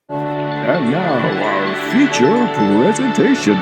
And now, our feature presentation.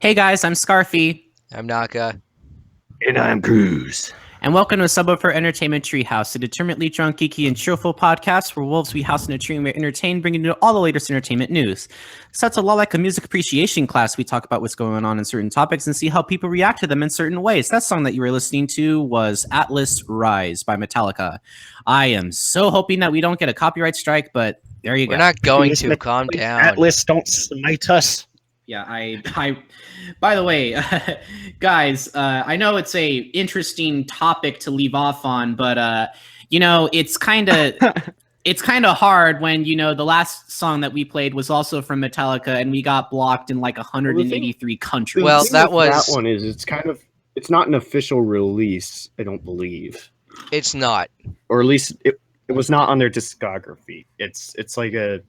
Hey guys, I'm Scarfy. I'm Naka. And I'm Krüz. And welcome to Subwuffer Entertainment Treehouse, a determinately drunk, geeky, and cheerful podcast where wolves we house in a tree and we're entertained, bringing you all the latest entertainment news. So it's a lot like a music appreciation class. We talk about what's going on in certain topics and see how people react to them in certain ways. That song that you were listening to was Atlas Rise by Metallica. I am so hoping that we don't get a copyright strike, but there you go. We're not going to. Calm down. Atlas, don't smite us. Yeah, I by the way, guys, I know it's a interesting topic to leave off on, but it's kind of hard when, the last song that we played was also from Metallica and we got blocked in like 183 countries. Well, that one is it's not an official release, I don't believe. It's not. Or at least it was not on their discography. It's like a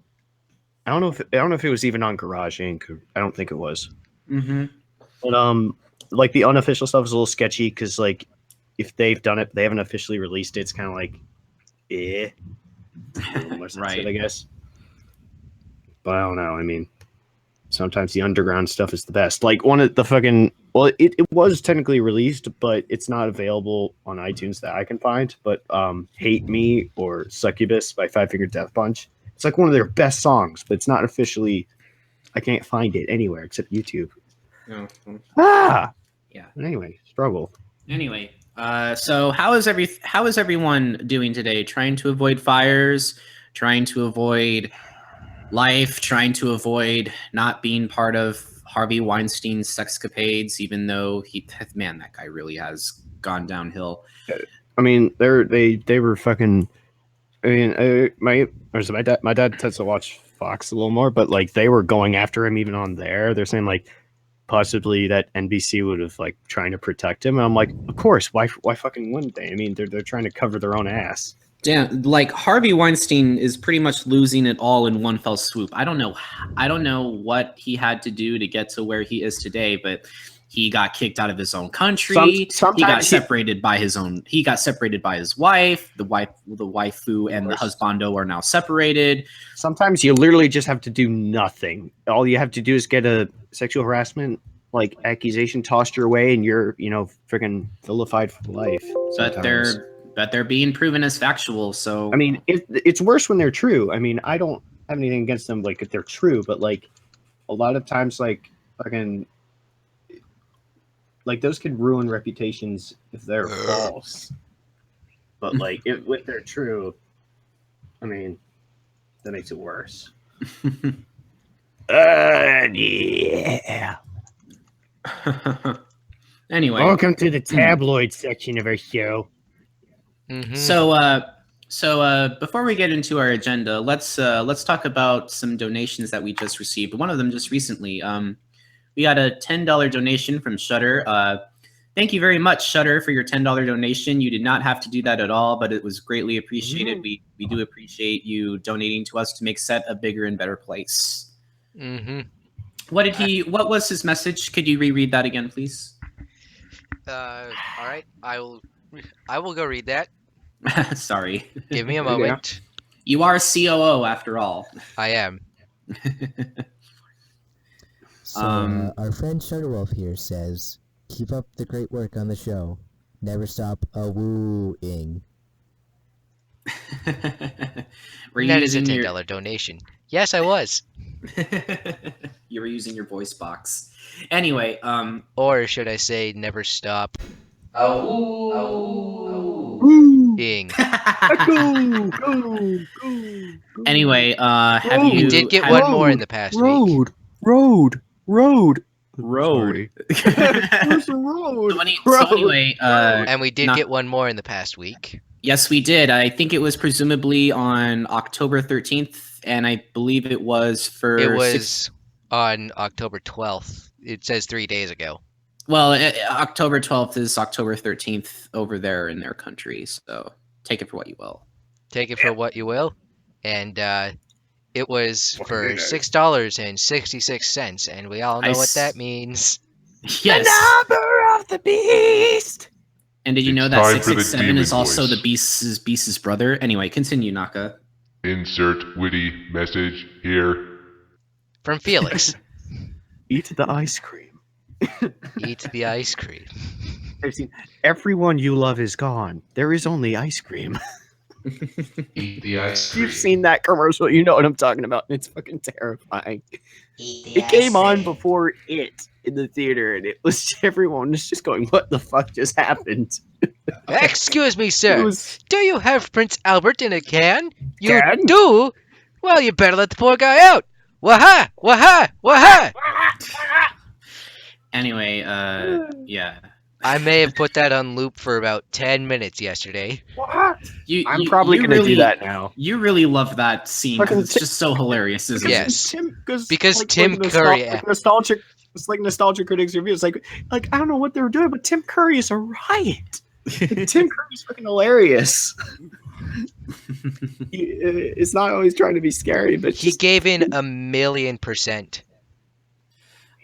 I don't know if it was even on Garage Inc. I don't think it was. Mm-hmm. But like the unofficial stuff is a little sketchy because like if they've done it, they haven't officially released it. It's kind of like, right? I guess. But I don't know. I mean, sometimes the underground stuff is the best. Like one of the it was technically released, but it's not available on iTunes that I can find. But "Hate Me" or "Succubus" by Five Finger Death Punch. It's like one of their best songs, but it's not officially. I can't find it anywhere except YouTube. Yeah. But anyway, struggle. Anyway, so how is everyone doing today? Trying to avoid fires, trying to avoid life, trying to avoid not being part of Harvey Weinstein's sexcapades, even though that guy really has gone downhill. I mean, they were fucking. I mean, my dad tends to watch Fox a little more, but like they were going after him even on there. They're saying like possibly that NBC would have like trying to protect him, and I'm like, of course, why fucking wouldn't they? I mean, they're trying to cover their own ass. Yeah, like Harvey Weinstein is pretty much losing it all in one fell swoop. I don't know what he had to do to get to where he is today, but he got kicked out of his own country. He got separated by his wife. The waifu and the husbando are now separated. Sometimes you literally just have to do nothing. All you have to do is get a sexual harassment like accusation tossed your way, and you're freaking vilified for life. But they're being proven as factual. So I mean, it's worse when they're true. I mean, I don't have anything against them like if they're true, but like a lot of times like fucking. Like those could ruin reputations if they're false, but like if they're true, I mean, that makes it worse. Yeah. Anyway, welcome to the tabloid section of our show. Mm-hmm. So before we get into our agenda, let's talk about some donations that we just received. One of them just recently. We got a $10 donation from Shutter. Thank you very much, Shutter, for your $10 donation. You did not have to do that at all, but it was greatly appreciated. Mm-hmm. We do appreciate you donating to us to make SET a bigger and better place. Mm-hmm. What was his message? Could you reread that again, please? All right. I will go read that. Sorry. Give me a moment. You are COO after all. I am. So, our friend Shutterwolf here says, keep up the great work on the show. Never stop a-wooing. That is a $10 donation. Yes, I was. You were using your voice box. Anyway, or should I say never stop ing. Go. Anyway, we did get one more in the past week. Road. Road. There's a road. So anyway, and we did get one more in the past week. Yes, we did. I think it was presumably on October 13th, and I believe it was for. It was on October 12th. It says 3 days ago. Well, October 12th is October 13th over there in their country, so take it for what you will. Take it for what you will, and it was for $6.66, and we all know what that means. Yes. The number of the beast. And did you know that 667 is also the Beast's brother? Anyway, continue, Naka. Insert witty message here. From Felix. Eat the ice cream. Eat the ice cream. I've seen everyone you love is gone. There is only ice cream. Eat the ice cream. You've seen that commercial, you know what I'm talking about. It's fucking terrifying. It came on before it in the theater, and it was everyone was just going, "What the fuck just happened?" Excuse me, sir. It was Do you have Prince Albert in a can? You Can? do? Well, you better let the poor guy out. Waha! Waha! Waha! Anyway, yeah. I may have put that on loop for about 10 minutes yesterday. what? I'm You probably gonna really, do that now. You really love that scene because Fucking it's just so hilarious, isn't it? Yes. Because Tim like Curry- like nostalgic. It's like nostalgia critics review. It's like I don't know what they were doing, but Tim Curry is a riot. Like, Tim Curry's fucking hilarious. It's not always trying to be scary, but He gave in 1,000,000%.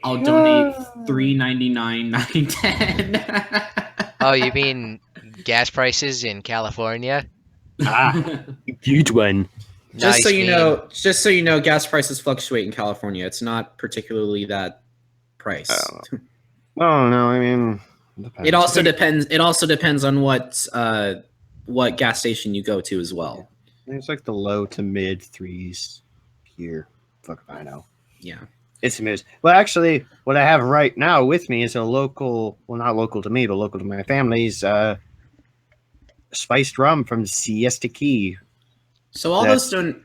I'll donate $3.99, $9.10. Oh, you mean gas prices in California? huge one. Just Nice so you know, gas prices fluctuate in California. It's not particularly that price. Oh no, I mean, It also depends. It also depends on what gas station you go to as well. It's like the low to mid threes here. Fuck if I know. Yeah. It's a miss. Well, actually, what I have right now with me is a local, well, not local to me, but local to my family's spiced rum from Siesta Key. So all That's- those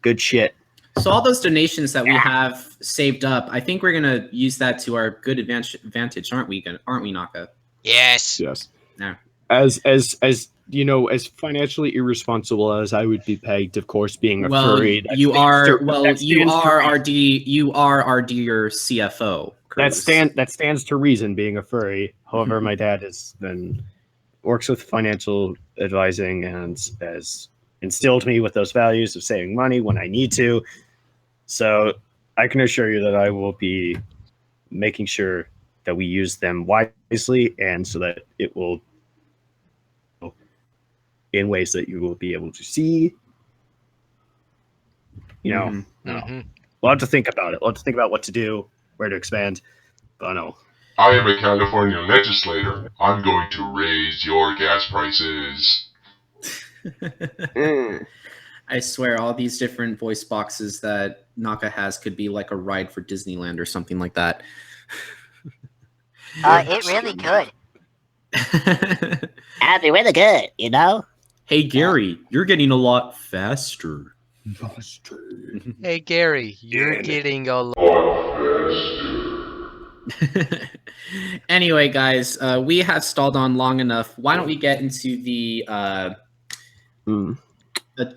Good shit. So all those donations that we have saved up, I think we're gonna use that to our good advantage, aren't we, Naka? Yes. Yes. Yeah. As you know, as financially irresponsible as I would be pegged, of course, being a furry. You are our dear CFO. Krüz. That stands to reason, being a furry. However, my dad works with financial advising and has instilled me with those values of saving money when I need to. So I can assure you that I will be making sure that we use them wisely, and so that it will in ways that you will be able to see. You know, we'll have to think about it. We'll have to think about what to do, where to expand. But no. I am a California legislator. I'm going to raise your gas prices. I swear, all these different voice boxes that Naka has could be like a ride for Disneyland or something like that. It really could. That'd be really good, you know? Hey, Gary, you're getting a lot faster. Hey, Gary, you're getting a lot. Anyway, guys, we have stalled on long enough. Why don't we get into the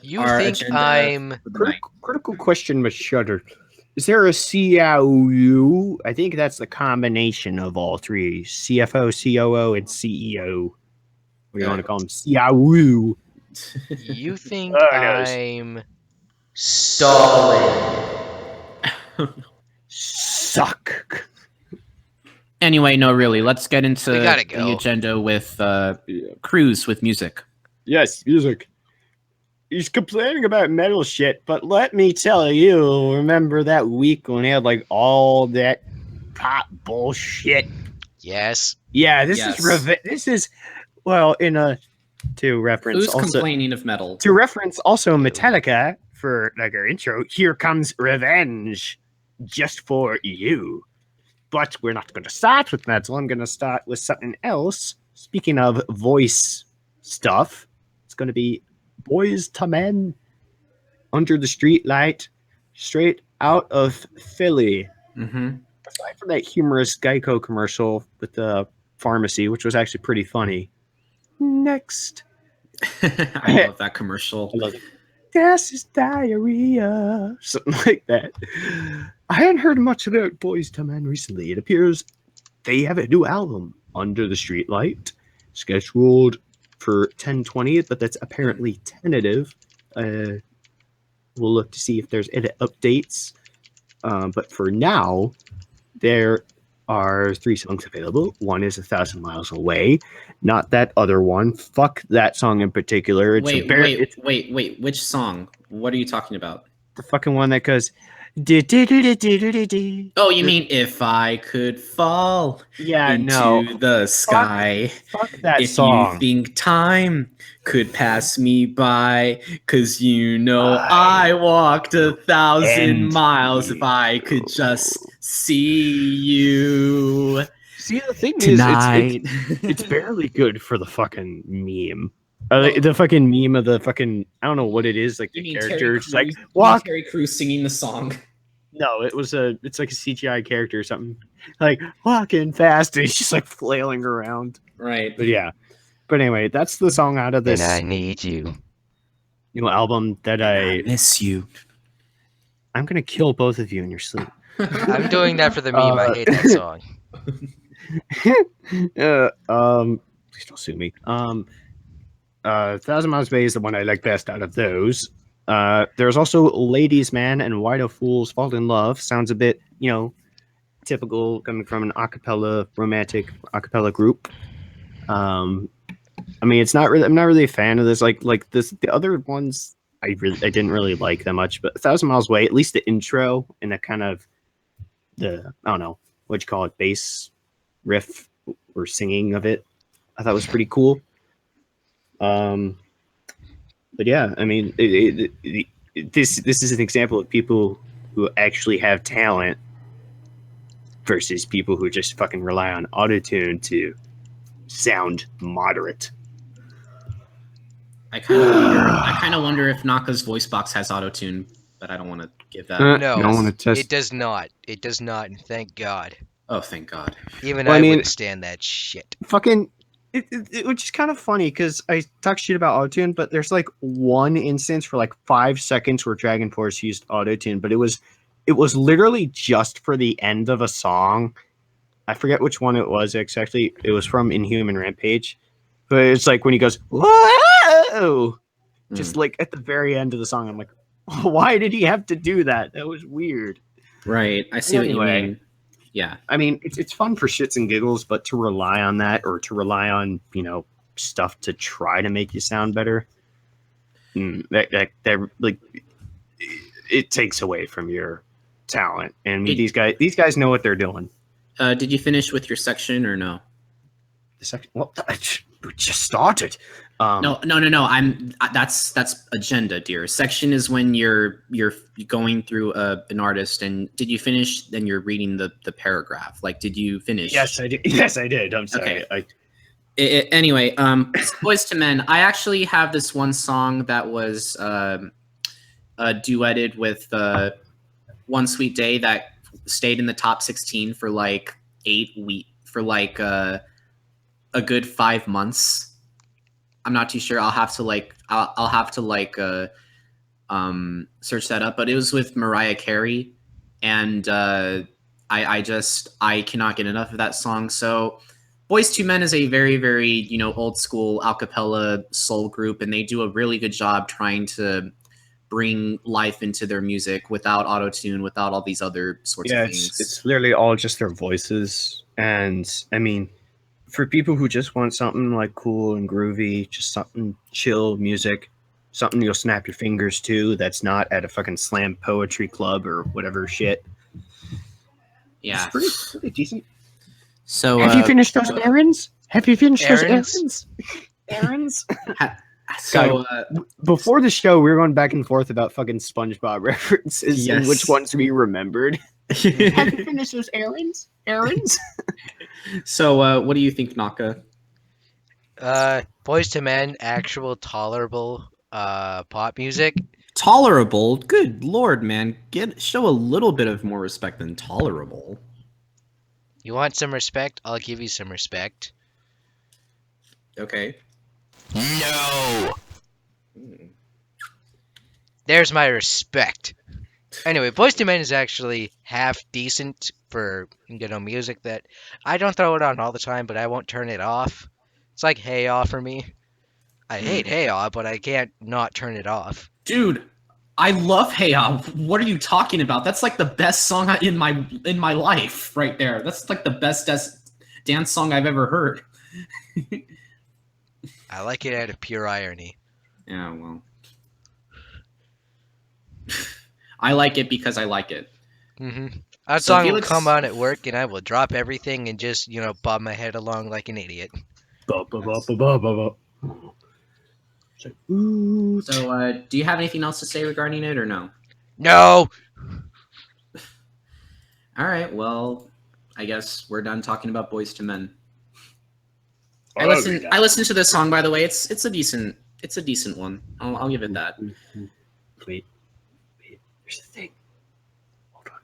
You our think agenda I'm... for the night? Critical question, Miss Shutter. Is there a CIO? I think that's the combination of all three: CFO, COO, and CEO. What do you want to call them? CIO. You think Oh, no. I'm... stalling? Suck. Anyway, no, really. Let's get into We gotta the go. agenda with Krüz with music. Yes, music. He's complaining about metal shit, but let me tell you, remember that week when he had like all that pop bullshit? Yes. Yeah, this Yes. this is well in a to reference Who's also complaining of metal? to reference also Metallica for like our intro. Here comes revenge, just for you. But we're not going to start with metal. I'm going to start with something else. Speaking of voice stuff, it's going to be Boyz II Men, Under the Streetlight, straight out of Philly. Mm-hmm. Aside from that humorous Geico commercial with the pharmacy, which was actually pretty funny. Next. I love that commercial. I love it. This is diarrhea. Something like that. I hadn't heard much about Boyz II Men recently. It appears they have a new album, Under the Streetlight, scheduled for 10/20, but that's apparently tentative. We'll look to see if there's any updates. But for now, there are 3 songs available. One is 1,000 Miles Away. Not that other one. Fuck that song in particular. It's Wait. Which song? What are you talking about? the fucking one that goes, Oh, you mean if I could fall Yeah, into no. the sky? Fuck that If song. you think time could pass me by, 'cause you know I walked 1,000 and miles if I could just see you See, the thing tonight. is, it's barely good for the fucking meme. The fucking meme of the fucking, I don't know what it is, like You the mean character. It's like, You mean walk. Terry Crews singing the song. No, it's like a CGI character or something. Like, walking fast, and he's just like flailing around. Right. But yeah. But anyway, that's the song out of this And I need you. album that I miss you. I'm going to kill both of you in your sleep. I'm doing that for the meme. I hate that song. Please don't sue me. 1,000 Miles Away is the one I like best out of those. There's also Ladies Man and Why Do Fools Fall in Love. Sounds a bit, typical coming from an acapella romantic acapella group. I mean, it's not really. I'm not really a fan of this. Like this, the other ones, I didn't really like that much. But 1,000 Miles Away, at least the intro and the kind of I don't know what you call it, bass riff or singing of it, I thought was pretty cool. But yeah, I mean, this is an example of people who actually have talent versus people who just fucking rely on autotune to sound moderate. I kind of wonder if Naka's voice box has autotune, but I don't want to give that. No, I don't want to test. It does not. It does not, and thank God. Oh, thank God. Even Well, I I mean- wouldn't stand that shit. Fucking, which is kind of funny because I talk shit about autotune, but there's like one instance for like 5 seconds where Dragon Force used autotune, but it was literally just for the end of a song. I forget which one it was exactly. It was from Inhuman Rampage, but it's like when he goes whoa, just like at the very end of the song. I'm like, why did he have to do that? That was weird. Right. I see what you Anyway. mean. Yeah. I mean, it's fun for shits and giggles, but to rely on that or to rely on, stuff to try to make you sound better, that like it takes away from your talent. And these guys know what they're doing. Did you finish with your section or no? The section, well, we just started. No. That's agenda, dear. Section is when you're going through an artist, and did you finish? Then you're reading the paragraph. Like, did you finish? Yes, I did. Yes, I did. I'm sorry. Okay. Anyway, Boyz II Men. I actually have this one song that was duetted with One Sweet Day that stayed in the top 16 for like 8 weeks, for like a good 5 months. I'm not too sure. I'll have to search that up. But it was with Mariah Carey, and I cannot get enough of that song. So Boyz II Men is a very, very old school a cappella soul group, and they do a really good job trying to bring life into their music without autotune, without all these other sorts of things. It's literally all just their voices. And I mean, for people who just want something like cool and groovy, just something chill music, something you'll snap your fingers to that's not at a fucking slam poetry club or whatever shit. Yeah. It's pretty decent. So Have you finished those errands? Have you finished those Errands? errands? So Before the show, we were going back and forth about fucking SpongeBob references and Yes. which ones we remembered. Have you finished those errands? So what do you think, Naka? Boyz II Men, actual tolerable pop music. Tolerable? Good lord, man. Show a little bit of more respect than tolerable. You want some respect? I'll give you some respect. Okay. No! There's my respect. Anyway, Boyz II Men is actually half decent for music that I don't throw it on all the time, but I won't turn it off. It's like Hey Ya for me. I hate Hey Ya, but I can't not turn it off. Dude, I love Hey Ya. What are you talking about? That's like the best song in my life right there. That's like the best dance song I've ever heard. I like it out of pure irony. Yeah, well. I like it because I like it. That So song will Felix- come on at work, and I will drop everything and just, bob my head along like an idiot. So, do you have anything else to say regarding it or no? No! All right, well, I guess we're done talking about Boyz II Men. I Oh, listened to this song, by the way. It's a decent one. I'll give it that. Wait. Here's the thing. Hold on.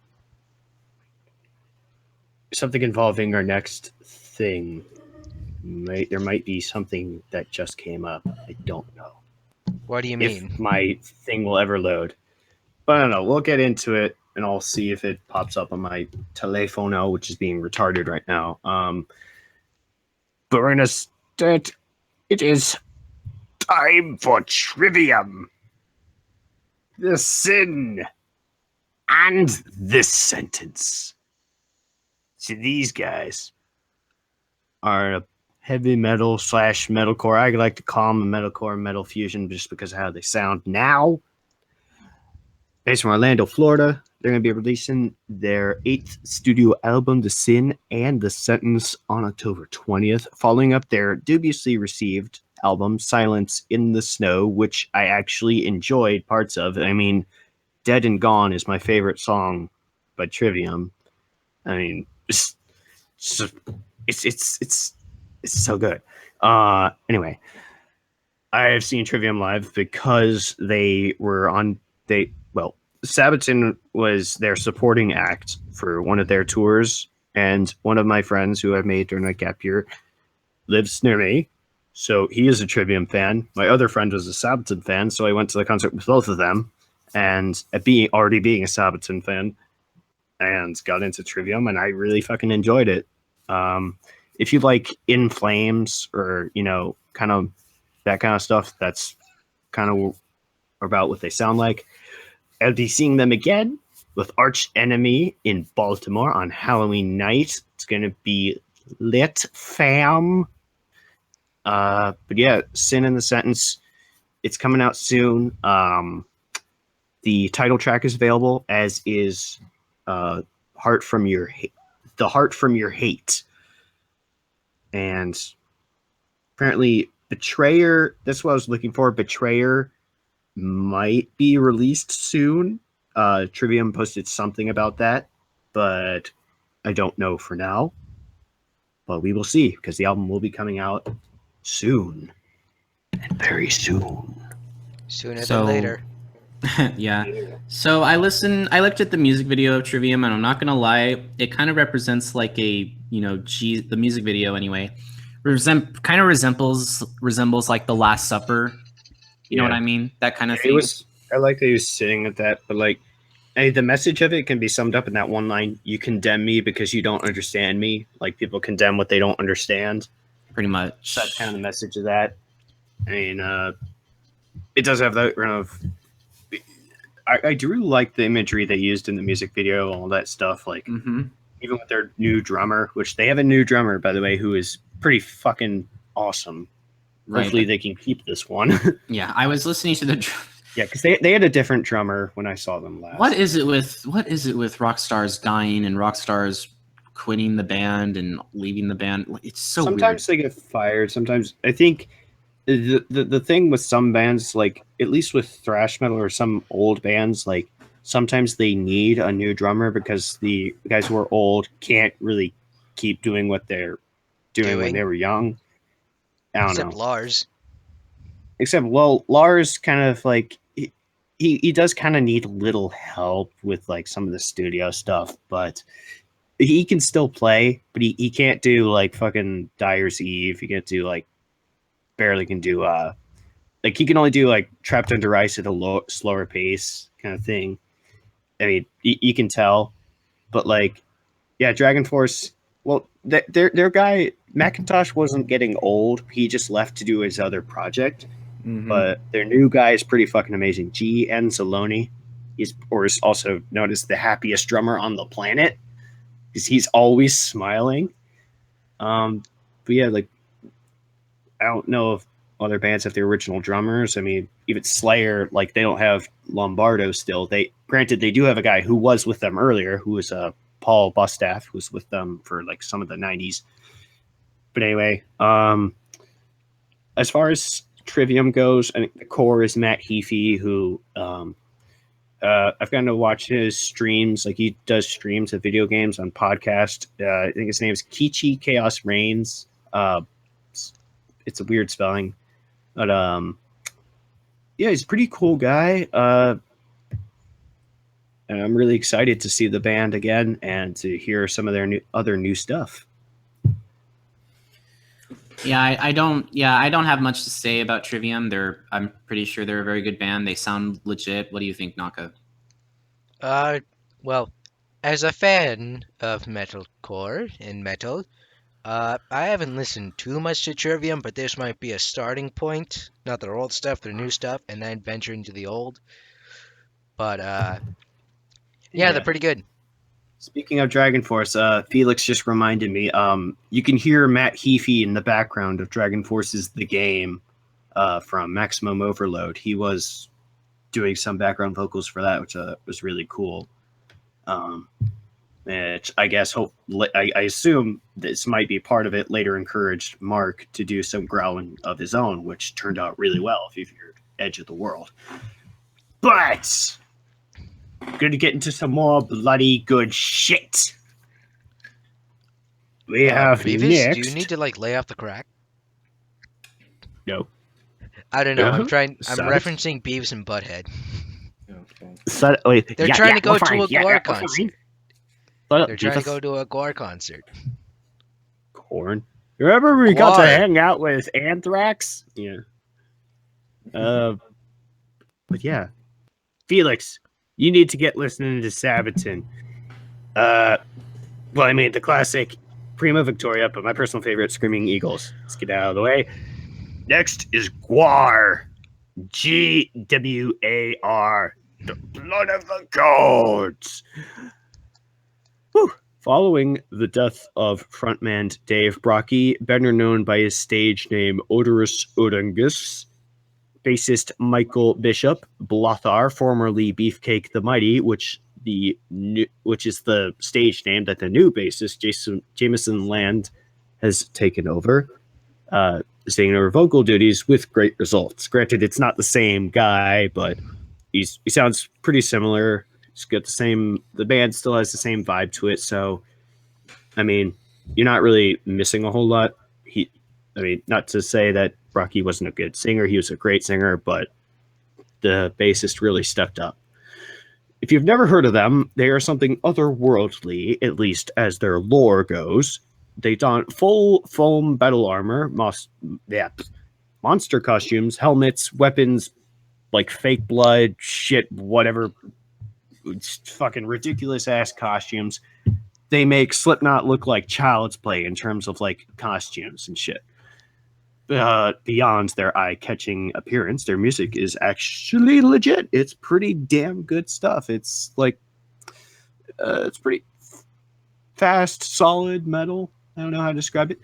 Something involving our next thing. There might be something that just came up. I don't know. What do you mean? If my thing will ever load. But I don't know. We'll get into it, and I'll see if it pops up on my telefono, which is being retarded right now. But we're gonna start. It is time for Trivium. The sin and this sentence. See, these guys are a heavy metal / metalcore. I like to call them a metalcore metal fusion just because of how they sound now. Based from Orlando, Florida, they're going to be releasing their 8th studio album, The Sin and the Sentence, on October 20th, following up their dubiously received album, Silence in the Snow, which I actually enjoyed parts of. I mean, Dead and Gone is my favorite song by Trivium. I mean, it's so good. Anyway, I've seen Trivium live because Sabaton was their supporting act for one of their tours, and one of my friends who I've made during my gap year lives near me, so he is a Trivium fan. My other friend was a Sabaton fan, so I went to the concert with both of them, and already being a Sabaton fan, and got into Trivium, and I really fucking enjoyed it. If you like In Flames or, kind of that kind of stuff, that's kind of about what they sound like. I'll be seeing them again with Arch Enemy in Baltimore on Halloween night. It's going to be lit, fam. But yeah, Sin in the Sentence, it's coming out soon. The title track is available, as is The Heart from Your Hate. And apparently Betrayer, that's what I was looking for. Betrayer might be released soon. Trivium posted something about that, but I don't know for now. But we will see, because the album will be coming out soon. And very soon. Sooner than later. Yeah. So I looked at the music video of Trivium, and I'm not gonna lie, it kind of represents like the music video anyway. Kind of resembles like The Last Supper. You know what I mean? That kind of thing. I like that he was sitting at that, but like, the message of it can be summed up in that one line: "You condemn me because you don't understand me." Like, people condemn what they don't understand. Pretty much. That's kind of the message of that. I mean, it does have that kind of. I do like the imagery they used in the music video, all that stuff. Like, even with their new drummer, which they have a new drummer, by the way, who is pretty fucking awesome. Right. Hopefully they can keep this one. Yeah, I was listening to the. Yeah, because they had a different drummer when I saw them last. What is it with rock stars dying and rock stars quitting the band and leaving the band? It's so sometimes weird. They get fired. Sometimes I think the thing with some bands, like at least with thrash metal or some old bands, like sometimes they need a new drummer because the guys who are old can't really keep doing what they're doing when they were young. I don't know. Lars. Except, Lars kind of like he does kind of need a little help with like some of the studio stuff, but he can still play, but he can't do like fucking Dyer's Eve. He can't do like barely can do like he can only do like Trapped Under Ice at a slower pace kind of thing. I mean, you can tell, but like, yeah, Dragon Force. Well, their guy Macintosh wasn't getting old. He just left to do his other project. But their new guy is pretty fucking amazing. G.N. Zaloni is also known as the happiest drummer on the planet because he's always smiling. But yeah, like, I don't know if other bands have the original drummers. I mean, even Slayer, like, they don't have Lombardo still. granted, they do have a guy who was with them earlier, who was Paul Bustaff, who was with them for like some of the 90s. But anyway, as far as Trivium goes, I think the core is Matt Heafy, who I've gotten to watch his streams. Like, he does streams of video games on podcast. I think his name is Kichi Chaos Reigns. It's a weird spelling, but yeah, he's a pretty cool guy. And I'm really excited to see the band again and to hear some of their other new stuff. Yeah, I don't have much to say about Trivium. I'm pretty sure they're a very good band. They sound legit. What do you think, Naka? Well, as a fan of metalcore and metal, I haven't listened too much to Trivium, but this might be a starting point. Not their old stuff, their new stuff, and then venture into the old. But yeah, they're pretty good. Speaking of Dragon Force, Felix just reminded me, you can hear Matt Heafy in the background of Dragon Force's The Game from Maximum Overload. He was doing some background vocals for that, which was really cool. Which I guess, I assume this might be part of it, later encouraged Mark to do some growling of his own, which turned out really well if you've heard Edge of the World. But going to get into some more bloody good shit. We have Beavis, next. do you need to lay off the crack? No. I don't know. I'm Son. referencing Beavis and Butthead. So, wait, They're trying to go to a GWAR concert. They're trying to go to a GWAR concert. Corn. Remember we got to GWAR. hang out with Anthrax? Yeah. But yeah. Felix, you need to get listening to Sabaton. Well, I mean, the classic Prima Victoria, but my personal favorite, Screaming Eagles. Let's get out of the way. Next is GWAR. GWAR. The Blood of the Gods. Whew. Following the death of frontman Dave Brockie, better known by his stage name Odorous Odungus, bassist Michael Bishop, Blothar, formerly Beefcake the Mighty, which is the stage name that the new bassist Jameson Land has taken over, taking over vocal duties with great results. Granted, it's not the same guy, but he sounds pretty similar. It's got the band still has the same vibe to it. So, I mean, you're not really missing a whole lot. Not to say that Rocky wasn't a good singer. He was a great singer, but the bassist really stepped up. If you've never heard of them, they are something otherworldly, at least as their lore goes. They don full foam battle armor, monster costumes, helmets, weapons, like fake blood, shit, whatever, fucking ridiculous ass costumes. They make Slipknot look like child's play in terms of like costumes and shit. Beyond their eye-catching appearance, their music is actually legit. It's pretty damn good stuff. It's like it's pretty fast, solid metal. I don't know how to describe it.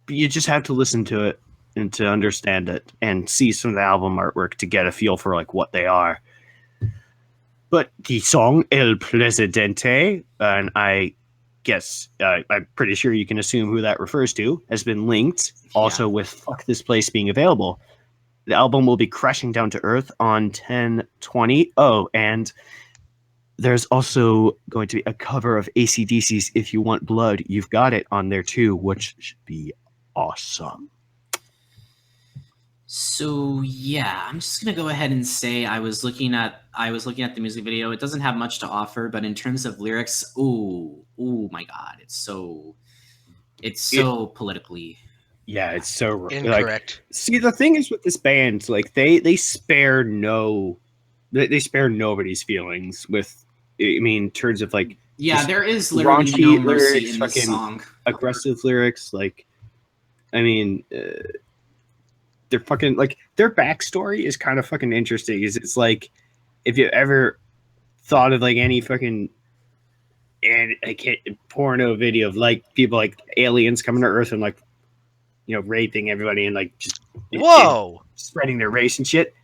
But you just have to listen to it and to understand it and see some of the album artwork to get a feel for like what they are. But the song El Presidente, and I guess I'm pretty sure you can assume who that refers to, has been linked also with Fuck This Place being available. The album will be crashing down to earth on 10/20. Oh, and there's also going to be a cover of AC/DC's If You Want Blood, You've Got It on there too, which should be awesome. So yeah, I'm just gonna go ahead and say I was looking at the music video. It doesn't have much to offer, but in terms of lyrics, ooh my god, it's so politically. Yeah, it's so incorrect. See, the thing is with this band, like they spare nobody's feelings with. I mean, in terms of like, there is literally no mercy lyrics, in this song. Aggressive lyrics, like, I mean. They're fucking like their backstory is kind of fucking interesting. It's like if you ever thought of like any fucking porno video of like people like aliens coming to Earth and like raping everybody and like just whoa spreading their race and shit.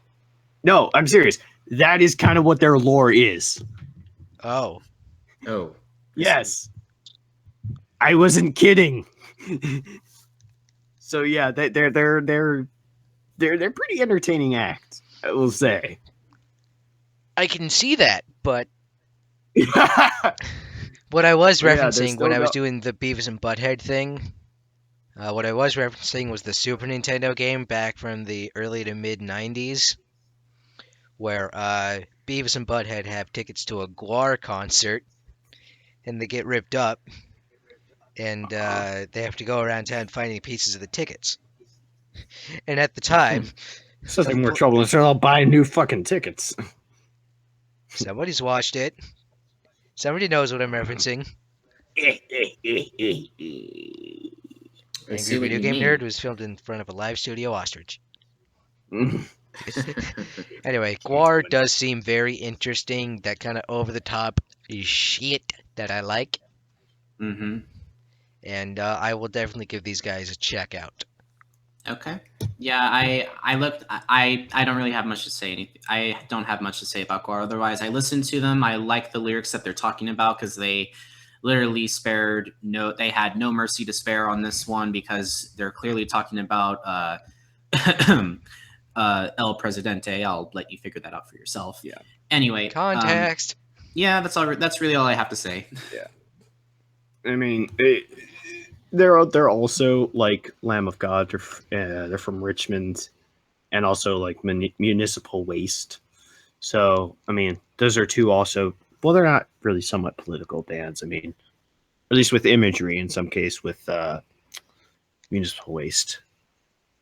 No, I'm serious. That is kind of what their lore is. Oh. Oh. Yes. I wasn't kidding. So yeah, they're pretty entertaining acts, I will say. I can see that, but what I was referencing when I was doing the Beavis and Butthead thing, what I was referencing was the Super Nintendo game back from the early to mid 90s, where Beavis and Butthead have tickets to a GWAR concert, and they get ripped up, and they have to go around town finding pieces of the tickets. And at the time... It's nothing more trouble than they'll buy new fucking tickets. Somebody's watched it. Somebody knows what I'm referencing. Angry Video Game Nerd was filmed in front of a live studio ostrich. Anyway, GWAR does seem very interesting. That kind of over-the-top shit that I like. Mm-hmm. And I will definitely give these guys a check out. Okay. Yeah, I looked. I don't really have much to say. I don't have much to say about GWAR. Otherwise, I listened to them. I like the lyrics that they're talking about because they literally they had no mercy to spare on this one because they're clearly talking about El Presidente. I'll let you figure that out for yourself. Yeah. Anyway, context. Yeah, that's all. That's really all I have to say. Yeah. I mean, they're also like Lamb of God. They're from Richmond, and also like Municipal Waste. So I mean, those are two also. Well, they're not really somewhat political bands. I mean, at least with imagery in some case with Municipal Waste.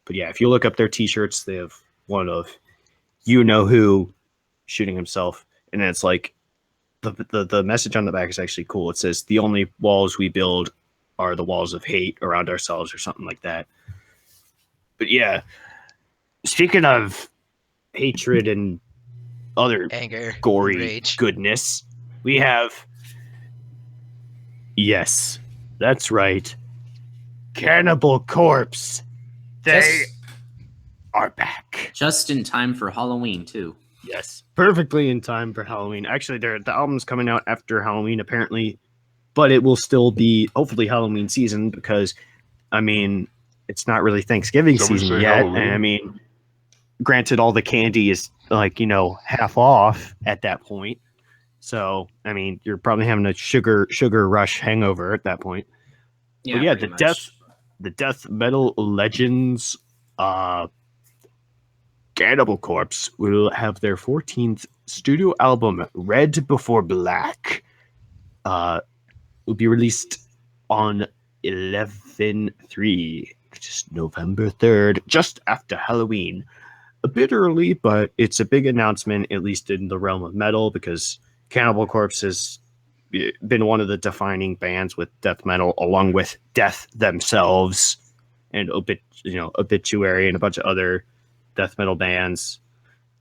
But yeah, if you look up their T-shirts, they have one of you know who shooting himself, and then it's like the message on the back is actually cool. It says the only walls we build are the walls of hate around ourselves, or something like that. But yeah, speaking of hatred and other anger, gory rage, goodness, we have, yes, that's right, Cannibal Corpse. They are back. Just in time for Halloween, too. Yes, perfectly in time for Halloween. Actually, the album's coming out after Halloween, apparently, but it will still be, hopefully, Halloween season because, I mean, it's not really Thanksgiving season yet. Halloween. And I mean, granted, all the candy is like, half off at that point. So, I mean, you're probably having a sugar rush hangover at that point. Yeah, but yeah, the death metal legends, Cannibal Corpse will have their 14th studio album, Red Before Black, will be released on 11/3, which is November 3rd, just after Halloween. A bit early, but it's a big announcement, at least in the realm of metal, because Cannibal Corpse has been one of the defining bands with death metal, along with Death themselves and Obituary and a bunch of other death metal bands.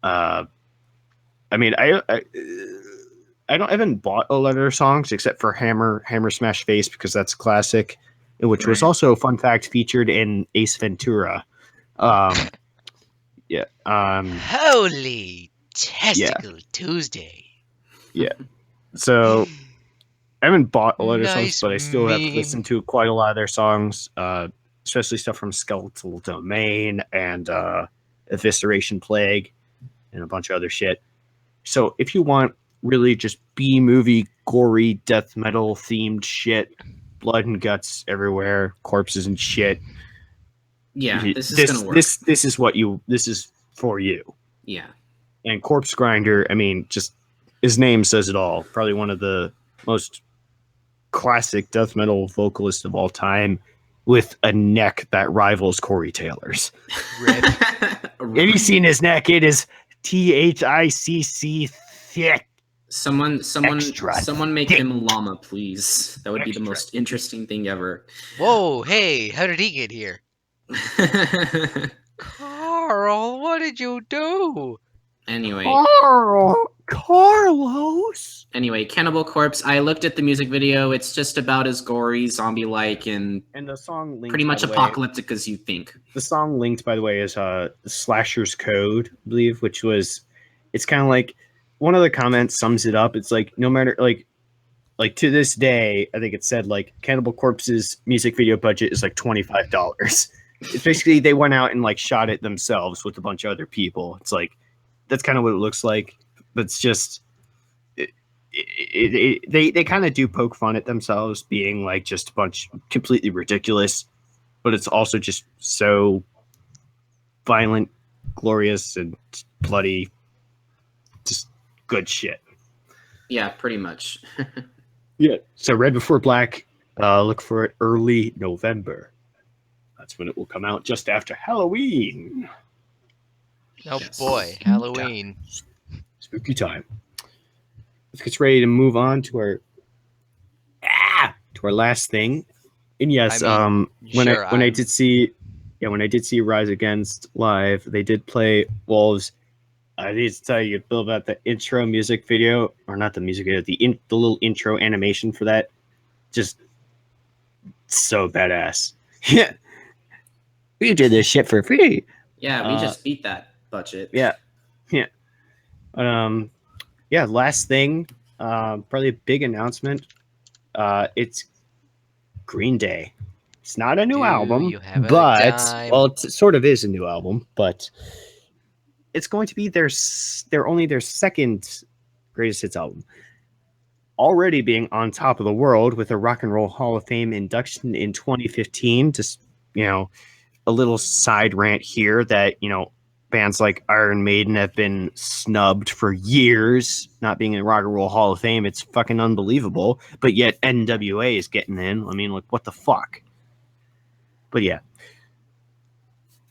I mean, I haven't bought a lot of their songs except for Hammer Smash Face, because that's classic, which was also, fun fact, featured in Ace Ventura. Yeah. Holy Testicle Tuesday. Yeah. So I haven't bought a lot of their songs, Nice but I still have meme. listened to quite a lot of their songs, especially stuff from Skeletal Domain and Evisceration Plague and a bunch of other shit. So if you want really just B-movie, gory, death metal themed shit, blood and guts everywhere, corpses and shit. Yeah, this is gonna work. This is for you. Yeah. And Corpse Grinder, I mean, just his name says it all. Probably one of the most classic death metal vocalists of all time, with a neck that rivals Corey Taylor's. Have you seen his neck? It is THICC thick. Someone Extra make thick. him llama, please. That would be the most interesting thing ever. Whoa, hey, how did he get here? Carl, what did you do? Anyway. Carlos. Anyway, Cannibal Corpse. I looked at the music video. It's just about as gory, zombie-like, and the song linked, pretty much apocalyptic as you think. The song linked, by the way, is Slasher's Code, I believe, which was it's kind of like one of the comments sums it up. It's like no matter like to this day, I think it said like Cannibal Corpse's music video budget is like $25. It's basically they went out and like shot it themselves with a bunch of other people. It's like that's kind of what it looks like, but it's just they kind of do poke fun at themselves being like just a bunch completely ridiculous, but it's also just so violent, glorious, and bloody, just good shit. Yeah, pretty much. Yeah. So Red Before Black, look for it early November. That's when it will come out, just after Halloween. Oh boy, Halloween. Spooky time. Let's get ready to move on to our last thing. And yes, when I did see Rise Against live, they did play Wolves. I need to tell you, Bill, about the intro music video, or not the music video, the little intro animation for that. Just so badass. Yeah. We did this shit for free. Yeah, we just beat that budget. Yeah. Yeah. Last thing, probably a big announcement. It's Green Day. It's not a new album, but it sort of is a new album, but it's going to be their second greatest hits album. Already being on top of the world with a Rock and Roll Hall of Fame induction in 2015. Just, a little side rant here that, bands like Iron Maiden have been snubbed for years, not being in the Rock and Roll Hall of Fame. It's fucking unbelievable. But yet NWA is getting in. I mean, like, what the fuck? But yeah.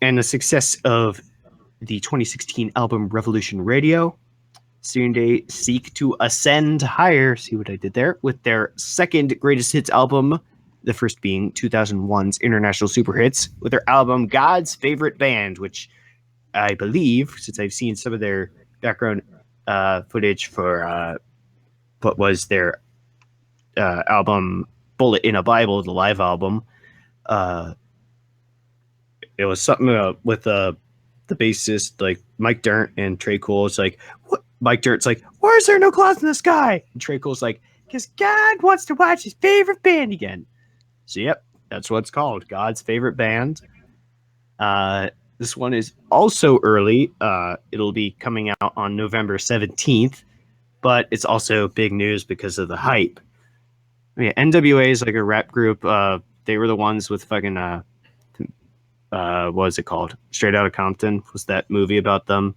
And the success of the 2016 album Revolution Radio, soon they seek to ascend higher, see what I did there, with their second greatest hits album, the first being 2001's International Super Hits, with their album God's Favorite Band, which I believe, since I've seen some of their background footage for what was their album Bullet in a Bible, the live album, it was something with the bassist, like Mike Dirnt and Trey Cool. It's like, what? Mike Dirnt's like, why is there no clouds in the sky? And Trey Cool's like, because God wants to watch his favorite band again. So, yep, that's what it's called, God's Favorite Band. This one is also early. It'll be coming out on November 17th, but it's also big news because of the hype. I mean, NWA is like a rap group. They were the ones with fucking, what was it called? Straight Outta Compton was that movie about them.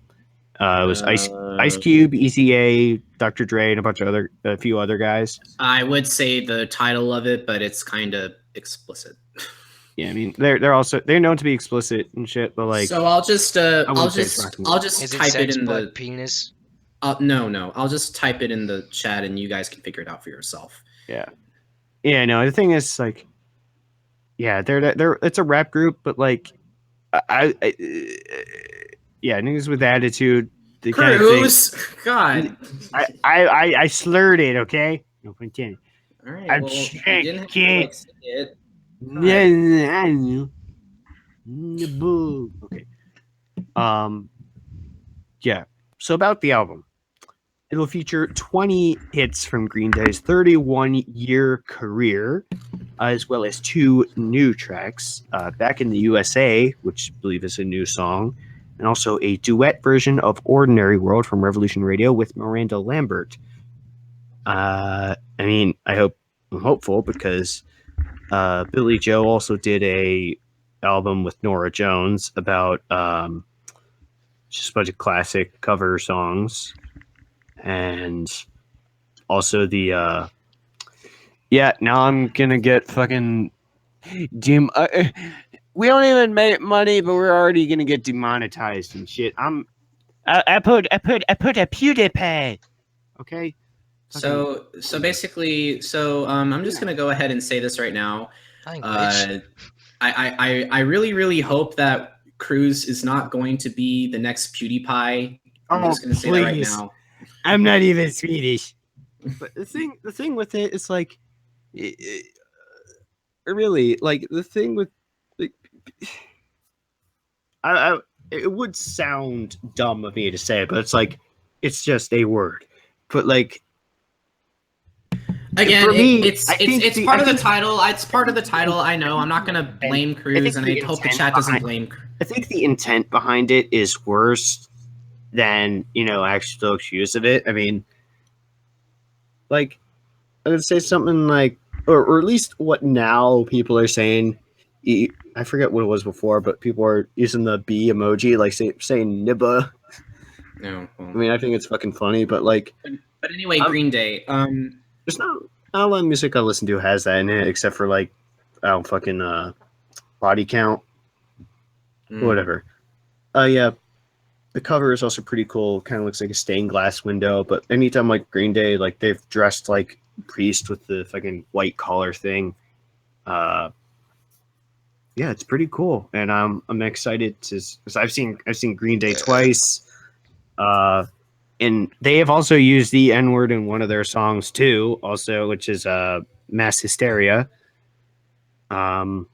It was Ice Cube, Eazy-A, Dr. Dre, and a few other guys. I would say the title of it, but it's kind of explicit. Yeah, I mean they're known to be explicit and shit, but like. So I'll just type it in the penis. No, I'll just type it in the chat and you guys can figure it out for yourself. Yeah. Yeah, no, the thing is like, yeah, they're it's a rap group, but like, I niggas with attitude. The Krüz, kind of God, I slurred it, okay? No pun intended. All right, I'm well, you sick, didn't have to, kid. like, say it. Yeah, I know. Okay. Yeah. So about the album, it'll feature 20 hits from Green Day's 31-year career, as well as 2 new tracks, Back in the USA, which I believe is a new song, and also a duet version of Ordinary World from Revolution Radio with Miranda Lambert. I mean, I'm hopeful because Billy Joe also did a album with Norah Jones about just a bunch of classic cover songs. And also the now I'm gonna get fucking we don't even make money, but we're already gonna get demonetized and shit. I put a PewDiePie. Okay. So basically, I'm just gonna go ahead and say this right now. I really hope that Krüz is not going to be the next PewDiePie. I'm just gonna say that right now. I'm not even Swedish. But the thing with it is like, really, like the thing with, like, it would sound dumb of me to say it, but it's like, it's just a word. But like, again, for me, it's part of the title. It's part of the title. I know. I'm not gonna blame Krüz, and I hope the chat doesn't blame. I think the intent behind it is worse than actual use of it. I mean, like, I would say something like, or at least what now people are saying. I forget what it was before, but people are using the B emoji, like saying nibba. No. Well. I mean, I think it's fucking funny, but like. But anyway, Green Day. There's not a lot of music I listen to has that in it, except for like, Body Count, whatever. Yeah, the cover is also pretty cool. Kind of looks like a stained glass window. But anytime like Green Day, like they've dressed like Priest with the fucking white collar thing. Yeah, it's pretty cool, and I'm excited because I've seen Green Day twice, and they have also used the N-word in one of their songs too, also, which is Mass Hysteria. Well,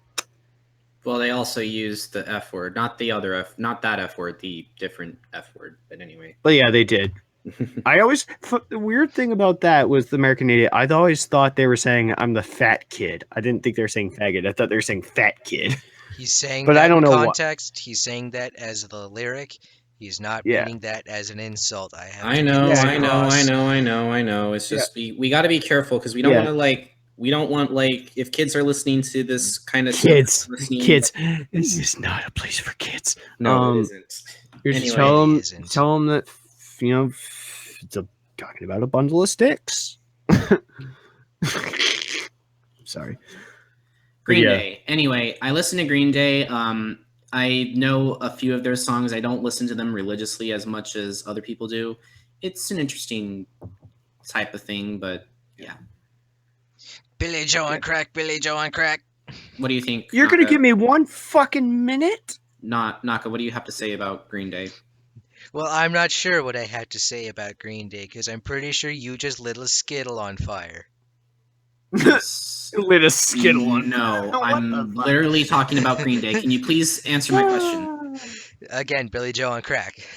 they also used the F word, not that F word, the different F word. But anyway. But yeah, they did. The weird thing about that was the American Idiot. I always thought they were saying I'm the fat kid. I didn't think they were saying faggot. I thought they were saying fat kid. He's saying but that I don't in know context. He's saying that as the lyric. He's not meaning that as an insult. I know. It's just we got to be careful because we don't want to we don't want if kids are listening to this kind of kids. This is not a place for kids. No, it isn't. Anyway, tell them that it's talking about a bundle of sticks. Sorry. Green Day. Anyway, I listen to Green Day. I know a few of their songs. I don't listen to them religiously as much as other people do. It's an interesting type of thing, but yeah. Billy Joe on crack, Billy Joe on crack. What do you think? You're going to give me one fucking minute? Naka, what do you have to say about Green Day? Well, I'm not sure what I have to say about Green Day, because I'm pretty sure you just lit a Skittle on fire. Lit a Skittle on fire? No, I'm literally talking about Green Day. Can you please answer my question? Again, Billy Joe on crack.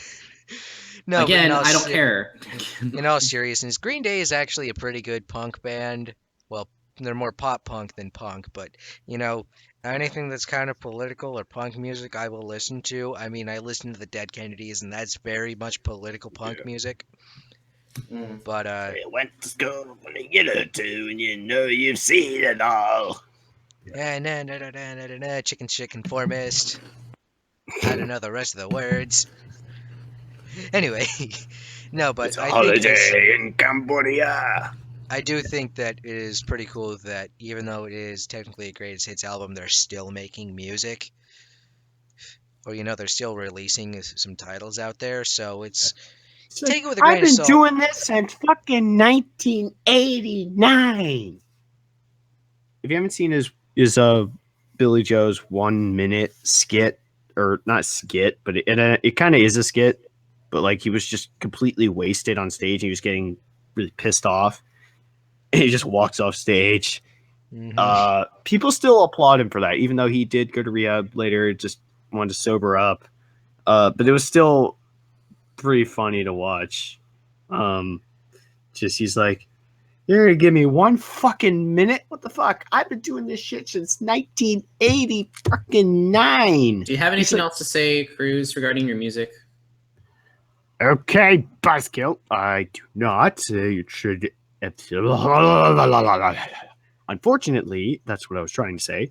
No, again, I don't care. In all seriousness, Green Day is actually a pretty good punk band. Well, they're more pop punk than punk, but anything that's kind of political or punk music, I will listen to. I mean, I listen to the Dead Kennedys, and that's very much political punk music. But you went to school when you get it to, and you've seen it all. Chicken conformist. I don't know the rest of the words. Anyway, no, but it's a holiday in Cambodia. I do think that it is pretty cool that even though it is technically a greatest hits album, they're still making music. Or, they're still releasing some titles out there. So it's take it with a grain of salt. I've been doing this since fucking 1989. If you haven't seen his Billy Joe's 1 minute skit, or not skit, but it kind of is a skit, but like he was just completely wasted on stage. He was getting really pissed off. He just walks off stage. Mm-hmm. People still applaud him for that, even though he did go to rehab later, just wanted to sober up. But it was still pretty funny to watch. He's like, you're gonna give me 1 fucking minute? What the fuck? I've been doing this shit since 1989. Do you have anything else to say, Krüz, regarding your music? Okay, Buzzkill. I do not. You should. Unfortunately, that's what I was trying to say.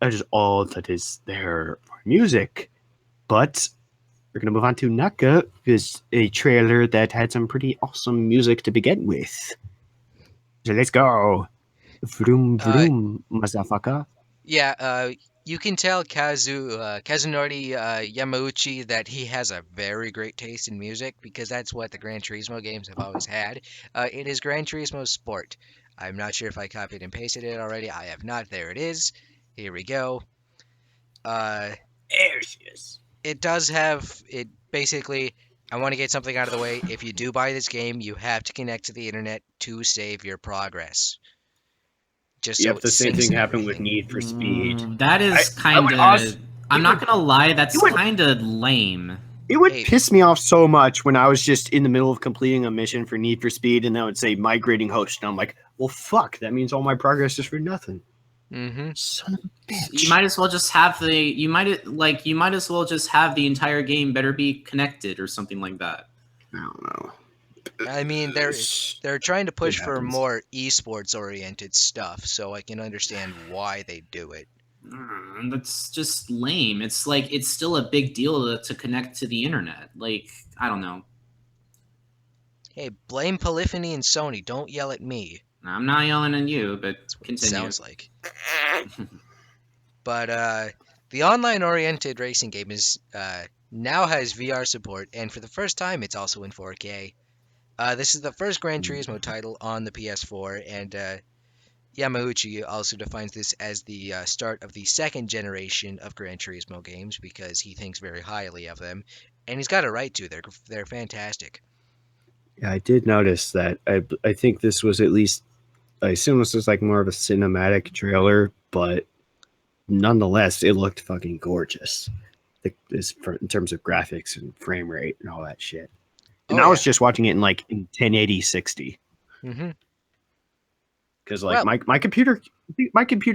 That is all that is there for music. But we're going to move on to Naka, who's a trailer that had some pretty awesome music to begin with. So let's go. Vroom, vroom, motherfucker. Yeah, you can tell Kazunori Yamauchi that he has a very great taste in music, because that's what the Gran Turismo games have always had. It is Gran Turismo Sport. I'm not sure if I copied and pasted it already. I have not. There it is. Here we go. There she is. It does have it. Basically, I want to get something out of the way. If you do buy this game, you have to connect to the internet to save your progress. Just so the same thing happened with Need for Speed. That is kind of. I'm not gonna lie. That's kind of lame. It would piss me off so much when I was just in the middle of completing a mission for Need for Speed, and that would say migrating host, and I'm like, well, fuck, that means all my progress is for nothing. Mm-hmm. Son of a bitch. You might as well just have the entire game better be connected or something like that. I don't know. I mean, they're trying to push for more esports oriented stuff, so I can understand why they do it. That's just lame. It's like it's still a big deal to connect to the internet. Like, I don't know. Hey, blame Polyphony and Sony. Don't yell at me. I'm not yelling at you, but continue. It sounds like. But the online-oriented racing game is now has VR support, and for the first time, it's also in 4K. This is the first Gran Turismo title on the PS4, and Yamauchi also defines this as the start of the second generation of Gran Turismo games because he thinks very highly of them, and he's got a right to. They're fantastic. Yeah, I did notice that. I think this was at least, I assume this was like more of a cinematic trailer, but nonetheless, it looked fucking gorgeous. In terms of graphics and frame rate and all that shit. And I was just watching it in 1080 60. Mm-hmm. Because my computer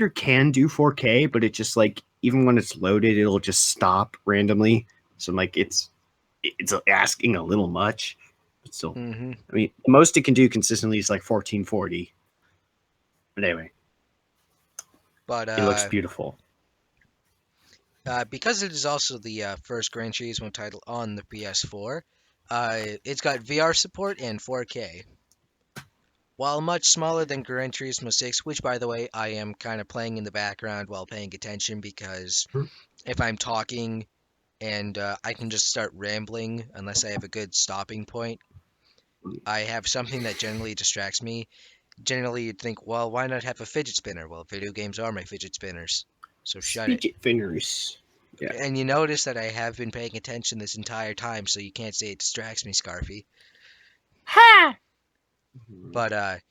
can do 4K, but it just even when it's loaded, it'll just stop randomly. So I'm like, it's asking a little much. But still, I mean, the most it can do consistently is 1440. But anyway, it looks beautiful. Because it is also the first Gran Turismo title on the PS4, it's got VR support and 4K. While much smaller than Gran Turismo 6, which, by the way, I am kind of playing in the background while paying attention because if I'm talking and I can just start rambling unless I have a good stopping point, I have something that generally distracts me. Generally, you'd think, well, why not have a fidget spinner? Well, video games are my fidget spinners. So shut it. Fidget spinners. Yeah. And you notice that I have been paying attention this entire time, so you can't say it distracts me, Scarfy. Ha! But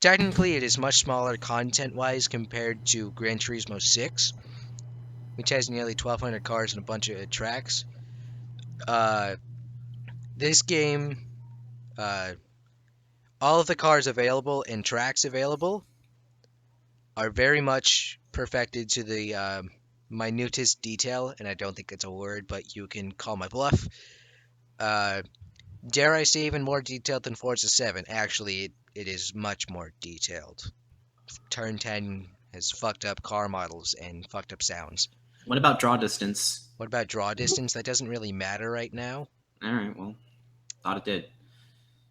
technically, it is much smaller content-wise compared to Gran Turismo 6, which has nearly 1,200 cars and a bunch of tracks. This game, all of the cars available and tracks available are very much perfected to the minutest detail, and I don't think it's a word, but you can call my bluff. Dare I say even more detailed than Forza 7? Actually, it is much more detailed. Turn 10 has fucked up car models and fucked up sounds. What about draw distance? What about draw distance? That doesn't really matter right now. Alright, well, thought it did.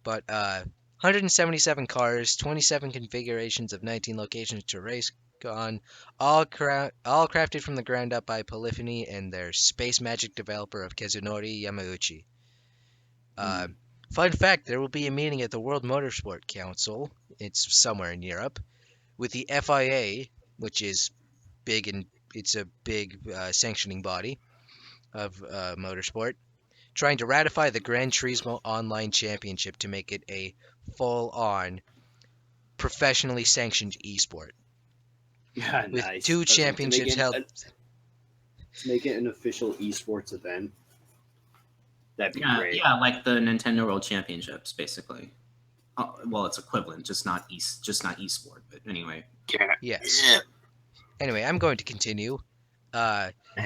But 177 cars, 27 configurations of 19 locations to race on, all crafted from the ground up by Polyphony and their space magic developer of Kazunori Yamauchi. Fun fact, there will be a meeting at the World Motorsport Council, it's somewhere in Europe, with the FIA, which is big, and it's a big sanctioning body of motorsport, trying to ratify the Gran Turismo Online Championship to make it a full-on, professionally sanctioned esport. Yeah, with nice. 2 championships held. Make it an official esports event. That'd be great. Yeah, like the Nintendo World Championships, basically. Well, it's equivalent, just not esport. But anyway. Yes. Anyway, I'm going to continue.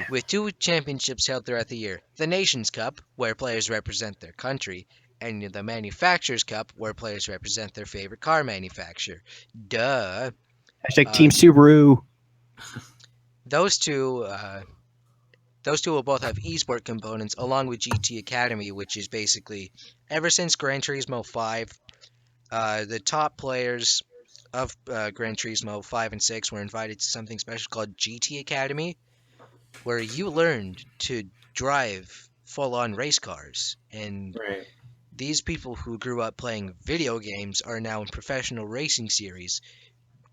With 2 championships held throughout the year: the Nations Cup, where players represent their country, and the Manufacturers Cup, where players represent their favorite car manufacturer. Duh. Hashtag Team Subaru. Those two will both have esport components, along with GT Academy, which is basically, ever since Gran Turismo 5, the top players of Gran Turismo 5 and 6 were invited to something special called GT Academy, where you learned to drive full-on race cars. And these people who grew up playing video games are now in professional racing series,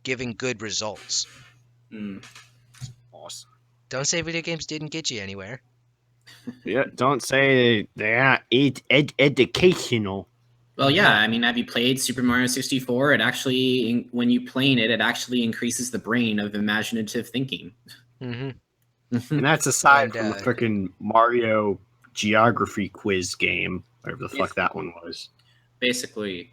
giving good results. Awesome. Don't say video games didn't get you anywhere. Yeah, don't say they are educational. Well, yeah, I mean, have you played Super Mario 64? It actually, when you playing it, it actually increases the brain of imaginative thinking. Mm-hmm. And that's aside from the freaking Mario geography quiz game, whatever the fuck that one was. Basically.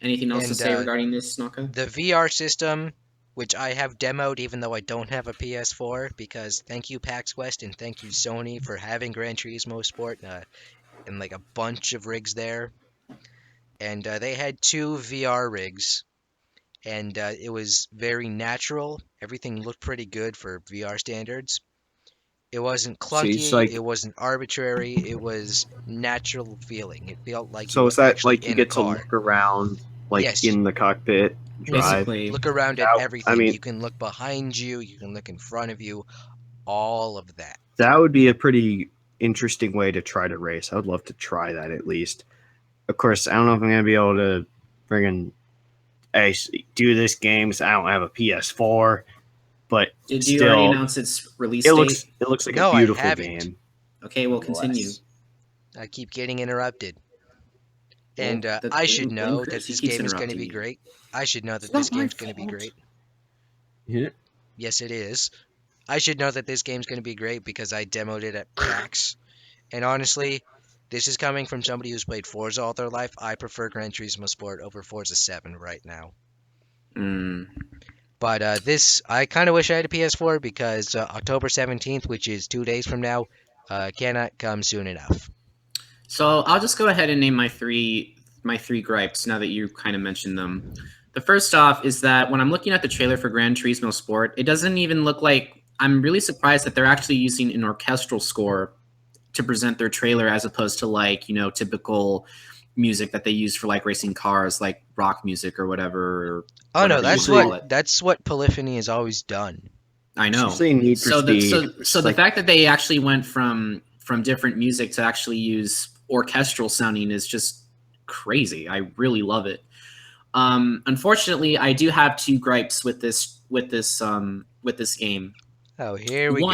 Anything else to say regarding this, Snaka? The VR system, which I have demoed even though I don't have a PS4, because thank you PAX West and thank you Sony for having Gran Turismo Sport and like a bunch of rigs there. And they had 2 VR rigs, and it was very natural. Everything looked pretty good for VR standards. It wasn't clunky, it wasn't arbitrary, it was natural feeling. It felt like so you is that actually like you in get a to car. look around like Yes. in the cockpit, drive? Basically. Look around at everything. I mean, you can look behind you, you can look in front of you, all of that. That would be a pretty interesting way to try to race. I would love to try that at least. Of course, I don't know if I'm going to be able to do this game because I don't have a PS4. But Did still, you already announce its release it date? looks like No, a I beautiful haven't. game. Okay, we'll continue. I keep getting interrupted. And Well, I should blame know Chris. that He this keeps game is going to be interrupting you. great. I should know that It's this not my game's going to be fault. great. Yeah. Yes, it is. I should know that this game's going to be great because I demoed it at PAX. And honestly, this is coming from somebody who's played Forza all their life. I prefer Gran Turismo Sport over Forza 7 right now. But this, I kind of wish I had a PS4 because October 17th, which is 2 days from now, cannot come soon enough. So I'll just go ahead and name my three gripes now that you kind of mentioned them. The first off is that when I'm looking at the trailer for Gran Turismo Sport, it doesn't even look like. I'm really surprised that they're actually using an orchestral score to present their trailer as opposed to like, you know, typical music that they use for like racing cars, like rock music or whatever. Oh no, whatever that's what Polyphony has always done. I know. So the fact that they actually went from different music to actually use orchestral sounding is just crazy. I really love it. Unfortunately, I do have 2 gripes with this game. Oh, here we go.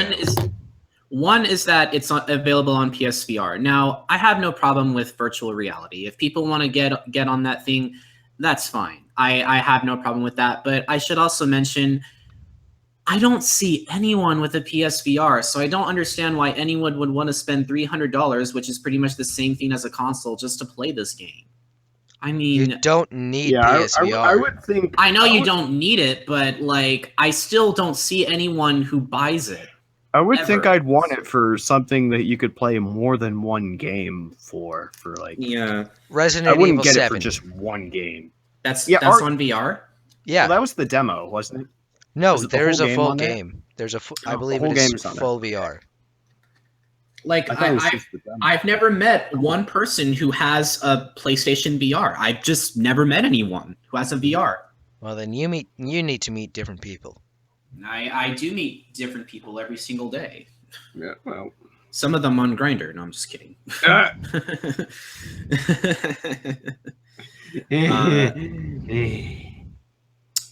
One is that it's not available on PSVR. Now, I have no problem with virtual reality. If people want to get on that thing, that's fine. I have no problem with that. But I should also mention, I don't see anyone with a PSVR, so I don't understand why anyone would want to spend $300, which is pretty much the same thing as a console, just to play this game. I mean, you don't need PSVR. I would think. I know you don't need it, but like, I still don't see anyone who buys it. I would think I'd want it for something that you could play more than one game for like. Yeah, Resident I wouldn't Evil get 7. it for just one game. That's on VR. Yeah, well, that was the demo, wasn't it? no, the there's whole a game full on there? game. There's a I the believe whole it game is is on there. full VR. Like, I thought it was just the demo. I've never met one person who has a PlayStation VR. I've just never met anyone who has a VR. Well, then you need to meet different people. I do meet different people every single day. Yeah, well, some of them on Grindr. No, I'm just kidding.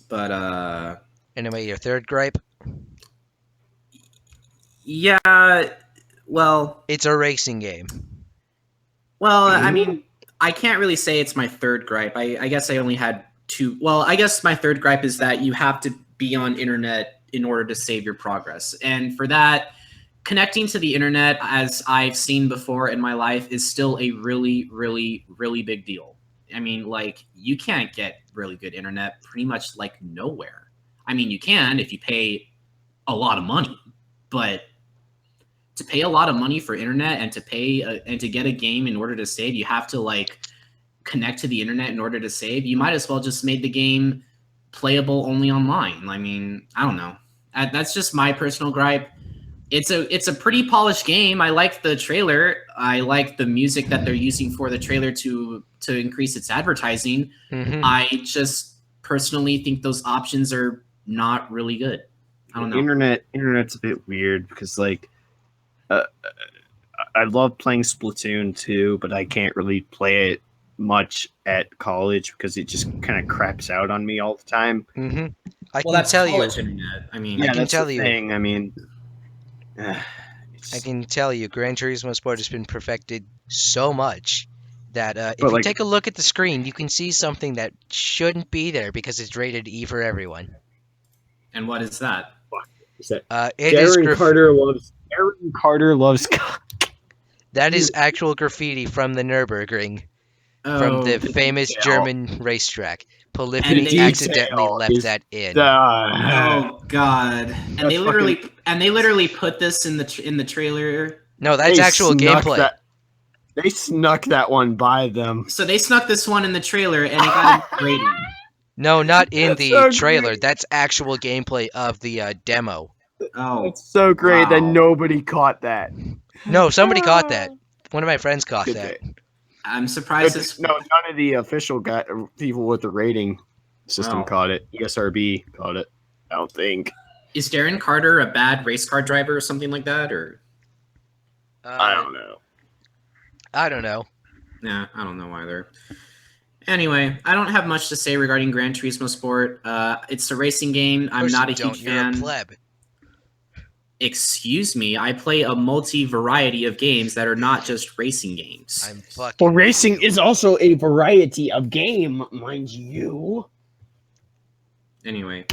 But anyway, your third gripe? Yeah, well, it's a racing game. Well, I mean, I can't really say it's my third gripe. I guess I only had 2. Well, I guess my third gripe is that you have to be on internet in order to save your progress. And for that, connecting to the internet, as I've seen before in my life, is still a really, really, really big deal. I mean, like, you can't get really good internet pretty much like nowhere. I mean, you can if you pay a lot of money, but to pay a lot of money for internet and to pay and to get a game in order to save, you have to like connect to the internet in order to save. You might as well just made the game playable only online. I mean, I don't know. That's just my personal gripe. It's a pretty polished game. I like the trailer. I like the music that they're using for the trailer to increase its advertising. Mm-hmm. I just personally think those options are not really good. I don't know. Internet's a bit weird because like I love playing Splatoon 2, but I can't really play it much at college because it just kind of craps out on me all the time. Mm-hmm. I can tell you. Internet. I mean, I can tell you. I mean, I can tell you, Gran Turismo Sport has been perfected so much that if you take a look at the screen, you can see something that shouldn't be there because it's rated E for everyone. And what is that? Is that Aaron Carter loves cock. That is actual graffiti from the Nürburgring, Oh, from the famous detail. German racetrack. And Polyphony they- accidentally left is that in. Oh God! And That's they literally put this in the trailer. No, that's They actual snuck gameplay. They snuck that one by them. So they snuck this one in the trailer, and it got a rating. No, not in That's the so trailer. great. That's actual gameplay of the demo. Oh, It's so great that wow. nobody caught that. No, somebody caught that. One of my friends caught Did that. they? I'm surprised this. No, none of the official people with the rating system Oh. caught it. ESRB caught it. I don't think. Is Darren Carter a bad race car driver or something like that, or? I don't know. I don't know. Nah, I don't know either. Anyway, I don't have much to say regarding Gran Turismo Sport. It's a racing game. I'm not a huge You're fan. a pleb. Excuse me, I play a multi-variety of games that are not just racing games. I'm fucking. Well, racing is also a variety of game, mind you. Anyway,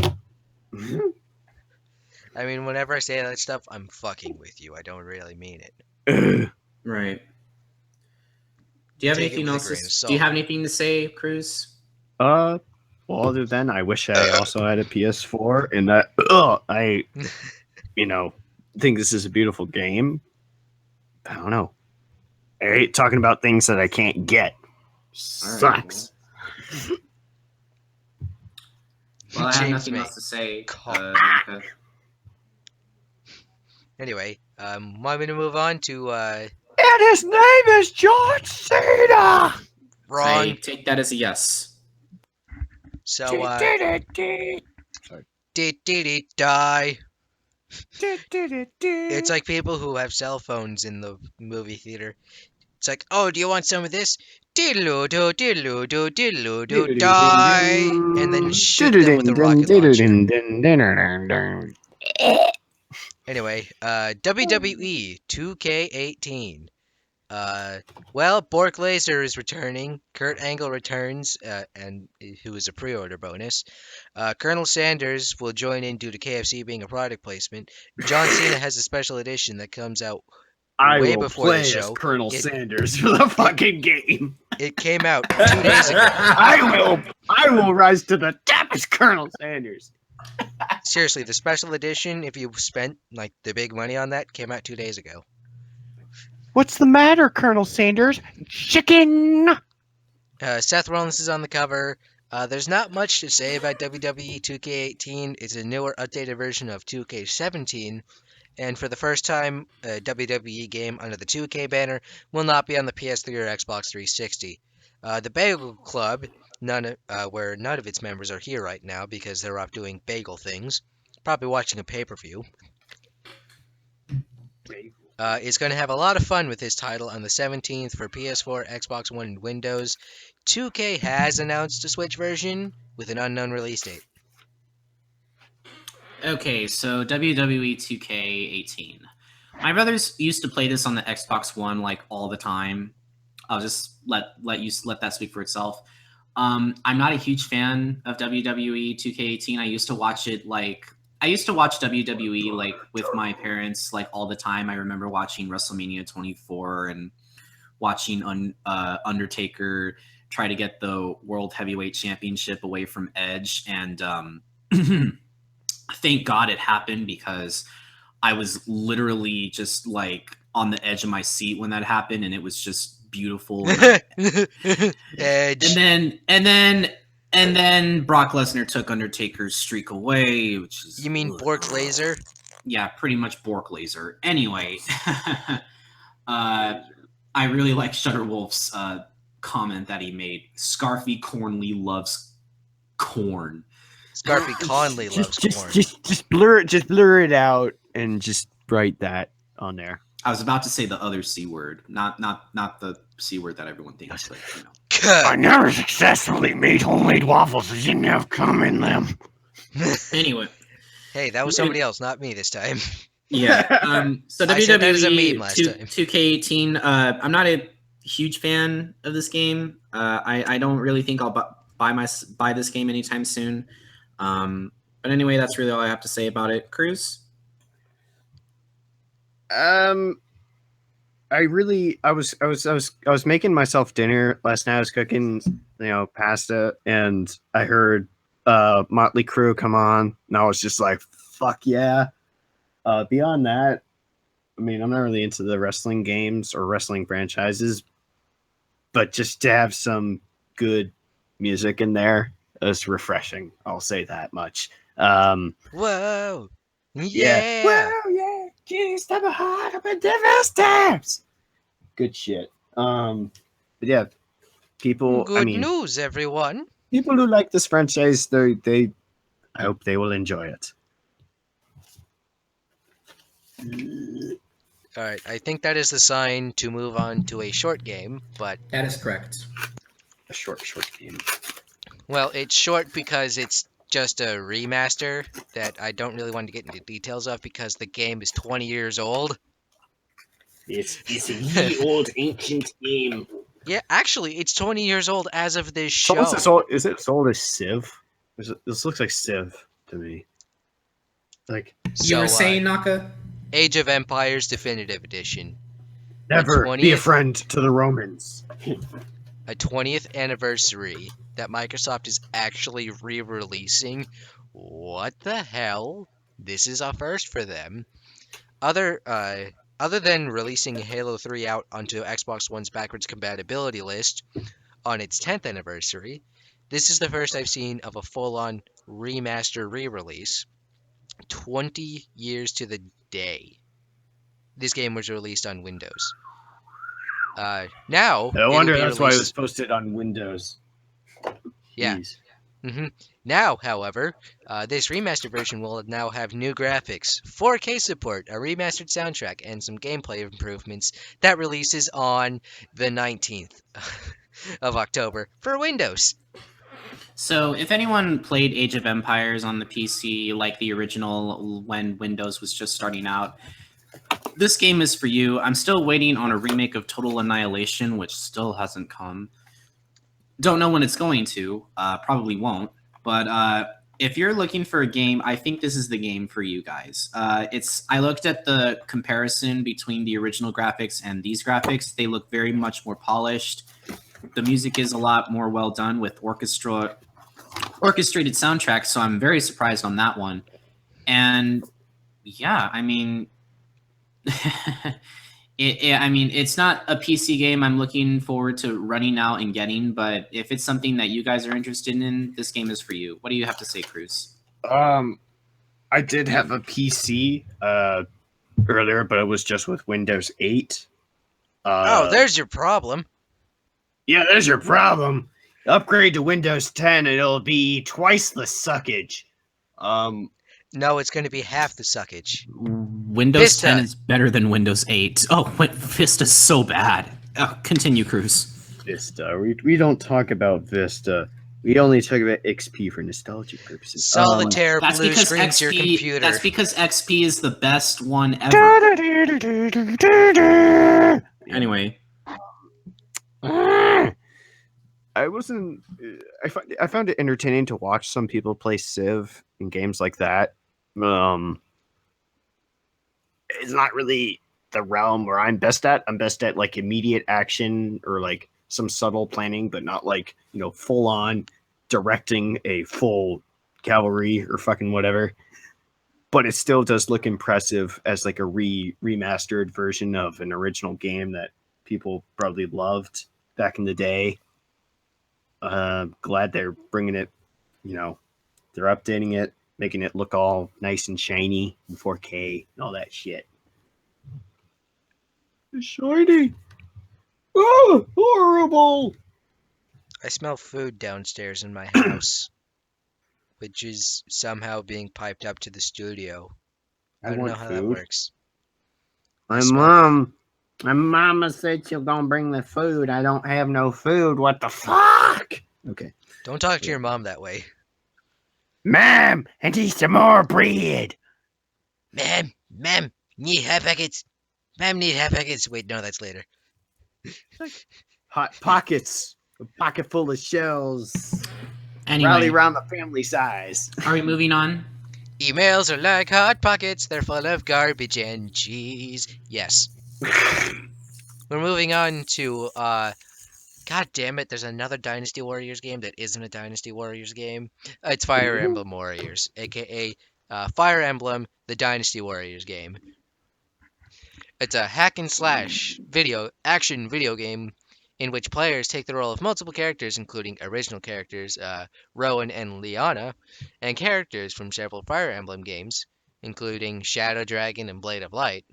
I mean, whenever I say that stuff, I'm fucking with you. I don't really mean it. right. Do you have Take it anything with a else? grain of Do you salt. have anything to say, Krüz? Well, other than I wish I also had a PS4, and that I, think this is a beautiful game. I don't know. I hate talking about things that I can't get. Sucks. Well, I have James nothing May. else to say. Okay. Anyway, want me to move on to And his name is John Cena. wrong? I take that as a yes. So, did die. It's like people who have cell phones in the movie theater. It's like, oh, do you want some of this? Diddle do, diddle do, diddle do, die, and then shoot them with a rocket launcher. Anyway, WWE 2K18. Well, Bork Laser is returning. Kurt Angle returns, and who is a pre-order bonus. Colonel Sanders will join in due to KFC being a product placement. John Cena has a special edition that comes out way before the show. Colonel Sanders for the fucking game. It came out 2 days ago. I will rise to the top as Colonel Sanders. Seriously, the special edition, if you spent like the big money on that, came out 2 days ago. What's the matter, Colonel Sanders? Chicken! Seth Rollins is on the cover. There's not much to say about WWE 2K18. It's a newer, updated version of 2K17. And for the first time, a WWE game under the 2K banner will not be on the PS3 or Xbox 360. The Bagel Club, where none of its members are here right now because they're off doing bagel things, probably watching a pay-per-view, is going to have a lot of fun with his title on the 17th for PS4, Xbox One, and Windows. 2K has announced a Switch version with an unknown release date. Okay, so WWE 2K18. My brothers used to play this on the Xbox One like all the time. I'll just let that speak for itself. I'm not a huge fan of WWE 2K18. I used to watch WWE like with my parents like all the time. I remember watching WrestleMania 24 and watching Undertaker try to get the World Heavyweight Championship away from Edge, and thank God it happened because I was literally just like on the edge of my seat when that happened, and it was just beautiful. Edge. And then Brock Lesnar took Undertaker's streak away, which is You mean Bork Laser? Yeah, pretty much Bork Laser. Anyway, I really like Shutterwolf's comment that he made. Scarfy Cornley loves corn. Scarfy Conley loves corn. Just blur it out and just write that on there. I was about to say the other C word, not the C word that everyone thinks. Like, I never successfully made homemade waffles that didn't have cum in them. Anyway. Hey, that was somebody else, not me this time. Yeah. So I said that as a WWE meme last time. 2K18. I'm not a huge fan of this game. I don't really think I'll buy this game anytime soon. But anyway, that's really all I have to say about it. Krüz? I was making myself dinner last night. I was cooking, pasta, and I heard Motley Crue come on, and I was just like, "Fuck yeah!" Beyond that, I mean, I'm not really into the wrestling games or wrestling franchises, but just to have some good music in there is refreshing. I'll say that much. Whoa! Yeah. Wow, yeah. Jeez, step hard up in different steps. Good shit. But yeah, people. Good news, everyone. People who like this franchise, I hope they will enjoy it. All right, I think that is the sign to move on to a short game, but That is correct. A short game. well, it's short because it's just a remaster that I don't really want to get into details of because the game is 20 years old. It's a ye old ancient game. Yeah, actually, it's 20 years old as of this show. Is it as old as Civ? This looks like Civ to me. Like You were saying, Naka? Age of Empires Definitive Edition. never be a friend to the Romans. A 20th anniversary that Microsoft is actually re-releasing. What the hell? This is a first for them. Other than releasing Halo 3 out onto Xbox One's backwards compatibility list on its 10th anniversary, this is the first I've seen of a full-on remaster re-release. 20 years to the day. This game was released on Windows. Now, No wonder it'll be that's why it was released- posted on Windows. Yeah. Jeez. Now, however, this remastered version will now have new graphics, 4K support, a remastered soundtrack, and some gameplay improvements that releases on the 19th of October for Windows. So, if anyone played Age of Empires on the PC, like the original when Windows was just starting out, this game is for you. I'm still waiting on a remake of Total Annihilation, which still hasn't come. Don't know when it's going to. Probably won't. But if you're looking for a game, I think this is the game for you guys. I looked at the comparison between the original graphics and these graphics. They look very much more polished. The music is a lot more well done with orchestrated soundtracks, so I'm very surprised on that one. And yeah, I mean, it's not a PC game I'm looking forward to running out and getting, but if it's something that you guys are interested in, this game is for you. What do you have to say, Krüz? I did have a PC earlier, but it was just with Windows 8. There's your problem. Yeah, there's your problem. Upgrade to Windows 10 and it'll be twice the suckage. No, it's going to be half the suckage. Windows Vista. 10 is better than Windows 8. Oh, Vista's so bad. Continue, Krüz. Vista. We don't talk about Vista. We only talk about XP for nostalgic purposes. Solitaire That's blue because screens your computer. That's because XP is the best one ever. Anyway. I found it entertaining to watch some people play Civ in games like that. It's not really the realm where I'm best at. I'm best at like immediate action or like some subtle planning, but not like, full on directing a full cavalry or fucking whatever. But it still does look impressive as like a remastered version of an original game that people probably loved back in the day. Glad they're bringing it, they're updating it, making it look all nice and shiny in 4K and all that shit. It's shiny. Oh, horrible. I smell food downstairs in my house, which is somehow being piped up to the studio. I don't know how that works. My mama said she's gonna bring the food. I don't have no food. What the fuck? Okay. Don't talk to your mom that way. Ma'am, and eat some more bread. Ma'am, need half packets. Ma'am, need half packets. Wait, no, that's later. Hot pockets. A pocket full of shells. Anyway, Rally around the family size. are we moving on? Emails are like hot pockets. They're full of garbage and cheese. Yes. We're moving on to God damn it, there's another Dynasty Warriors game that isn't a Dynasty Warriors game. It's Fire Emblem Warriors, aka Fire Emblem, the Dynasty Warriors game. It's a hack and slash action video game in which players take the role of multiple characters, including original characters Rowan and Liana, and characters from several Fire Emblem games, including Shadow Dragon and Blade of Light.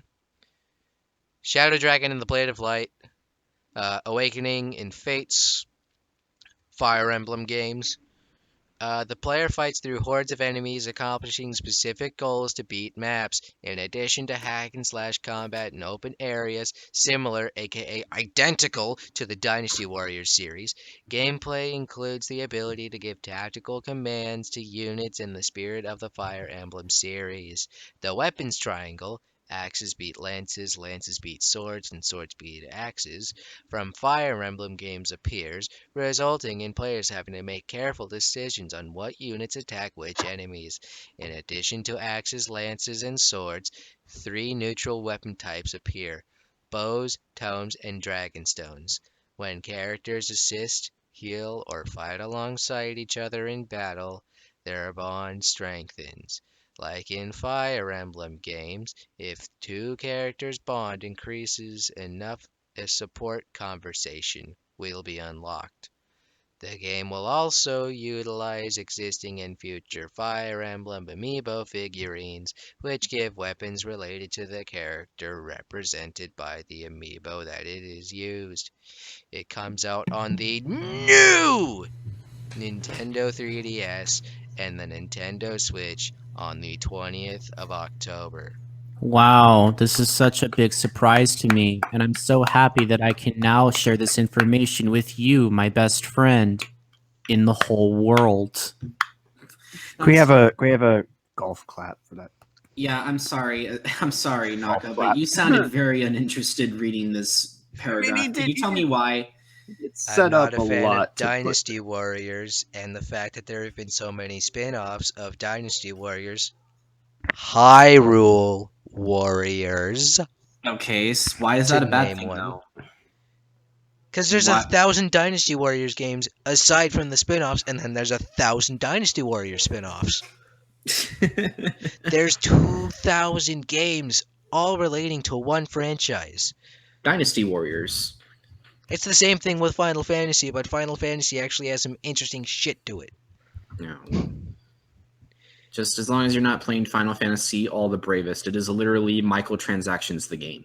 Shadow Dragon and the Blade of Light, Awakening and Fates, Fire Emblem games. The player fights through hordes of enemies, accomplishing specific goals to beat maps, in addition to hack and slash combat in open areas, similar, aka identical, to the Dynasty Warriors series. Gameplay includes the ability to give tactical commands to units in the spirit of the Fire Emblem series. The weapons triangle, axes beat lances, lances beat swords, and swords beat axes, from Fire Emblem games appears, resulting in players having to make careful decisions on what units attack which enemies. In addition to axes, lances, and swords, 3 neutral weapon types appear: bows, tomes, and dragonstones. When characters assist, heal, or fight alongside each other in battle, their bond strengthens. Like in Fire Emblem games, if 2 characters' bond increases enough, a support conversation will be unlocked. The game will also utilize existing and future Fire Emblem amiibo figurines, which give weapons related to the character represented by the amiibo that it is used. It comes out on the new Nintendo 3DS and the Nintendo Switch on the 20th of October. Wow, this is such a big surprise to me, and I'm so happy that I can now share this information with you, my best friend in the whole world. Can we have a golf clap for that? Yeah, I'm sorry. I'm sorry, Naka, but you sounded very uninterested reading this paragraph. Can you tell me why? It's I'm set not up a a fan lot of to put- Dynasty Warriors, and the fact that there have been so many spin-offs of Dynasty Warriors. Hyrule Warriors. Okay, so why is that a bad name thing, one. though? Because there's What? 1,000 Dynasty Warriors games aside from the spin-offs, and then there's 1,000 Dynasty Warriors spin-offs. There's 2,000 games all relating to one franchise. Dynasty Warriors. It's the same thing with Final Fantasy, but Final Fantasy actually has some interesting shit to it. No. Just as long as you're not playing Final Fantasy All the Bravest, it is literally microtransactions the game.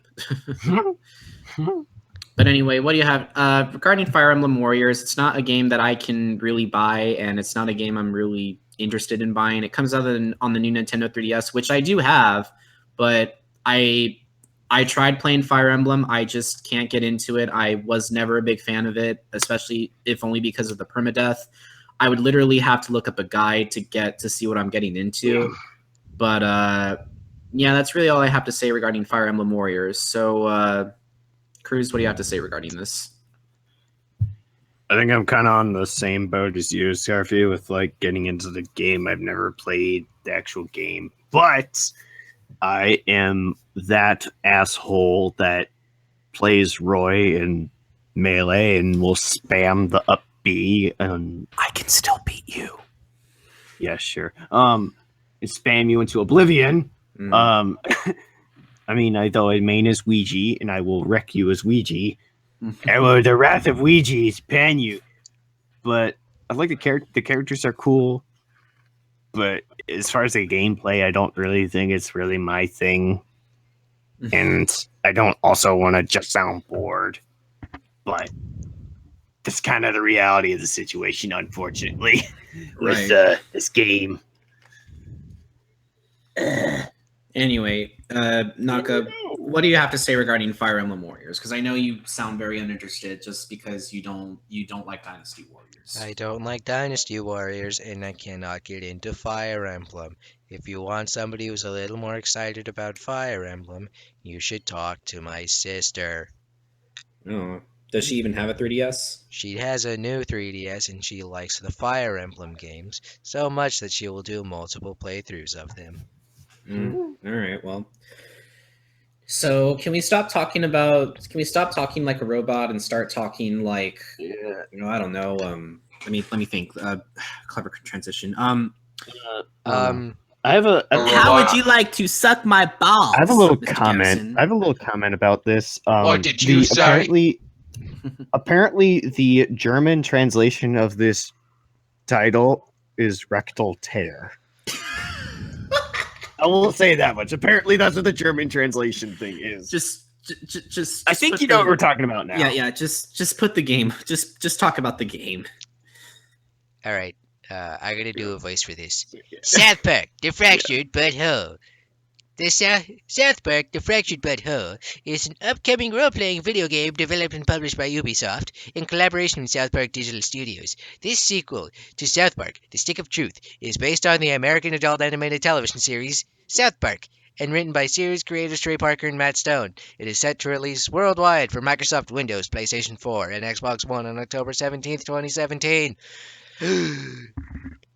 But anyway, what do you have? Regarding Fire Emblem Warriors, it's not a game that I can really buy, and it's not a game I'm really interested in buying. It comes out on the new Nintendo 3DS, which I do have, but I tried playing Fire Emblem. I just can't get into it. I was never a big fan of it, especially if only because of the permadeath. I would literally have to look up a guide to see what I'm getting into. But yeah, that's really all I have to say regarding Fire Emblem Warriors. So, Krüz, what do you have to say regarding this? I think I'm kind of on the same boat as you, Scarfy, with like getting into the game. I've never played the actual game, but I am that asshole that plays Roy in Melee and will spam the up B, and I can still beat you. Yeah, sure. And spam you into oblivion. I mean, though I main as Ouija, and I will wreck you as Ouija. And the wrath of Ouija is pan you. But I like the characters are cool. But as far as the gameplay, I don't really think it's really my thing. And I don't also want to just sound bored. But that's kind of the reality of the situation, unfortunately, with this game. Anyway, Naka, what do you have to say regarding Fire Emblem Warriors? Because I know you sound very uninterested just because you don't like Dynasty Warriors. I don't like Dynasty Warriors, and I cannot get into Fire Emblem. If you want somebody who's a little more excited about Fire Emblem, you should talk to my sister. Oh, does she even have a 3DS? She has a new 3DS, and she likes the Fire Emblem games so much that she will do multiple playthroughs of them. All right, well, So can we stop talking like a robot and start talking like I don't know. Let me think. Clever transition. I have a. How would you like to suck my balls? I have a little Mr. comment. Garrison? I have a little comment about this. What did you say? Apparently, the German translation of this title is rectal tear. I will say that much. Apparently, that's what the German translation thing is. Just I think you know what we're talking about now. Yeah. Just put the game. Just talk about the game. All right. I'm gonna do a voice for this. South Park: The Fractured But Whole. The South Park: The Fractured But Whole is an upcoming role-playing video game developed and published by Ubisoft in collaboration with South Park Digital Studios. This sequel to South Park: The Stick of Truth is based on the American adult animated television series South Park and written by series creators Trey Parker and Matt Stone. It is set to release worldwide for Microsoft Windows, PlayStation 4, and Xbox One on October 17th, 2017.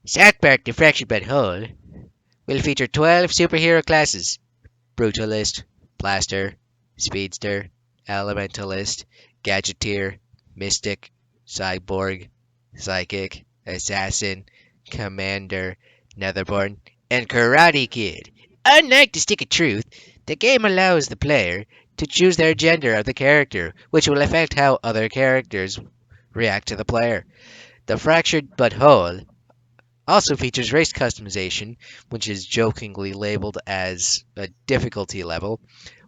South Park: The Fractured But Whole will feature 12 superhero classes: Brutalist, Blaster, Speedster, Elementalist, Gadgeteer, Mystic, Cyborg, Psychic, Assassin, Commander, Netherborn, and Karate Kid. Unlike the Stick of Truth, the game allows the player to choose their gender of the character, which will affect how other characters react to the player. The Fractured But Whole also features race customization, which is jokingly labeled as a difficulty level.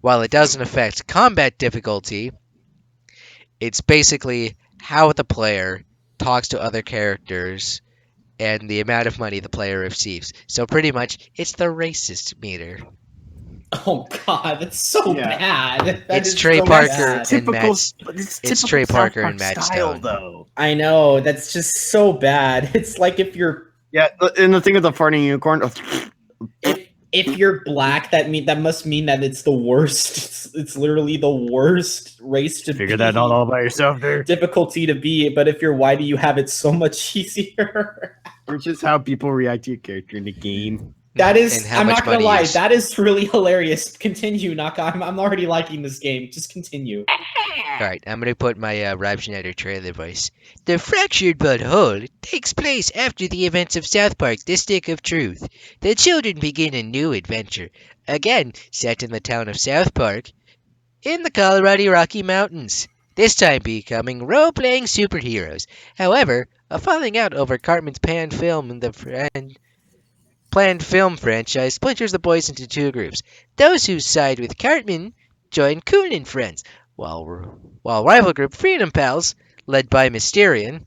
While it doesn't affect combat difficulty, it's basically how the player talks to other characters and the amount of money the player receives. So pretty much, it's the racist meter. Oh God, that's so bad. It's Trey Parker and Matt. It's Trey Parker and Matt Stone. Though. I know, that's just so bad. It's like if you're and the thing with the farting unicorn. if you're black, that must mean that it's the worst. It's literally the worst race to figure that out all by yourself, dude. Difficulty to be, but if you're white, you have it so much easier. Which is how people react to your character in the game. That is, I'm not gonna lie, that is really hilarious. Continue, Naka. I'm already liking this game. Just continue. Alright, I'm gonna put my Rob Schneider trailer voice. The Fractured But Whole takes place after the events of South Park: The Stick of Truth. The children begin a new adventure, again set in the town of South Park, in the Colorado Rocky Mountains. This time becoming role-playing superheroes. However, a falling out over Cartman's planned film franchise splinters the boys into two groups. Those who side with Cartman join Coon and Friends, while rival group Freedom Pals, led by Mysterion,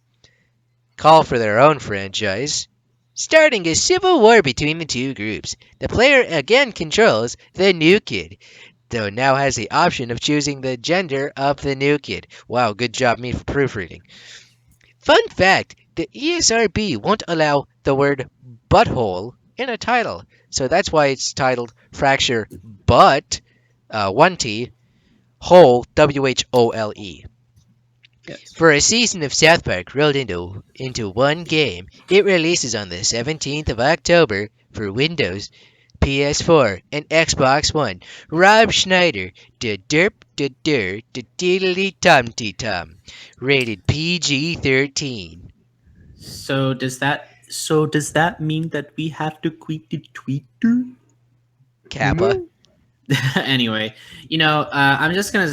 call for their own franchise, starting a civil war between the two groups. The player again controls the new kid, though now has the option of choosing the gender of the new kid. Wow, good job me for proofreading. Fun fact, the ESRB won't allow the word butthole in a title, so that's why it's titled Fracture But, 1T, Hole, WHOLE. Yes. For a season of South Park rolled into one game, it releases on the 17th of October for Windows, PS4, and Xbox One. Rob Schneider, da derp da der da diddly tum tum, rated PG-13. So does that mean that we have to quit the Twitter? Kappa. Anyway, I'm just gonna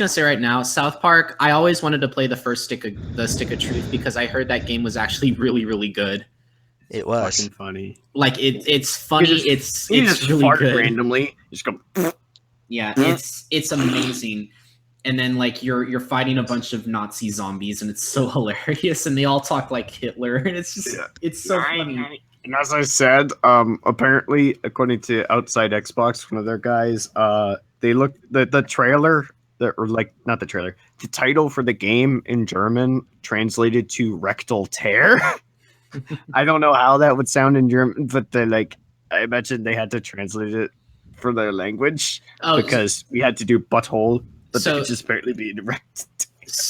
say right now, South Park. I always wanted to play the first Stick of Truth because I heard that game was actually really, really good. It was fucking funny. Like it's funny. It's really fart good. randomly. Just go. Yeah, it's amazing. And then like you're fighting a bunch of Nazi zombies, and it's so hilarious. And they all talk like Hitler, and it's just it's so funny. And as I said, apparently, according to Outside Xbox, one of their guys, they looked the trailer, not the trailer, the title for the game in German translated to rectal tear. I don't know how that would sound in German, but I imagine they had to translate it for their language because we had to do butthole, but they could just apparently be rectal.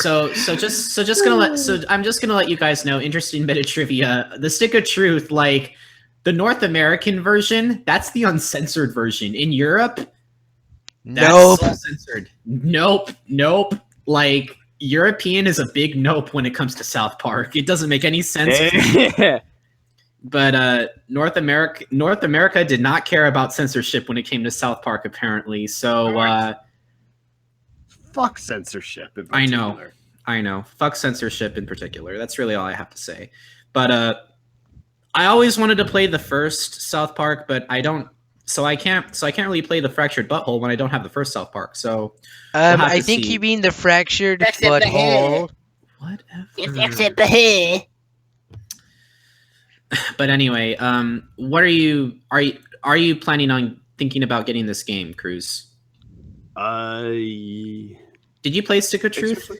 I'm just gonna let you guys know. Interesting bit of trivia: the Stick of Truth, like the North American version, that's the uncensored version. In Europe, Nope. That's censored. Nope. Like, European is a big nope when it comes to South Park. It doesn't make any sense. But North America did not care about censorship when it came to South Park, apparently. So fuck censorship. In I particular. know. Fuck censorship in particular. That's really all I have to say. But I always wanted to play the first South Park, but I don't. So I can't really play the Fractured Butthole when I don't have the first South Park. So I think you mean the Fractured Butthole. Whatever. But anyway, what are you planning on thinking about getting this game, Krüz? Did you play Stick of Truth?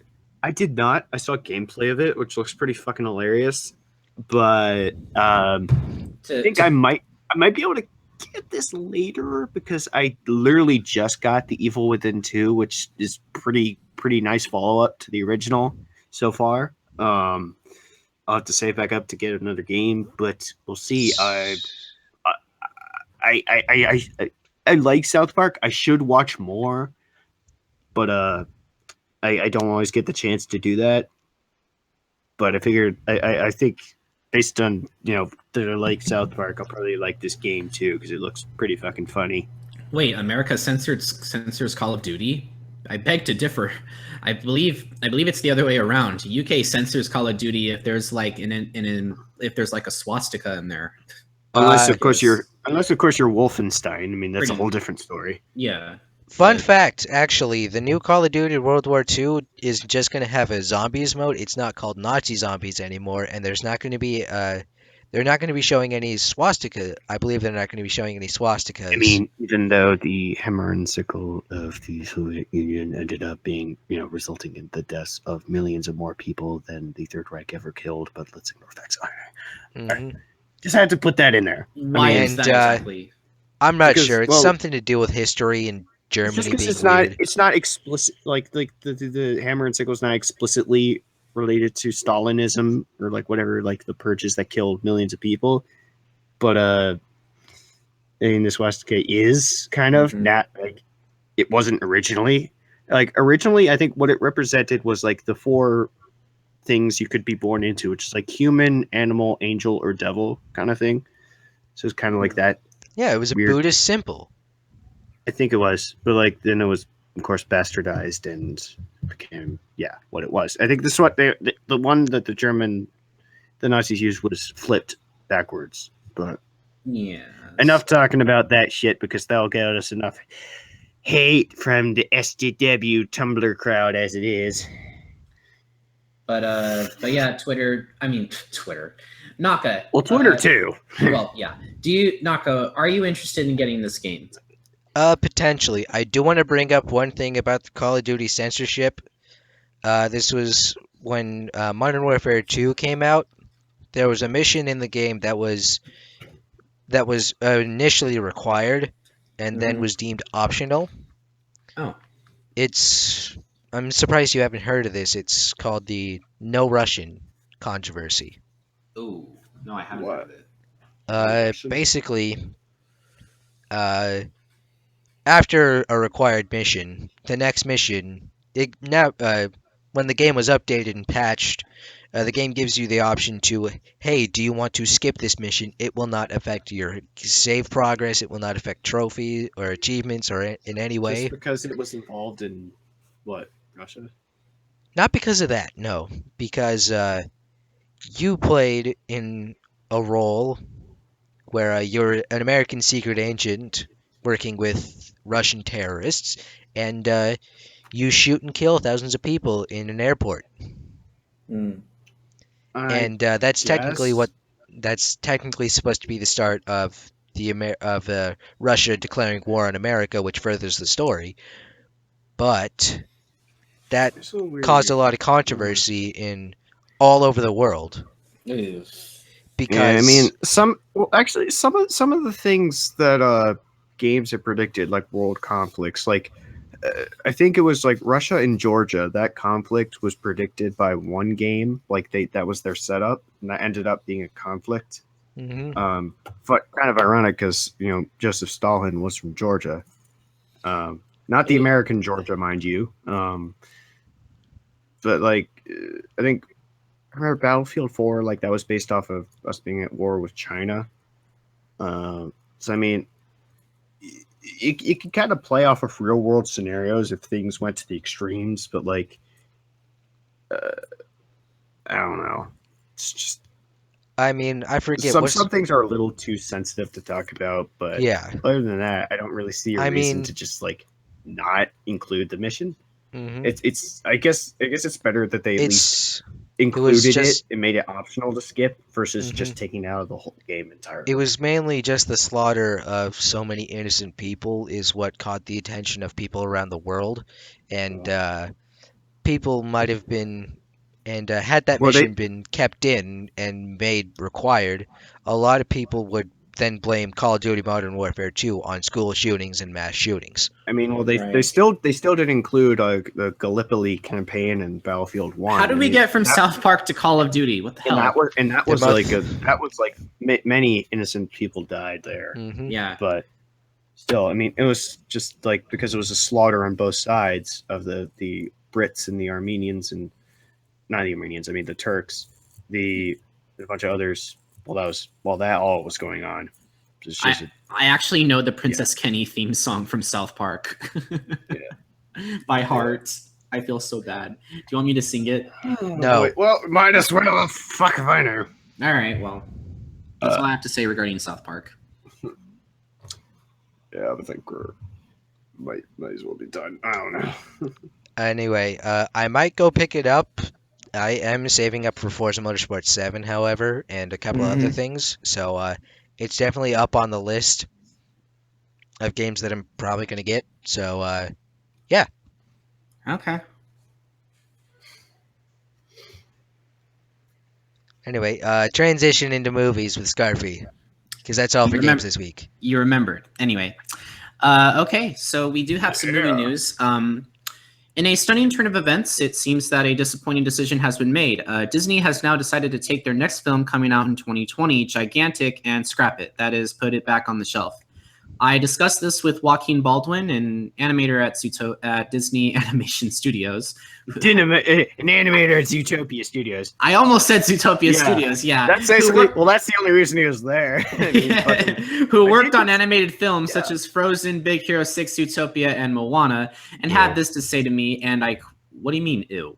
I did not. I saw gameplay of it, which looks pretty fucking hilarious. But I think I might be able to get this later because I literally just got The Evil Within 2, which is pretty nice follow up to the original so far. I'll have to save back up to get another game, but we'll see. I like South Park. I should watch more, but I don't always get the chance to do that. But I figured I think based on that I like South Park, I'll probably like this game too because it looks pretty fucking funny. Wait, America censors Call of Duty? I beg to differ. I believe it's the other way around. UK censors Call of Duty if there's like if there's like a swastika in there. Unless of course you're Wolfenstein. I mean that's a whole different story. Yeah. Fun fact, actually, the new Call of Duty World War II is just going to have a zombies mode. It's not called Nazi zombies anymore, and there's not going to be they're not going to be showing any swastika. I believe they're not going to be showing any swastikas. I mean, even though the hammer and sickle of the Soviet Union ended up being, resulting in the deaths of millions of more people than the Third Reich ever killed, but let's ignore facts. Just had to put that in there. Why is that exactly? I'm not sure. It's something to do with history and Germany being weird. It's not explicit. Like the hammer and sickle is not explicitly related to Stalinism or like whatever, like the purges that killed millions of people. But I mean, the swastika is kind of not like it wasn't originally. Like originally, I think what it represented was like the 4 things you could be born into, which is like human, animal, angel, or devil kind of thing. So it's kind of like that. Yeah, it was weird. A Buddhist symbol. I think it was, but like then it was, of course, bastardized and became what it was. I think this is what the one that the Nazis used was flipped backwards. But enough talking about that shit because that'll get us enough hate from the SJW Tumblr crowd as it is. But yeah, Twitter. Naka. Well, Twitter too. Well, yeah. Naka, are you interested in getting this game? Potentially. I do want to bring up one thing about the Call of Duty censorship. This was when Modern Warfare 2 came out. There was a mission in the game that was initially required and then was deemed optional. Oh. I'm surprised you haven't heard of this. It's called the No Russian controversy. Oh, no, I haven't heard of it. Basically, after a required mission, the next mission, when the game was updated and patched, the game gives you the option to, hey, do you want to skip this mission? It will not affect your save progress. It will not affect trophies or achievements or in any way. Just because it was involved in, what, Russia? Not because of that, no. Because you played in a role where you're an American secret agent working with Russian terrorists, and you shoot and kill thousands of people in an airport. And that's technically supposed to be the start of Russia declaring war on America, which furthers the story. But that caused a lot of controversy in all over the world. Yes. Because I mean, some of the things that games have predicted, like world conflicts, like I think it was like Russia and Georgia. That conflict was predicted by one game. Like that was their setup, and that ended up being a conflict. But kind of ironic because Joseph Stalin was from Georgia. not the American Georgia, mind you. But like, I remember Battlefield 4, like that was based off of us being at war with China. So I mean, it can kind of play off of real world scenarios if things went to the extremes, but like, I don't know. It's just. I mean, I forget. Some things are a little too sensitive to talk about, but yeah. Other than that, I don't really see a reason to just like not include the mission. Mm-hmm. It's I guess it's better that they at least included it and made it optional to skip versus just taking it out of the whole game entirely. It was mainly just the slaughter of so many innocent people is what caught the attention of people around the world, and people might have been. And had that mission been kept in and made required, a lot of people would then blame Call of Duty Modern Warfare 2 on school shootings and mass shootings. I mean, well, they still did include the Gallipoli campaign and Battlefield 1. How did we get from South Park to Call of Duty? What the hell? And that was like many innocent people died there. Mm-hmm. Yeah, but still, I mean, it was just like because it was a slaughter on both sides of the Brits and the Armenians and. Not the Armenians, I mean the Turks, a bunch of others. While that all was going on. I actually know the Princess Kenny theme song from South Park. By heart. I feel so bad. Do you want me to sing it? No. Well, might as well. Fuck if I know. All right. Well, that's all I have to say regarding South Park. Yeah, I think we're might as well be done. I don't know. Anyway, I might go pick it up. I am saving up for Forza Motorsport 7, however, and a couple other things. So it's definitely up on the list of games that I'm probably going to get. So, yeah. Okay. Anyway, transition into movies with Scarfy, because that's all for games this week. You remembered. Anyway. Okay, so we do have some movie news. In a stunning turn of events, it seems that a disappointing decision has been made. Disney has now decided to take their next film coming out in 2020, Gigantic, and scrap it. That is, put it back on the shelf. I discussed this with Joaquin Baldwin, an animator at Disney Animation Studios. An animator at Zootopia Studios. I almost said Zootopia Studios, yeah. That's basically, that's the only reason he was there. Who worked on animated films such as Frozen, Big Hero 6, Zootopia, and Moana, and had this to say to me, and what do you mean, ew?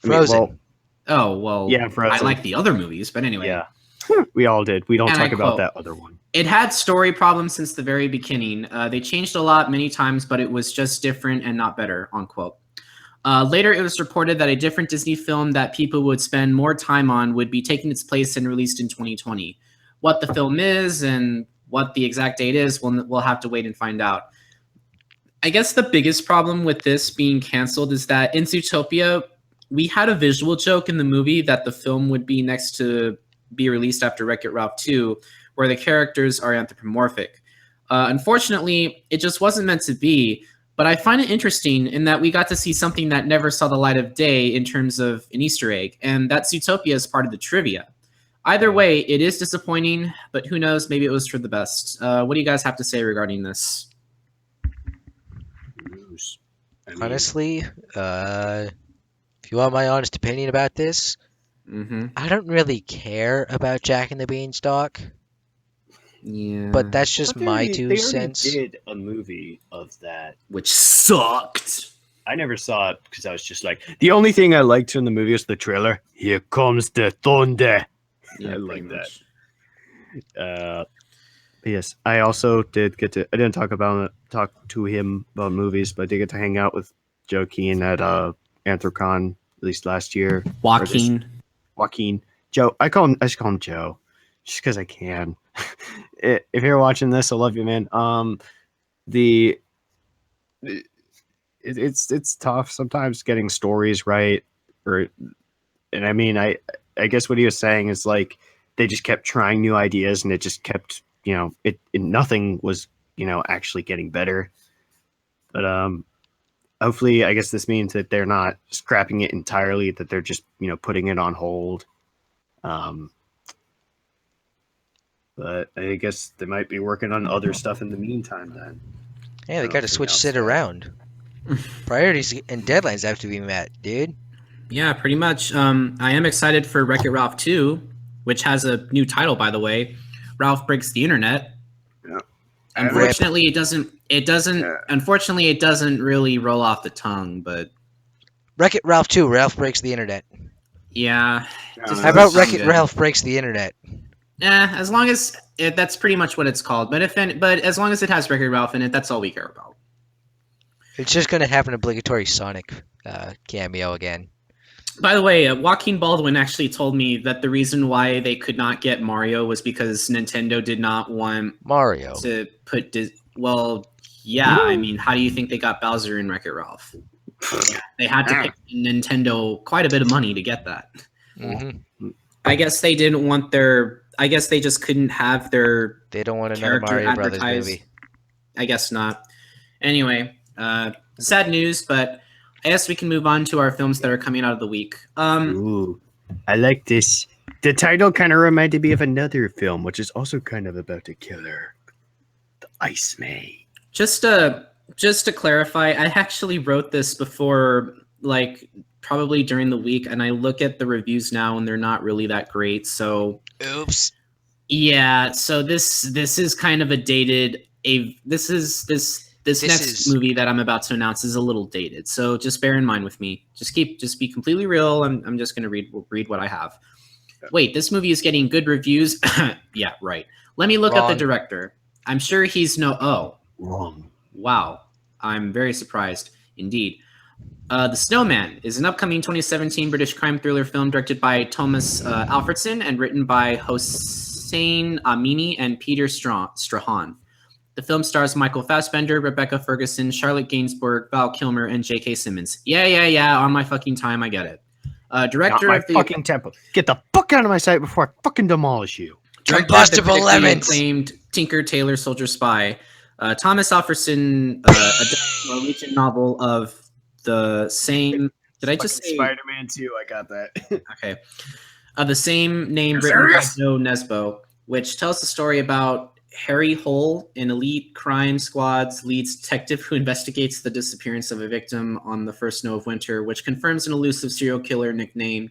Frozen. Yeah, Frozen. I like the other movies, but anyway. Yeah. We all did. We don't talk about that other one. It had story problems since the very beginning. They changed a lot many times, but it was just different and not better, unquote. Later, it was reported that a different Disney film that people would spend more time on would be taking its place and released in 2020. What the film is and what the exact date is, we'll have to wait and find out. I guess the biggest problem with this being canceled is that in Zootopia, we had a visual joke in the movie that the film would be next to be released after Wreck-It Ralph 2, where the characters are anthropomorphic. Unfortunately, it just wasn't meant to be, but I find it interesting in that we got to see something that never saw the light of day in terms of an Easter egg, and that Zootopia is part of the trivia. Either way, it is disappointing, but who knows, maybe it was for the best. What do you guys have to say regarding this? Honestly, if you want my honest opinion about this, I don't really care about Jack and the Beanstalk. Yeah, but that's just my 2 cents. They did a movie of that, which sucked. I never saw it because I was just like, the only thing I liked in the movie was the trailer. Here comes the thunder. Yeah, I like that. Yes, I also did get to. I didn't talk to him about movies, but I did get to hang out with Joe Keen at Anthrocon at least last year. Joaquin. Joe. I just call him Joe, just because I can. If you're watching this, I love you, man. It's tough sometimes getting stories right, and I mean, I guess what he was saying is like they just kept trying new ideas, and it just kept, nothing was, actually getting better. But hopefully, I guess this means that they're not scrapping it entirely, that they're just, putting it on hold. But I guess they might be working on other stuff in the meantime then. Yeah, they got to switch shit around. Priorities and deadlines have to be met, dude. Yeah, pretty much. I am excited for Wreck-It Ralph 2, which has a new title, by the way. Ralph Breaks the Internet. Yeah. Unfortunately, it doesn't. Unfortunately, it doesn't really roll off the tongue. But Wreck-It Ralph 2, Ralph Breaks the Internet. yeah. How about Wreck-It Ralph Breaks the Internet? As long as that's pretty much what it's called. But as long as it has Wreck-It Ralph in it, that's all we care about. It's just going to have an obligatory Sonic cameo again. By the way, Joaquin Baldwin actually told me that the reason why they could not get Mario was because Nintendo did not want Mario to put. Well, yeah. I mean, how do you think they got Bowser in Wreck-It Ralph? They had to pay Nintendo quite a bit of money to get that. Mm-hmm. I guess they didn't want their. I guess they just couldn't have their. They don't want another Mario Brothers movie. I guess not. Anyway, sad news, but I guess we can move on to our films that are coming out of the week. Ooh, I like this. The title kind of reminded me of another film, which is also kind of about a killer, the Iceman. Just to clarify, I actually wrote this before, like probably during the week, and I look at the reviews now, and they're not really that great. So, oops. Yeah. So this is kind of a dated. This next movie that I'm about to announce is a little dated, so just bear in mind with me. Just be completely real. I'm just gonna read what I have. Wait, this movie is getting good reviews. Yeah, right. Let me look up the director. I'm sure he's wrong. Wow, I'm very surprised indeed. The Snowman is an upcoming 2017 British crime thriller film directed by Thomas Alfredson and written by Hossein Amini and Peter Strahan. The film stars Michael Fassbender, Rebecca Ferguson, Charlotte Gainsbourg, Val Kilmer, and J.K. Simmons. Yeah. On my fucking time, I get it. Director Not of the fucking tempo. Get the fuck out of my sight before I fucking demolish you. Combustible lemons. Acclaimed Tinker Tailor Soldier Spy. Thomas Alfredson, a Norwegian novel of the same. Did I just say Spider-Man 2? I got that. Okay. The same name written by Joe Nesbo, which tells the story about Harry Hull, an elite crime squad's lead detective who investigates the disappearance of a victim on the first snow of winter, which confirms an elusive serial killer nicknamed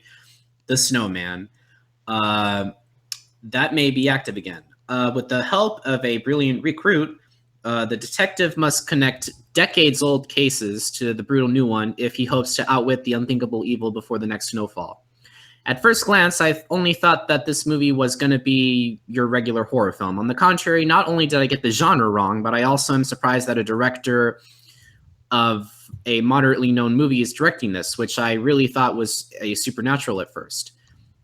the Snowman. That may be active again. With the help of a brilliant recruit, the detective must connect decades-old cases to the brutal new one if he hopes to outwit the unthinkable evil before the next snowfall. At first glance, I only thought that this movie was going to be your regular horror film. On the contrary, not only did I get the genre wrong, but I also am surprised that a director of a moderately known movie is directing this, which I really thought was a supernatural at first.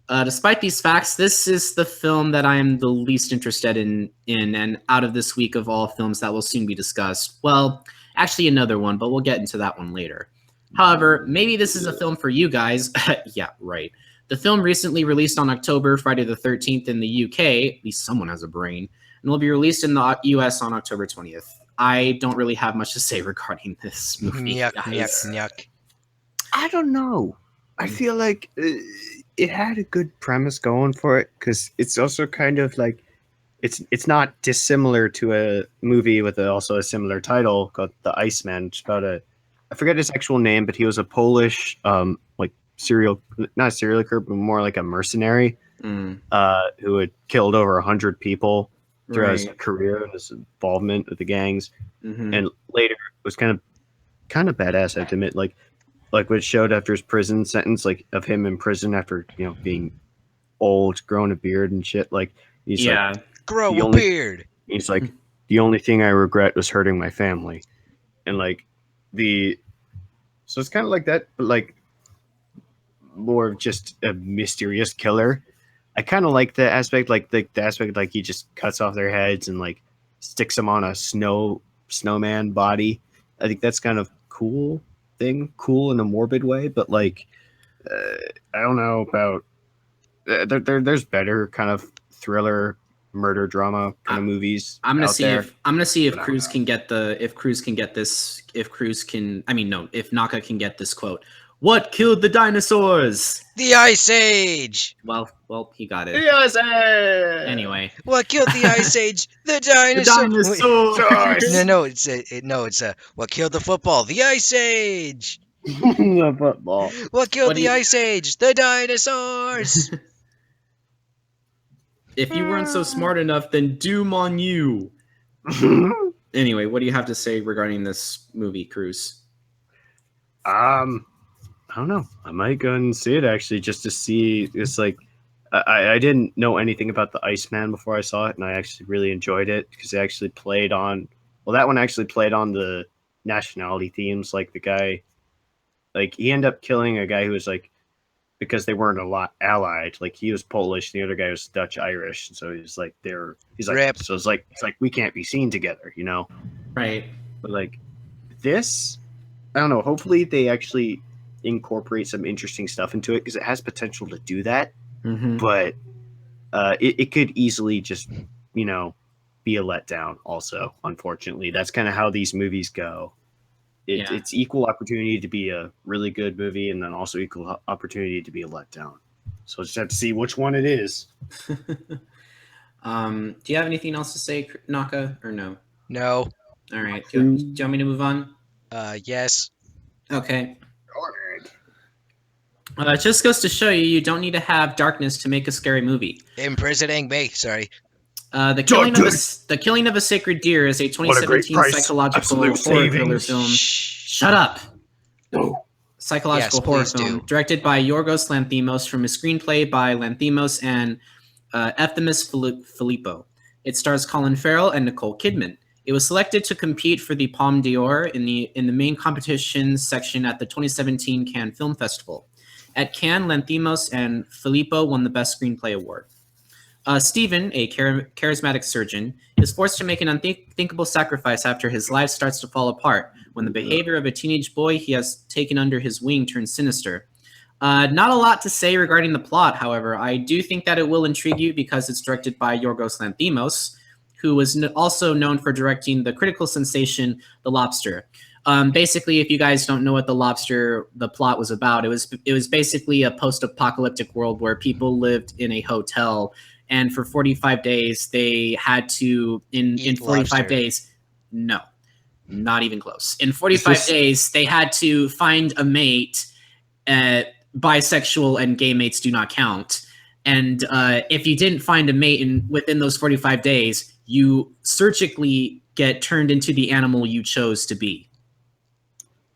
Despite these facts, this is the film that I am the least interested in and out of this week of all films that will soon be discussed. Well, actually another one, but we'll get into that one later. However, maybe this is a film for you guys. Yeah, right. The film recently released on October, Friday the 13th in the UK, at least someone has a brain, and will be released in the US on October 20th. I don't really have much to say regarding this movie. Yuck. I don't know. I feel like it had a good premise going for it, because it's also kind of like, it's not dissimilar to a movie with also a similar title called The Iceman. It's about I forget his actual name, but he was a Polish, like, not a serial killer, but more like a mercenary who had killed over 100 people throughout his career and his involvement with the gangs. Mm-hmm. And later it was kind of badass, I have to admit, like what it showed after his prison sentence, like of him in prison after, being old, growing a beard and shit. Like he's like, grow a beard. He's like, the only thing I regret was hurting my family. And like so it's kind of like that, but like more of just a mysterious killer. I kind of like the aspect, like the aspect, like he just cuts off their heads and like sticks them on a snowman body. I think that's kind of cool in a morbid way, but like I don't know about there's better kind of thriller murder drama kind of movies. I'm gonna see if Krüz can get Naka can get this quote. What killed the dinosaurs? The Ice Age. Well, he got it. USA! Anyway. What killed the Ice Age? The The dinosaurs. dinosaurs! No, it's what killed the football? The Ice Age. The football. What killed What do the you- Ice Age? The dinosaurs. If you weren't so smart enough, then doom on you. Anyway, what do you have to say regarding this movie, Krüz? I don't know. I might go and see it actually, just to see. It's like I didn't know anything about the Iceman before I saw it, and I actually really enjoyed it because it actually played on. Well, that one actually played on the nationality themes. Like the guy, like he ended up killing a guy who was like, because they weren't a lot allied. Like he was Polish, and the other guy was Dutch Irish, and so he's like he's like Rip. so it's like we can't be seen together, you know. Right. But like this, I don't know. Hopefully they actually incorporate some interesting stuff into it because it has potential to do that. Mm-hmm. But it could easily just, you know, be a letdown. Also, unfortunately, that's kind of how these movies go. It's equal opportunity to be a really good movie, and then also equal opportunity to be a letdown. So just have to see which one it is. Do you have anything else to say, Naka, or no? No. All right. Do you want me to move on? Yes. Okay. It just goes to show you don't need to have darkness to make a scary movie. Imprisoning me. Sorry. The Killing of a Sacred Deer is a 2017 psychological horror thriller film. Shut up. Psychological Yes, horror please film do. directed by Yorgos Lanthimos from a screenplay by Lanthimos and Efthimis Filippo. It stars Colin Farrell and Nicole Kidman. It was selected to compete for the Palme d'Or in the main competitions section at the 2017 Cannes Film Festival. At Cannes, Lanthimos and Filippo won the Best Screenplay award. Stephen, a charismatic surgeon, is forced to make an unthinkable sacrifice after his life starts to fall apart when the behavior of a teenage boy he has taken under his wing turns sinister. Not a lot to say regarding the plot, however. I do think that it will intrigue you because it's directed by Yorgos Lanthimos, who was also known for directing the critical sensation The Lobster. Basically, if you guys don't know what the plot was about, it was basically a post-apocalyptic world where people lived in a hotel, and for 45 days they had to in 45 lobster. days, no, not even close. In 45 days they had to find a mate. Bisexual and gay mates do not count. And if you didn't find a mate within those 45 days, you surgically get turned into the animal you chose to be.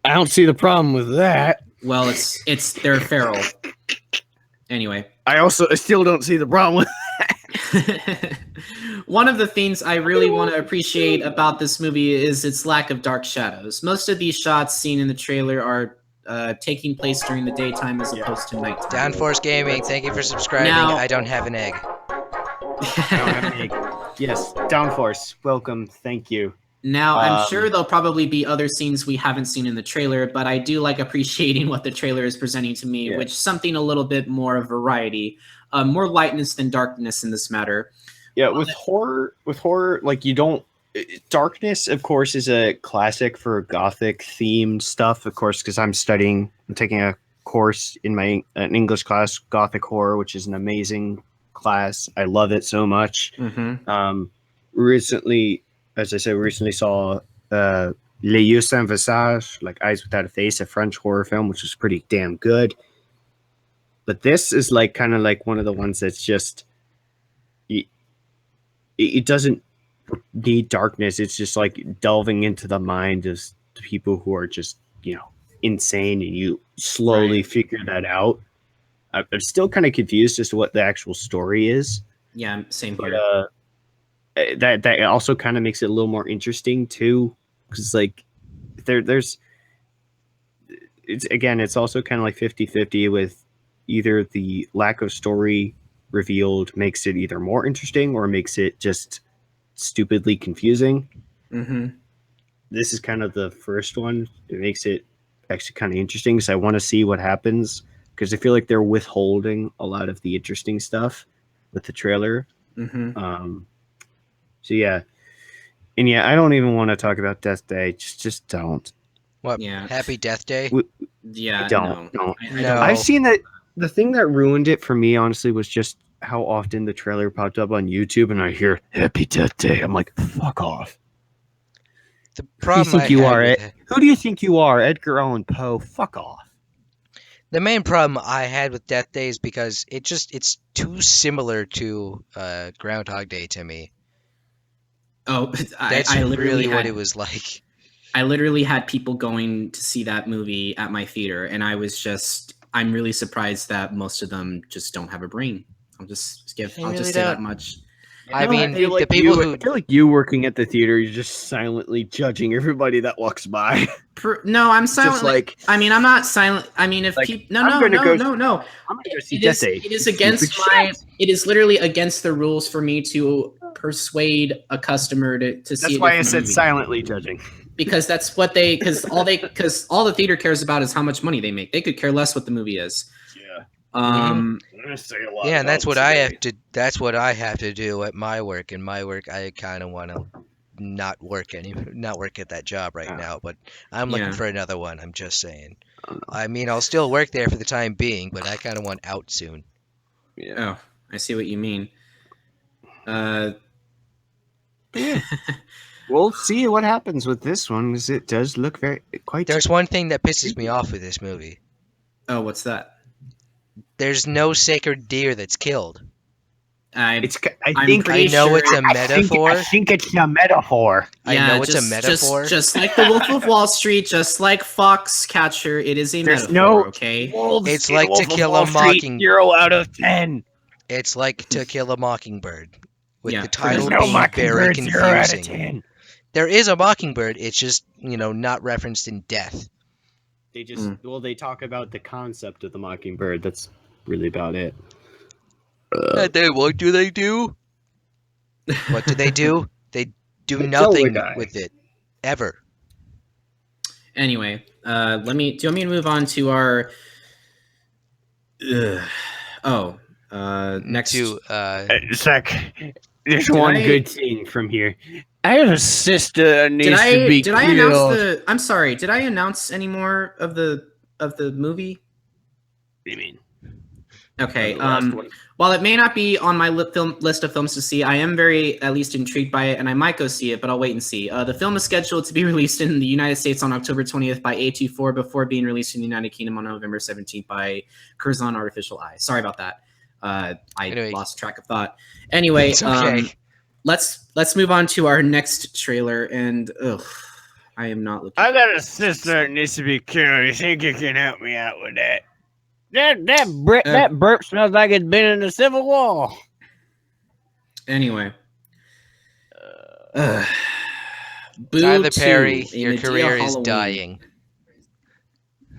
I don't see the problem with that. Well, they're feral. Anyway. I still don't see the problem with that. One of the things I really want to appreciate about this movie is its lack of dark shadows. Most of these shots seen in the trailer are taking place during the daytime as opposed to nighttime. Downforce Gaming, thank you for subscribing. Now- I don't have an egg. Yes, Downforce, welcome, thank you. Now, I'm sure there'll probably be other scenes we haven't seen in the trailer, but I do like appreciating what the trailer is presenting to me, which is something a little bit more of variety, more lightness than darkness in this matter. Yeah, with horror, like you don't. Darkness, of course, is a classic for gothic themed stuff, of course, because I'm taking a course in an English class, Gothic Horror, which is an amazing class. I love it so much. Mm-hmm. Recently, as I said, we recently saw Les Yeux Sans Visage, like Eyes Without a Face, a French horror film, which is pretty damn good. But this is like kind of like one of the ones that's just it doesn't need darkness. It's just like delving into the mind of people who are just, you know, insane, and you slowly figure that out. I'm still kind of confused as to what the actual story is. Yeah, same here. But that also kind of makes it a little more interesting too, because like it's also kind of like 50-50 with either the lack of story revealed makes it either more interesting or makes it just stupidly confusing. Mm-hmm. This is kind of the first one. It makes it actually kind of interesting because I want to see what happens, because I feel like they're withholding a lot of the interesting stuff with the trailer. Mm-hmm. So yeah, and I don't even want to talk about Death Day. Just don't. What? Yeah. Happy Death Day? Yeah, I don't. No. No. I've seen that. The thing that ruined it for me, honestly, was just how often the trailer popped up on YouTube, and I hear "Happy Death Day." I'm like, "Fuck off." The Who do you problem I think you had are? with Who do you think you are, Edgar Allan Poe? Fuck off. the main problem I had with Death Day is because it's too similar to Groundhog Day to me. Oh, That's I literally really what had, it was like. I literally had people going to see that movie at my theater, and I'm really surprised that most of them just don't have a brain. I'll just really say that don't. much. I No, mean, feel the like people who I feel like you working at the theater, you're just silently judging everybody that walks by. No, I'm Just silent. like, I mean, I'm not silent. I mean, if like, people, I'm gonna go- no. I'm gonna go see It Death is, Day. it is Stupid against my. shit. It is literally against the rules for me to persuade a customer to see. That's a why I different said movie. silently judging. Because that's what because all the theater cares about is how much money they make. They could care less what the movie is. Yeah. Um. I'm gonna say a lot. yeah, and that's what I have to. That's what I have to do at my work. In my work, I kind of want to not work at that job right now. But I'm looking Yeah. for another one. I'm just saying. I mean, I'll still work there for the time being, but I kind of want out soon. Oh, I see what you mean. We'll see what happens with this one, because it does look quite. There's one thing that pisses me off with this movie. Oh, what's that? There's no sacred deer that's killed. I'm I pretty know sure it's a metaphor. I think it's a metaphor. I know it's a metaphor. Just like the Wolf of Wall Street, just like Foxcatcher, it is a There's metaphor. no Okay. wolves It's in like Wolf To of Kill Wall a Street, Mocking- 0 out of 10. It's like To Kill a Mockingbird, with Yeah, the pretty title much. being very Mockingbird, 0 out of confusing. 10. There is a mockingbird. It's just not referenced in death. They just they talk about the concept of the mockingbird. That's really about it. And then what do they do? What do they do? They do They nothing die. with it, ever. Anyway, do you want me to move on to our? Next. Zach, there's Did one I- good thing from here. I have a sister that needs to be Did I killed. announce the? I'm sorry. Did I announce any more of the movie? What do you mean? Okay. The last one? While it may not be on my list of films to see, I am at least intrigued by it, and I might go see it, but I'll wait and see. The film is scheduled to be released in the United States on October 20th by A24 before being released in the United Kingdom on November 17th by Krüz Artificial Eye. Sorry about that. I lost track of thought. Anyway, It's okay. Let's move on to our next trailer, and I am not looking. I got a sister that needs to be killed. You think you can help me out with that? That burp smells like it's been in the Civil War. Anyway. Tyler Boo Perry, 2, your Madea career is Halloween. dying.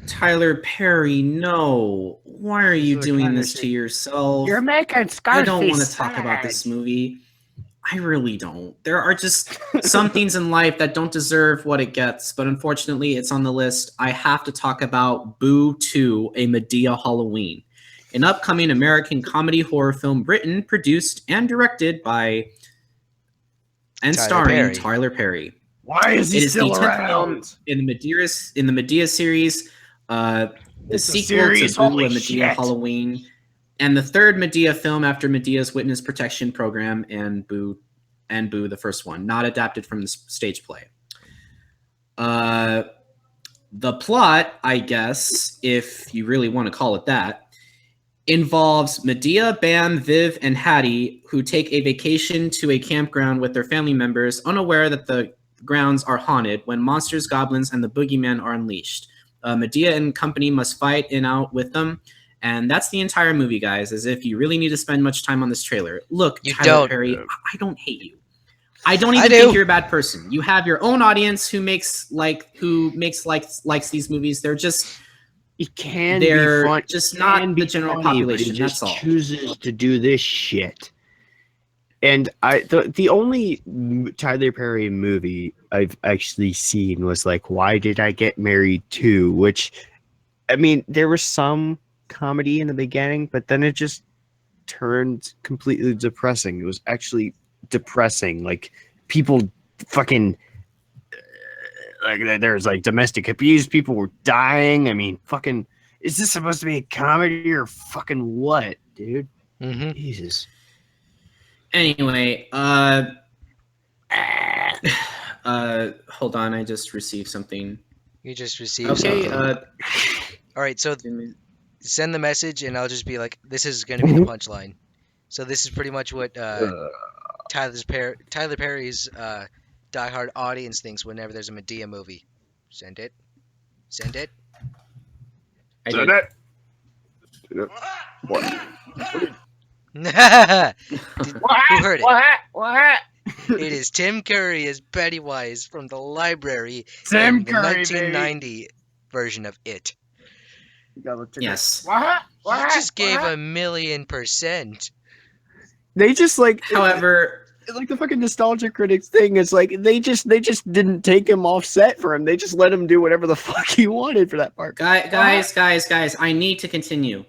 Tyler Perry, no. Why are you doing this to yourself? You're making I Scarface don't want to talk about this movie. I really don't. There are just some things in life that don't deserve what it gets, but unfortunately, it's on the list. I have to talk about Boo 2, a Madea Halloween, an upcoming American comedy horror film written, produced, and directed by and Tyler starring Perry. Tyler Perry. Why is It he is the still 10th film around? in the Medea series, the It's a sequel series, to Boo, holy a Madea shit. Halloween, and the third Madea film after Medea's Witness Protection Program and Boo, the first one, not adapted from the stage play. The plot, I guess, if you really want to call it that, involves Madea, Bam, Viv, and Hattie, who take a vacation to a campground with their family members, unaware that the grounds are haunted when monsters, goblins, and the boogeyman are unleashed. Madea and company must fight in out with them, and that's the entire movie, guys. As if you really need to spend much time on this trailer. Look, You Tyler don't. Perry, I don't hate you. I don't I even do. think you're a bad person. You have your own audience who likes these movies. They're just He can They're be fun. just He not can the be general funny, but population, He just that's all. chooses to do this shit. And the only Tyler Perry movie I've actually seen was like Why Did I Get Married 2, which, I mean, there was some comedy in the beginning, but then it just turned completely depressing. It was actually depressing. Like, people fucking like there's like domestic abuse. People were dying. I mean, fucking, is this supposed to be a comedy or fucking what, dude? Mm-hmm. Jesus. Anyway, hold on, I just received something. You just received Okay, something. All right, so send the message, and I'll just be like, this is going to be the punchline. So this is pretty much what Tyler Perry's diehard audience thinks whenever there's a Madea movie. Send it. Send it. I Send did. it. What? Who heard it? What? It is Tim Curry as Pennywise from the library Tim in the Curry, 1990 version of It. Yes. He just gave 1,000,000%. They just like, However, like the fucking nostalgia critics thing is like they just didn't take him off set for him. They just let him do whatever the fuck he wanted for that part. guys, I need to continue.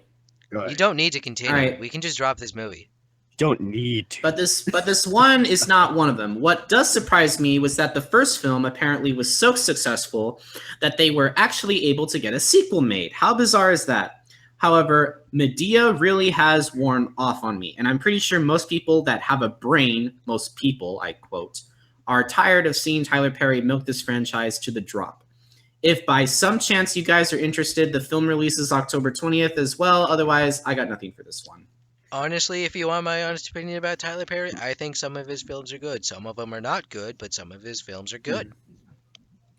You don't need to continue. Alright. We can just drop this movie. Don't need to. But this one is not one of them. What does surprise me was that the first film apparently was so successful that they were actually able to get a sequel made. How bizarre is that? However, Madea really has worn off on me, and I'm pretty sure most people that have a brain, most people, I quote, are tired of seeing Tyler Perry milk this franchise to the drop. If by some chance you guys are interested, the film releases October 20th as well. Otherwise, I got nothing for this one. Honestly, if you want my honest opinion about Tyler Perry, I think some of his films are good. Some of them are not good, but some of his films are good.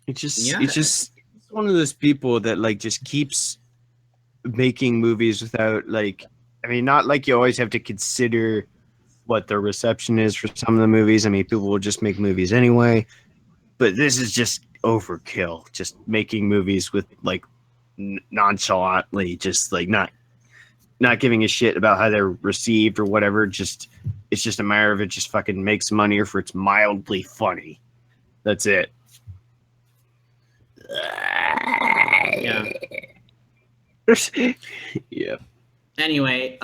It's just, Yeah. it's one of those people that like just keeps making movies without like, I mean, not like you always have to consider what the reception is for some of the movies. I mean, people will just make movies anyway, but this is just overkill. Just making movies with like nonchalantly, just like not giving a shit about how they're received or whatever. Just it's just a matter of it just fucking makes money or for it's mildly funny. That's it. Yeah. Yeah. Anyway,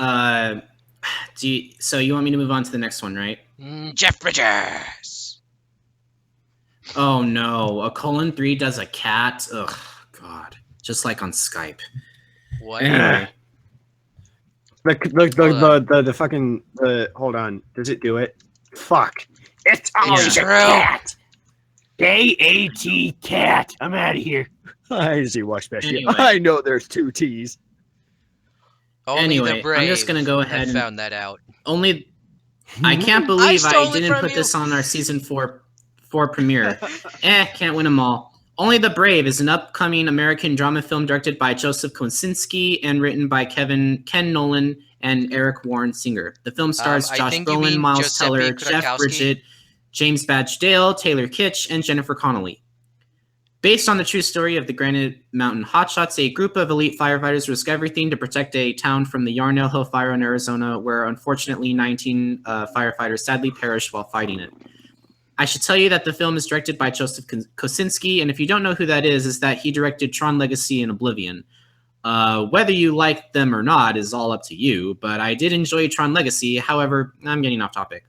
so you want me to move on to the next one, right? Jeff Bridges. Oh no, a :3 does a cat. Ugh, God, just like on Skype. What? Anyway, The fucking hold on. Does it do it? Fuck. It's always Yeah. a cat. K-A-T cat. I'm out of here. I see watch that shit. Anyway. I know there's 2 T's. Only Anyway, the brave I'm just gonna go ahead have and- found that out. only I can't believe stole I it didn't from put you. this on our season 4 premiere. Can't win them all. Only the Brave is an upcoming American drama film directed by Joseph Kosinski and written by Ken Nolan and Eric Warren Singer. The film stars I Josh think you Brolin, mean Miles Giuseppe Teller, Jeff Krakowski. Bridges, James Badge Dale, Taylor Kitsch, and Jennifer Connelly. Based on the true story of the Granite Mountain Hotshots, a group of elite firefighters risk everything to protect a town from the Yarnell Hill fire in Arizona, where unfortunately 19 firefighters sadly perished while fighting it. I should tell you that the film is directed by Joseph Kosinski, and if you don't know who that is that he directed Tron Legacy and Oblivion. Whether you like them or not is all up to you, but I did enjoy Tron Legacy. However, I'm getting off topic.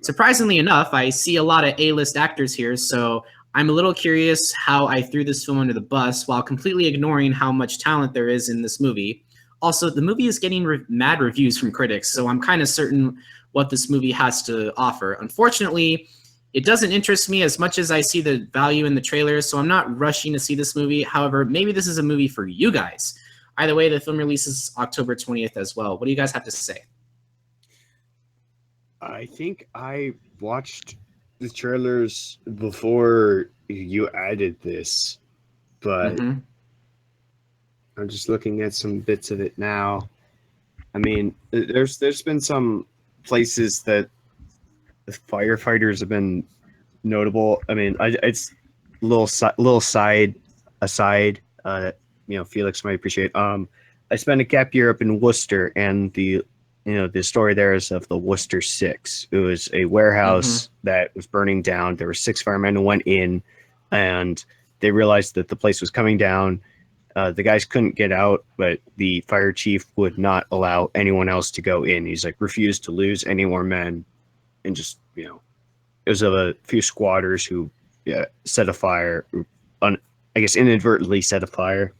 Surprisingly enough, I see a lot of A-list actors here, so I'm a little curious how I threw this film under the bus while completely ignoring how much talent there is in this movie. Also, the movie is getting mad reviews from critics, so I'm kind of certain what this movie has to offer. Unfortunately, it doesn't interest me as much as I see the value in the trailer, so I'm not rushing to see this movie. However, maybe this is a movie for you guys. Either way, the film releases October 20th as well. What do you guys have to say? I think I watched the trailers before you added this, but Mhm. I'm just looking at some bits of it now. I mean, there's been some places that the firefighters have been notable. I mean, it's little side aside. Felix might appreciate. I spent a gap year up in Worcester, and the story there is of the Worcester Six. It was a warehouse that was burning down. There were 6 firemen who went in, and they realized that the place was coming down. The guys couldn't get out, but the fire chief would not allow anyone else to go in. He's like, refused to lose any more men, and just, it was of a few squatters who set a fire I guess inadvertently set afire.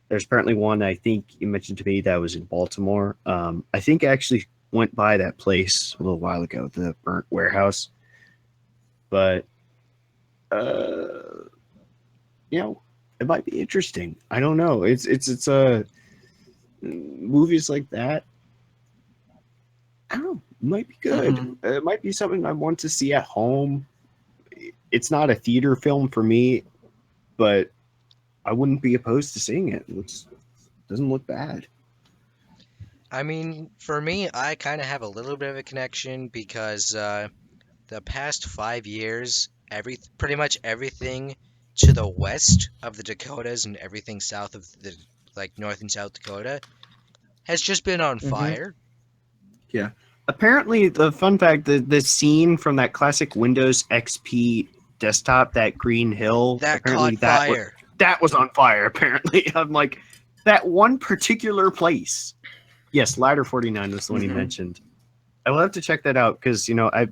There's apparently one I think you mentioned to me that was in Baltimore. I think I actually went by that place a little while ago, the burnt warehouse. But it might be interesting. I don't know. It's movies like that. I don't know. It might be good. Mm-hmm. It might be something I want to see at home. It's not a theater film for me, but I wouldn't be opposed to seeing it. It doesn't look bad. I mean, for me, I kind of have a little bit of a connection because the past 5 years, pretty much everything to the west of the Dakotas and everything south of the North and South Dakota has just been on fire. Yeah. Apparently, the fun fact, the scene from that classic Windows XP desktop, that green hill, That caught fire. That was on fire, apparently. I'm like, that one particular place. Yes, Ladder 49 was the one you mentioned. I will have to check that out because, I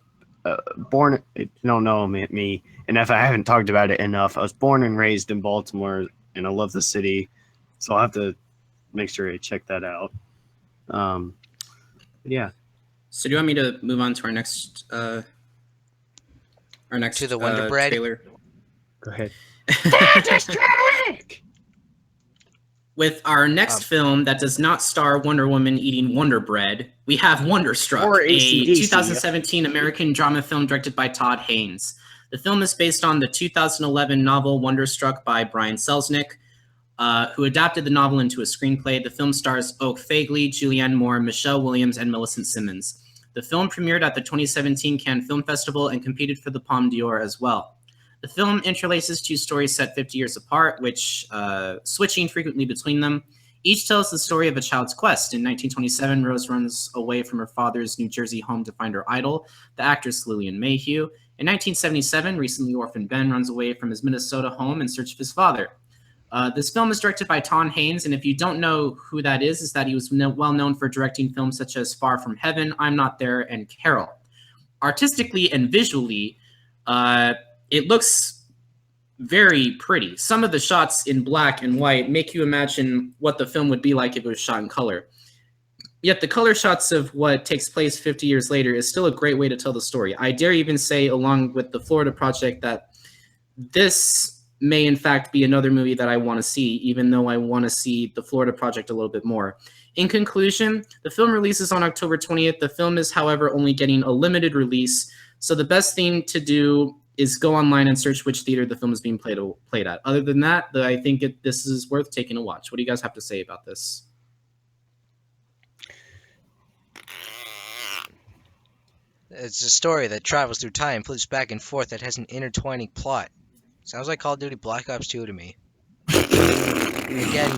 born, you don't know me, and if I haven't talked about it enough, I was born and raised in Baltimore, and I love the city, so I'll have to make sure I check that out. Yeah. So do you want me to move on to our next to the Wonder Bread trailer? Go ahead. With our next film that does not star Wonder Woman eating Wonder Bread, we have Wonderstruck, Or a AC/DC, 2017 American drama film directed by Todd Haynes. The film is based on the 2011 novel Wonderstruck by Brian Selznick, who adapted the novel into a screenplay. The film stars Oak Fagley, Julianne Moore, Michelle Williams, and Millicent Simmons. The film premiered at the 2017 Cannes Film Festival and competed for the Palme d'Or as well. The film interlaces two stories set 50 years apart, which switching frequently between them. Each tells the story of a child's quest. In 1927, Rose runs away from her father's New Jersey home to find her idol, the actress Lillian Mayhew. In 1977, recently orphaned Ben runs away from his Minnesota home in search of his father. This film is directed by Todd Haynes, and if you don't know who that is that he was well known for directing films such as Far From Heaven, I'm Not There, and Carol. Artistically and visually, it looks very pretty. Some of the shots in black and white make you imagine what the film would be like if it was shot in color. Yet the color shots of what takes place 50 years later is still a great way to tell the story. I dare even say, along with the Florida Project, that this may in fact be another movie that I want to see, even though I want to see the Florida Project a little bit more. In conclusion, the film releases on October 20th. The film is, however, only getting a limited release, so the best thing to do is go online and search which theater the film is being played at. Other than that, I think this is worth taking a watch. What do you guys have to say about this? It's a story that travels through time, flips back and forth, that has an intertwining plot. Sounds like Call of Duty Black Ops 2 to me. Again,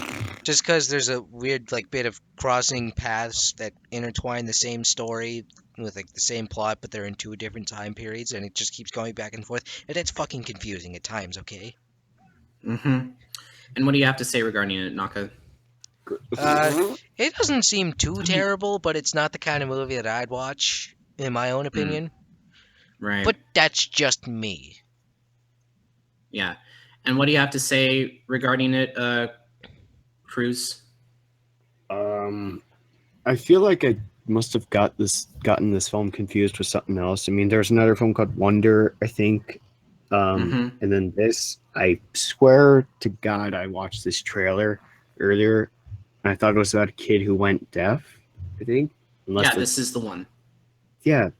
just because there's a weird bit of crossing paths that intertwine the same story with the same plot, but they're in two different time periods, and it just keeps going back and forth, and it's fucking confusing at times. Okay. And what do you have to say regarding it, Naka? It doesn't seem too terrible, but it's not the kind of movie that I'd watch, in my own opinion. Right. But that's just me. Yeah. And what do you have to say regarding it, Krüz? I feel like I must have gotten this film confused with something else. I mean, there's another film called Wonder, I think. And then this, I swear to God, I watched this trailer earlier, and I thought it was about a kid who went deaf, I think. This is the one. Yeah.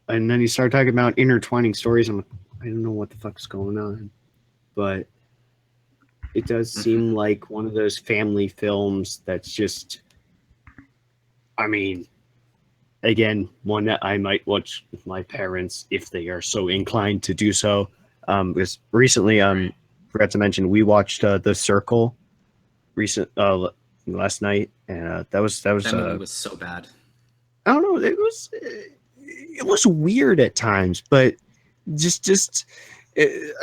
And then you start talking about intertwining stories. I'm like, I don't know what the fuck's going on. But it does seem like one of those family films that's just, I mean, again, one that I might watch with my parents if they are so inclined to do so. Because recently, forgot to mention, we watched The Circle last night, and that movie was so bad. I don't know. It was weird at times, but just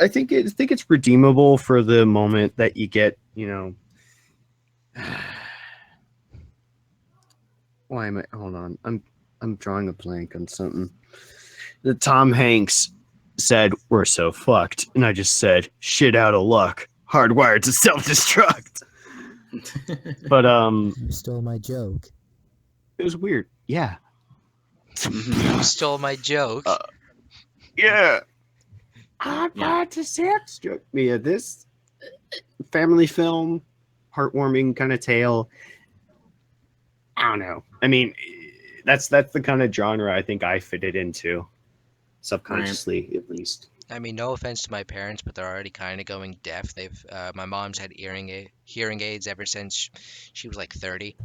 I think it's redeemable for the moment that you get. Why am I? Hold on. I'm drawing a blank on something. The Tom Hanks said, "We're so fucked," and I just said, "Shit out of luck." hardwired to self-destruct. But You stole my joke. it was weird. Yeah. You stole my joke. Yeah. Hardwired to self-destruct. Yeah, this family film, heartwarming kind of tale. I don't know. I mean, that's the kind of genre I think I fit it into, subconsciously at least. I mean, no offense to my parents, but they're already kind of going deaf. My mom's had hearing aids ever since she was like 30,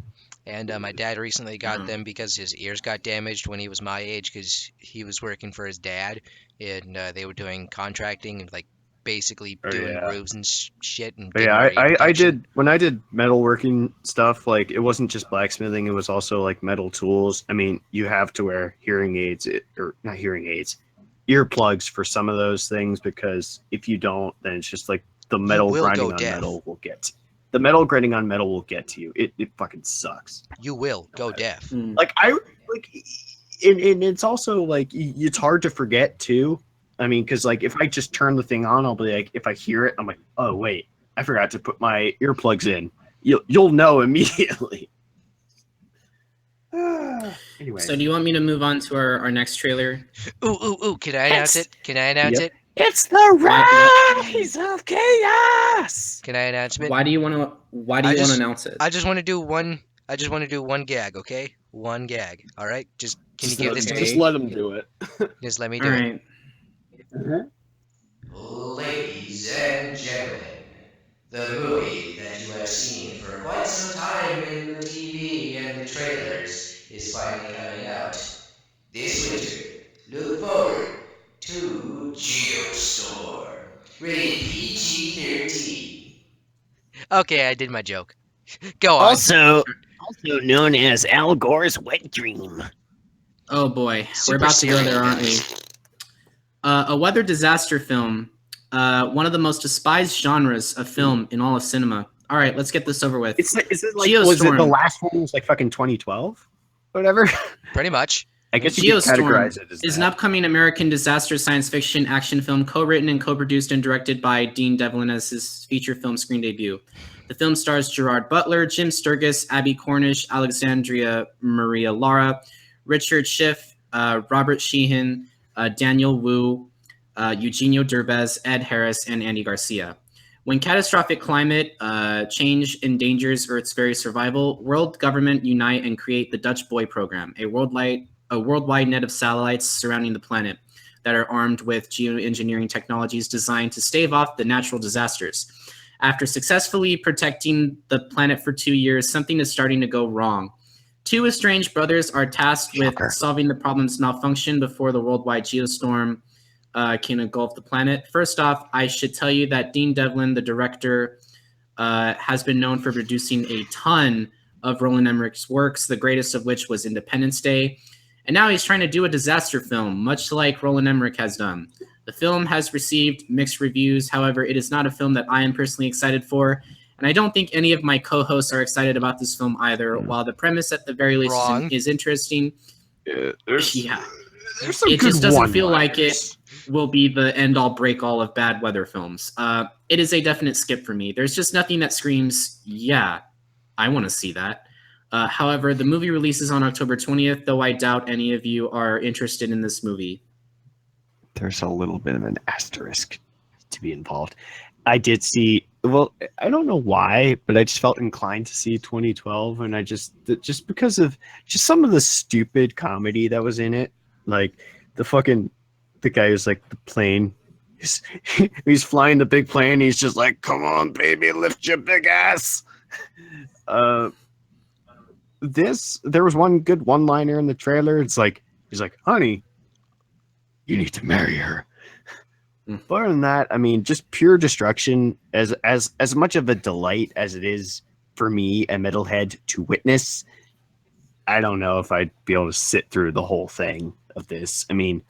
and my dad recently got them because his ears got damaged when he was my age because he was working for his dad, and they were doing contracting and like basically doing roofs and shit. And But yeah, I did when I did metalworking stuff. Like it wasn't just blacksmithing; it was also like metal tools. I mean, you have to wear hearing aids, or not hearing aids, earplugs for some of those things because if you don't, then it's just like the metal grinding on metal will get. The metal grinding on metal will get to you. It fucking sucks. You will go deaf. Like and it's also like it's hard to forget too. I mean, because like if I just turn the thing on, I'll be like, if I hear it, I'm like, oh wait, I forgot to put my earplugs in. You'll know immediately. Anyway, So do you want me to move on to our next trailer? Ooh! Can I announce it? Can I announce it? It's the rise of chaos. Can I announce it? Why do you want to announce it? I just want to do one. I just want to do one gag. Okay, one gag. All right. Can you give this to me? Just let them do it. Just let me do it. Ladies and gentlemen, the movie that you have seen for quite some time in the TV and the trailers is finally coming out. This winter, look forward to Geostorm, rated PG-13. Okay, I did my joke. Go on. Also known as Al Gore's wet dream. Oh boy, Super we're about to go serious. there, aren't we? A weather disaster film, one of the most despised genres of film in all of cinema. All right, let's get this over with. Is it like Geostorm. was it the last one was like fucking 2012, whatever? Pretty much. I guess you could categorize it as is that. an upcoming American disaster science fiction action film co-written and co-produced and directed by Dean Devlin as his feature film screen debut. The film stars Gerard Butler, Jim Sturgis, Abby Cornish, Alexandria Maria Lara, Richard Schiff, Robert Sheehan, Daniel Wu, Eugenio Derbez, Ed Harris, and Andy Garcia. When catastrophic climate change endangers Earth's very survival, world government unite and create the Dutch Boy program, a worldwide net of satellites surrounding the planet that are armed with geoengineering technologies designed to stave off the natural disasters. After successfully protecting the planet for 2 years, something is starting to go wrong. Two estranged brothers are tasked with solving the problem's malfunction before the worldwide geostorm can engulf the planet. First off, I should tell you that Dean Devlin, the director, has been known for producing a ton of Roland Emmerich's works, the greatest of which was Independence Day. And now he's trying to do a disaster film, much like Roland Emmerich has done. The film has received mixed reviews. However, it is not a film that I am personally excited for. And I don't think any of my co-hosts are excited about this film either. While the premise at the very least is interesting, there's some it good just doesn't feel one-liners. like it will be the end-all break-all of bad weather films. It is a definite skip for me. There's just nothing that screams, yeah, I want to see that. However, the movie releases on October 20th, though I doubt any of you are interested in this movie. There's a little bit of an asterisk to be involved. I did see, well, I don't know why, but I just felt inclined to see 2012, and I just because of just some of the stupid comedy that was in it, like the guy who's like the plane, he's flying the big plane, he's just like, come on, baby, lift your big ass. There was one good one-liner in the trailer. It's like, he's like, honey, you need to marry her. But other than that, I mean, just pure destruction. As much of a delight as it is for me, a metalhead, to witness, I don't know if I'd be able to sit through the whole thing of this. I mean,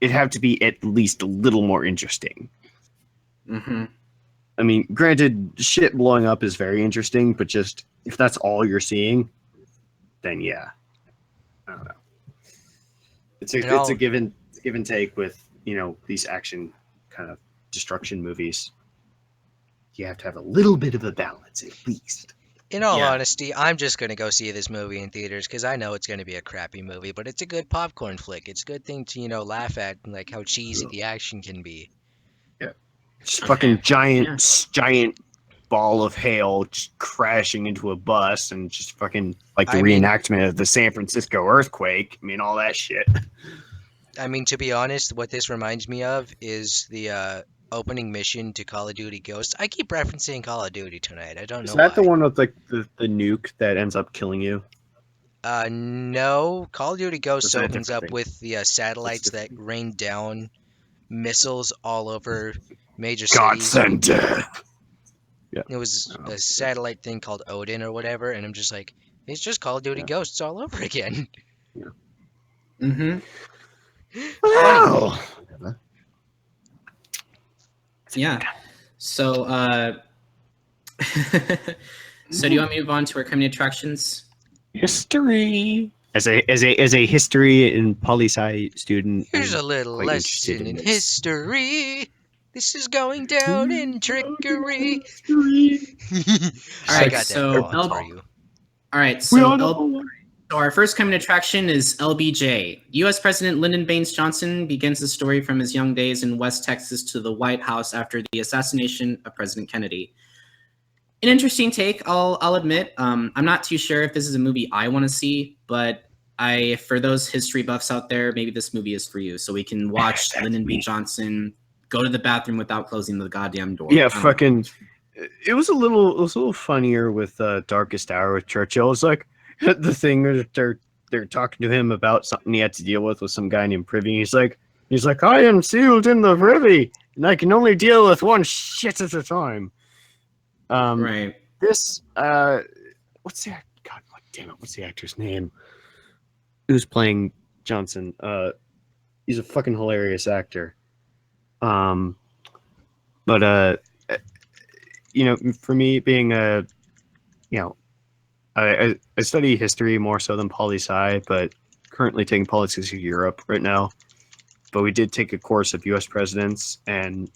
it'd have to be at least a little more interesting. Mm-hmm. I mean, granted, shit blowing up is very interesting, but just if that's all you're seeing, then yeah, I don't know. It's a give and take with, you know, these action kind of destruction movies. you have to have a little bit of a balance at least. In all honesty, I'm just going to go see this movie in theaters because I know it's going to be a crappy movie, but it's a good popcorn flick. It's a good thing to, laugh at, like how cheesy the action can be. Yeah. Just fucking giant ball of hail just crashing into a bus and just fucking like the reenactment of the San Francisco earthquake. I mean, all that shit. I mean, to be honest, what this reminds me of is the opening mission to Call of Duty Ghosts. I keep referencing Call of Duty tonight. I don't know. Is that the one with like the nuke that ends up killing you? No. Call of Duty Ghosts opens up with the satellites that rain down missiles all over major cities. Godsend. Yeah. It was a satellite thing called Odin or whatever, and I'm just like, it's just Call of Duty Ghosts all over again. Yeah. Mm-hmm. Wow. Yeah. So, so do you want me to move on to our coming attractions? History. As a history and poli-sci student, here's a little lesson in history. This is going down in trickery. All right, so our first coming attraction is LBJ. U.S. President Lyndon Baines Johnson begins his story from his young days in West Texas to the White House after the assassination of President Kennedy. An interesting take, I'll admit. I'm not too sure if this is a movie I want to see, but for those history buffs out there, maybe this movie is for you. So we can watch Lyndon B. Johnson go to the bathroom without closing the goddamn door. Yeah, fucking. It was a little funnier with Darkest Hour with Churchill. It's like the thing that they're talking to him about something he had to deal with some guy named Privy. He's like, I am sealed in the privy, and I can only deal with one shit at a time. Right. This what's the God damn it? What's the actor's name? Who's playing Johnson? He's a fucking hilarious actor. But for me being I study history more so than poli-sci, but currently taking politics of Europe right now. But we did take a course of U.S. presidents, and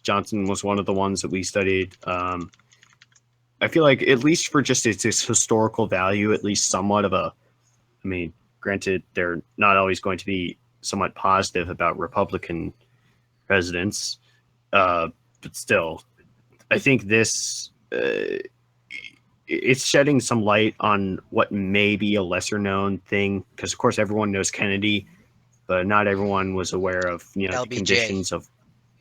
Johnson was one of the ones that we studied. I feel like at least for just its historical value, at least somewhat of a. I mean, granted, they're not always going to be somewhat positive about Republican presidents, but still, I think this it's shedding some light on what may be a lesser known thing, because of course everyone knows Kennedy, but not everyone was aware of the conditions of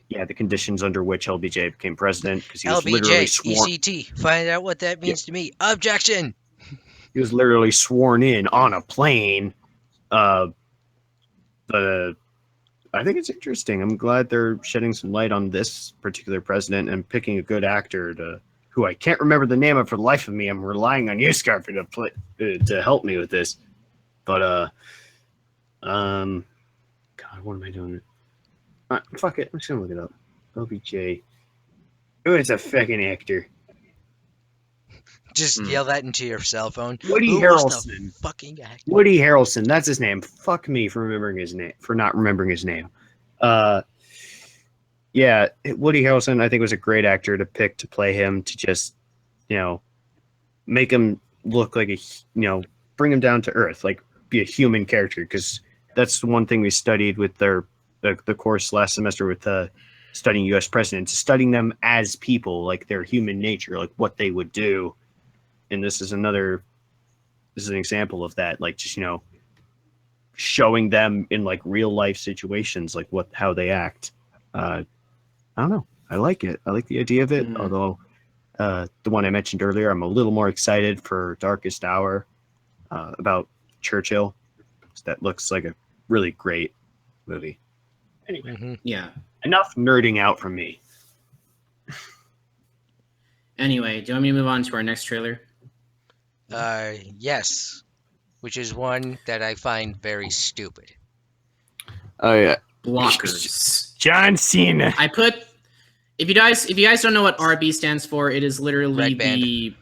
the conditions under which LBJ became president, because he was literally sworn. E.C.T. Find out what that means to me. Objection. He was literally sworn in on a plane. But I think it's interesting. I'm glad they're shedding some light on this particular president and picking a good actor who I can't remember the name of for the life of me. I'm relying on you, Scarper, to help me with this. But God, what am I doing? Fuck it. I'm just gonna look it up. LBJ. Oh, it's a fucking actor. Just yell that into your cell phone. Woody Harrelson. Fucking actor. Woody Harrelson. That's his name. Fuck me for not remembering his name. Yeah, Woody Harrelson, I think, was a great actor to pick to play him, to just, make him look like bring him down to earth, like be a human character, because that's the one thing we studied with the course last semester with studying U.S. presidents, studying them as people, like their human nature, like what they would do. And this is an example of that, like just, showing them in like real life situations, like how they act. I don't know. I like it. I like the idea of it. Although the one I mentioned earlier, I'm a little more excited for Darkest Hour about Churchill. That looks like a really great movie. Anyway, enough nerding out from me. Anyway, do you want me to move on to our next trailer? Yes, which is one that I find very stupid. Oh yeah, blockers. John Cena. If you guys don't know what RB stands for, it is literally the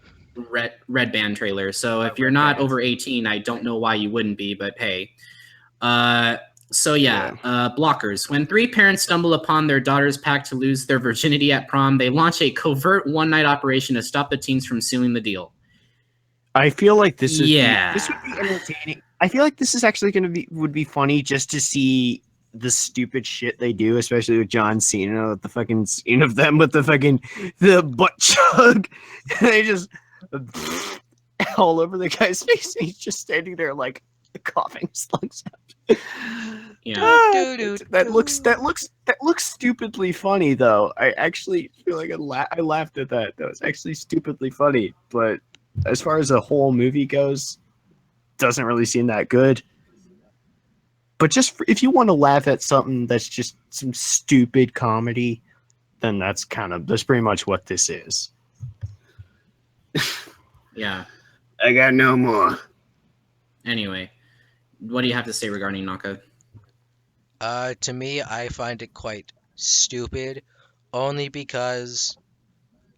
red band trailer. So if you're not over 18, I don't know why you wouldn't be, but hey. So blockers. When three parents stumble upon their daughter's pact to lose their virginity at prom, they launch a covert one-night operation to stop the teens from sealing the deal. I feel like this would be entertaining. I feel like this is actually would be funny just to see the stupid shit they do, especially with John Cena, with the fucking scene of them with the butt chug. They just all over the guy's face. He's just standing there like coughing slugs out. Yeah. That looks stupidly funny though. I actually feel like I laughed at that. That was actually stupidly funny, but as far as the whole movie goes, doesn't really seem that good. But just if you want to laugh at something that's just some stupid comedy, then that's pretty much what this is. Yeah. I got no more. Anyway, what do you have to say regarding Naka? To me, I find it quite stupid, only because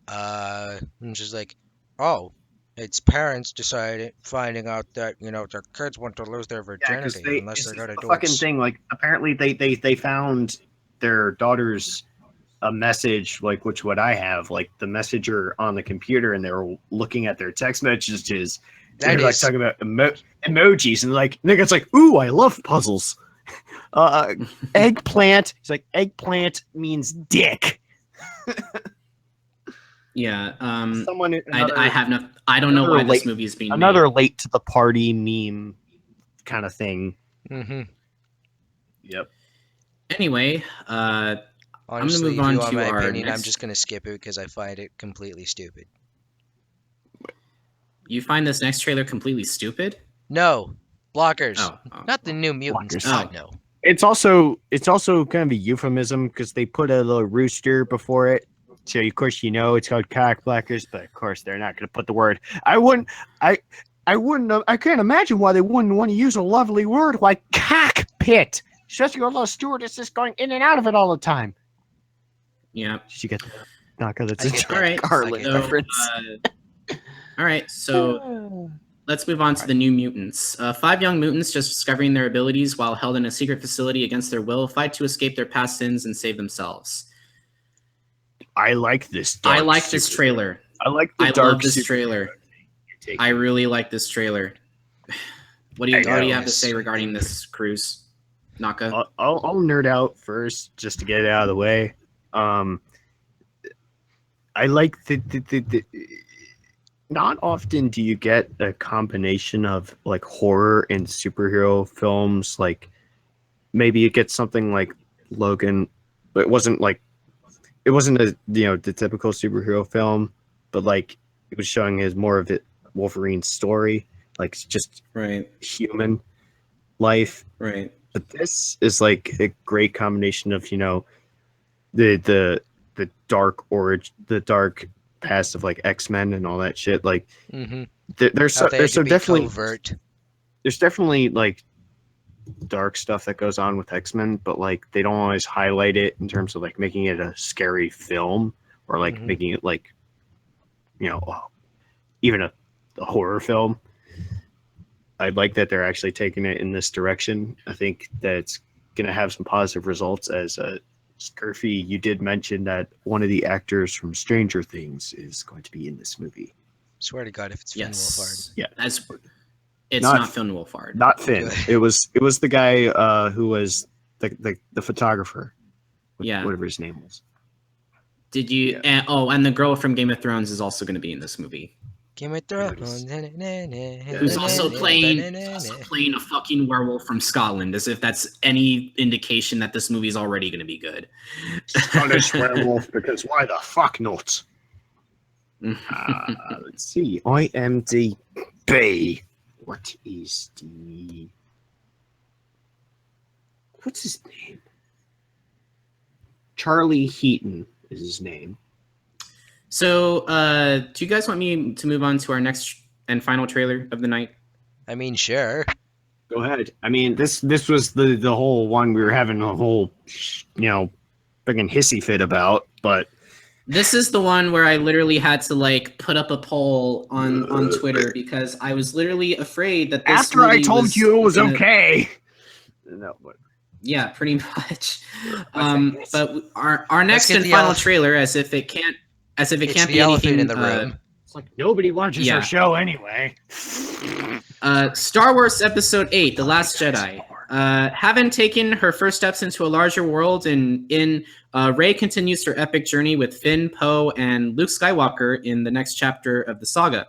I'm just like, oh, it's parents finding out that their kids want to lose their virginity unless they're gonna do fucking thing. Like apparently they found their daughter's a message, like which what I have, like the messenger on the computer, and they were looking at their text messages. They're like talking about emojis, and like nigga's like, ooh, I love puzzles. Eggplant. He's like, eggplant means dick. Yeah. I don't know why this movie is being made. Late to the party meme kind of thing. Mm-hmm. Yep. Anyway, honestly, I'm gonna move on to my our opinion, next... I'm just gonna skip it because I find it completely stupid. You find this next trailer completely stupid? No, blockers. Not the New Mutants. No. It's also kind of a euphemism because they put a little rooster before it. So of course it's called cock blockers, but of course they're not going to put the word. I can't imagine why they wouldn't want to use a lovely word like cockpit, especially with a stewardess going in and out of it all the time. Yeah. Did you get that? Not because it's all right. Garland reference. All right, so let's move on to the New Mutants. 5 young mutants, just discovering their abilities while held in a secret facility against their will, fight to escape their past sins and save themselves. I like this. I like this trailer. I love this trailer. I really like this trailer. What do you have to say regarding this, Krüz? Naka? I'll nerd out first just to get it out of the way. I like the not often do you get a combination of like horror and superhero films. Like maybe you get something like Logan, but it wasn't a the typical superhero film, but like it was showing his more of it Wolverine's story, like just human life. Right. But this is like a great combination of the dark the dark past of like X-Men and all that shit. Like there's definitely like dark stuff that goes on with X-Men, but like they don't always highlight it in terms of like making it a scary film or like making it like even a horror film. I like that they're actually taking it in this direction. I think that it's gonna have some positive results. As Scurfy, you did mention that one of the actors from Stranger Things is going to be in this movie. Swear to God, if it's Finn Wolfhard. Yeah, it's not Finn Wolfhard. Not Finn. It was the guy who was the photographer. Whatever his name was. Did you? Yeah. And the girl from Game of Thrones is also going to be in this movie. Game of Thrones. Who's also playing a fucking werewolf from Scotland, as if that's any indication that this movie is already going to be good. Scottish werewolf, because why the fuck not? Let's see. IMDb. What's his name? Charlie Heaton is his name. So, do you guys want me to move on to our next and final trailer of the night? I mean, sure. Go ahead. I mean, this was the whole one we were having a whole, freaking hissy fit about, but... This is the one where I literally had to, like, put up a poll on Twitter because I was literally afraid that this after I told you it was okay. No, but Yeah, pretty much. But our next get and the final trailer, as if it can't It's be the elephant anything in the room. It's like nobody watches Yeah. our show anyway. Star Wars Episode 8, The Last Jedi. Having taken her first steps into a larger world, Rey continues her epic journey with Finn, Poe, and Luke Skywalker in the next chapter of the saga.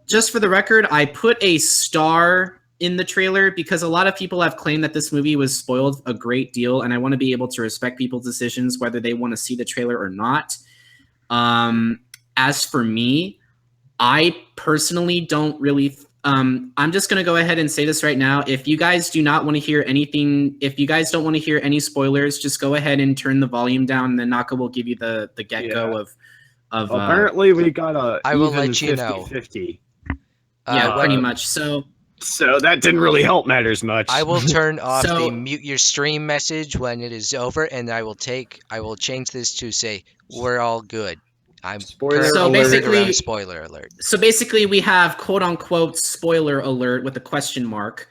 Just for the record, I put a star in the trailer because a lot of people have claimed that this movie was spoiled a great deal, and I want to be able to respect people's decisions whether they want to see the trailer or not. As for me, I personally don't really. I'm just going to go ahead and say this right now. If you guys do not want to hear anything, if you guys don't want to hear any spoilers, just go ahead and turn the volume down, and then Naka will give you the get-go of apparently we got a I will even let you know. 50-50. Yeah, pretty much. So that didn't really help matters much. I will turn off So- the mute your stream message when it is over, and I will change this to say we're all good. I'm Spoiler So currently basically- around spoiler alert. So basically, we have quote unquote spoiler alert with a question mark.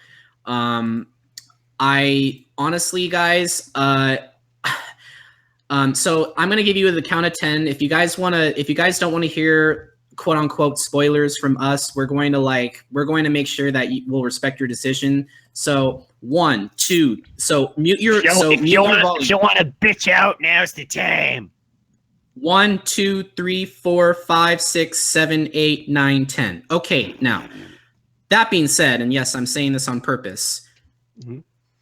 I honestly, guys, so I'm gonna give you the count of 10. If you guys don't want to hear quote unquote spoilers from us, we're going to make sure that we'll respect your decision. So 1, 2. So mute your If you volume. want to bitch out, now's the time. 1, 2, 3, 4, 5, 6, 7, 8, 9, 10. Okay, now, that being said, and yes, I'm saying this on purpose,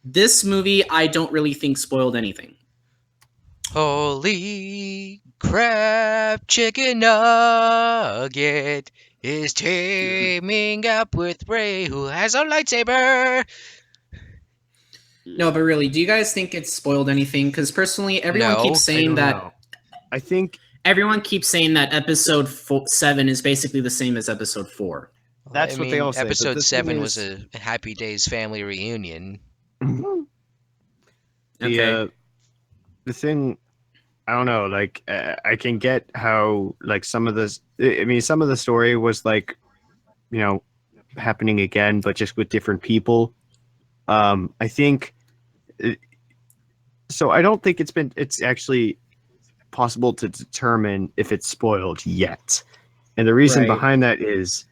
this movie I don't really think spoiled anything. Holy crap, chicken nugget is teaming up with Rey, who has a lightsaber. No, but really, do you guys think it spoiled anything? Because personally, everyone No, keeps saying that. know. I think Everyone keeps saying that episode 7 is basically the same as episode 4. That's what they all say, but Episode the 7 thing was is- a Happy Days family reunion. Okay. The thing, I don't know, like I can get how like some of this. I mean, some of the story was like, happening again, but just with different people. I think. So I don't think it's actually possible to determine if it's spoiled yet, and the reason Right. behind that is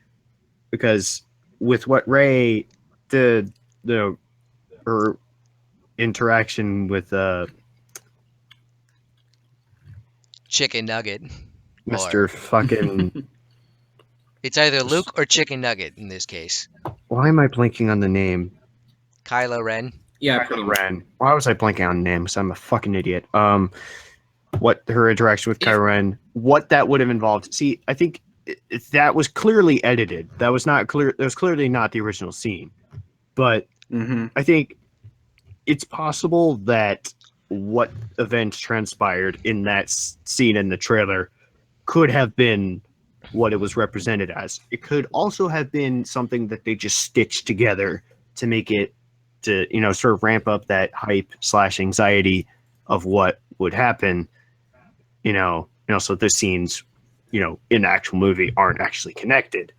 because with what Rey did, her interaction with Chicken nugget. Mr. fucking. It's either Luke or Chicken Nugget in this case. Why am I blanking on the name? Kylo Ren. Yeah, pretty much. Ren. Why was I blanking on names? I'm a fucking idiot. What her interaction with Kylo Ren, what that would have involved. See, I think that was clearly edited. That was not clear. That was clearly not the original scene. But I think it's possible that what events transpired in that scene in the trailer could have been what it was represented as. It could also have been something that they just stitched together to make it to, sort of ramp up that hype / anxiety of what would happen, so the scenes, in the actual movie aren't actually connected.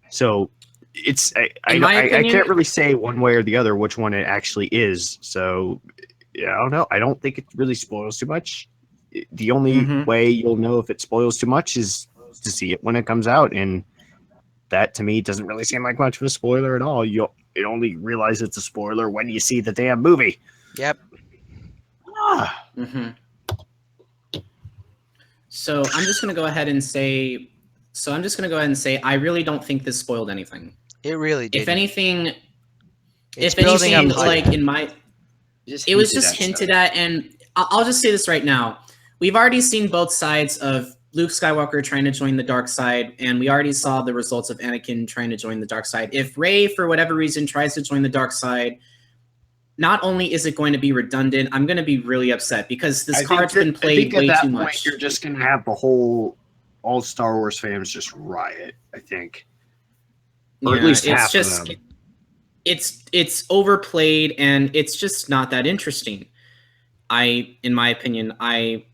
So it's, I can't really say one way or the other which one it actually is. So yeah, I don't know. I don't think it really spoils too much. The only way you'll know if it spoils too much is to see it when it comes out, and that to me doesn't really seem like much of a spoiler at all. You only realize it's a spoiler when you see the damn movie. Yep. So I'm just gonna go ahead and say. I really don't think this spoiled anything. It really did. If anything, It's building up hype. like in my, it was just hinted at, and I'll just say this right now. We've already seen both sides of Luke Skywalker trying to join the dark side, and we already saw the results of Anakin trying to join the dark side. If Rey, for whatever reason, tries to join the dark side, not only is it going to be redundant, I'm going to be really upset because this card's been played way too much. You're just going to have all Star Wars fans just riot, I think. Or at least half of them. It's overplayed, and it's just not that interesting. In my opinion, I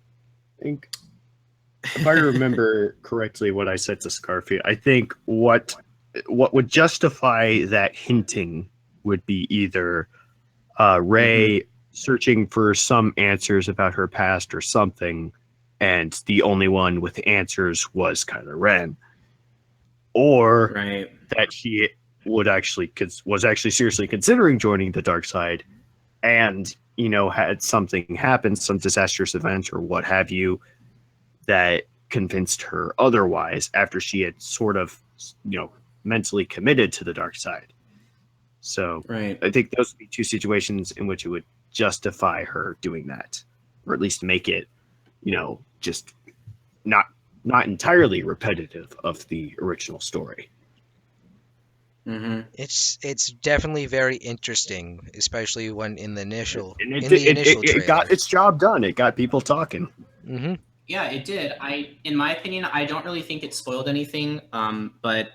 think, if I remember correctly what I said to Scarfy, I think what would justify that hinting would be either Rey searching for some answers about her past or something, and the only one with answers was Kylo Ren, or that she was actually seriously considering joining the dark side, and had something happen, some disastrous event or what have you, that convinced her otherwise after she had sort of mentally committed to the dark side. So I think those would be two situations in which it would justify her doing that, or at least make it, just not entirely repetitive of the original story. It's definitely very interesting, especially when in the initial trailer. It got its job done. It got people talking. Yeah, it did. In my opinion, I don't really think it spoiled anything. But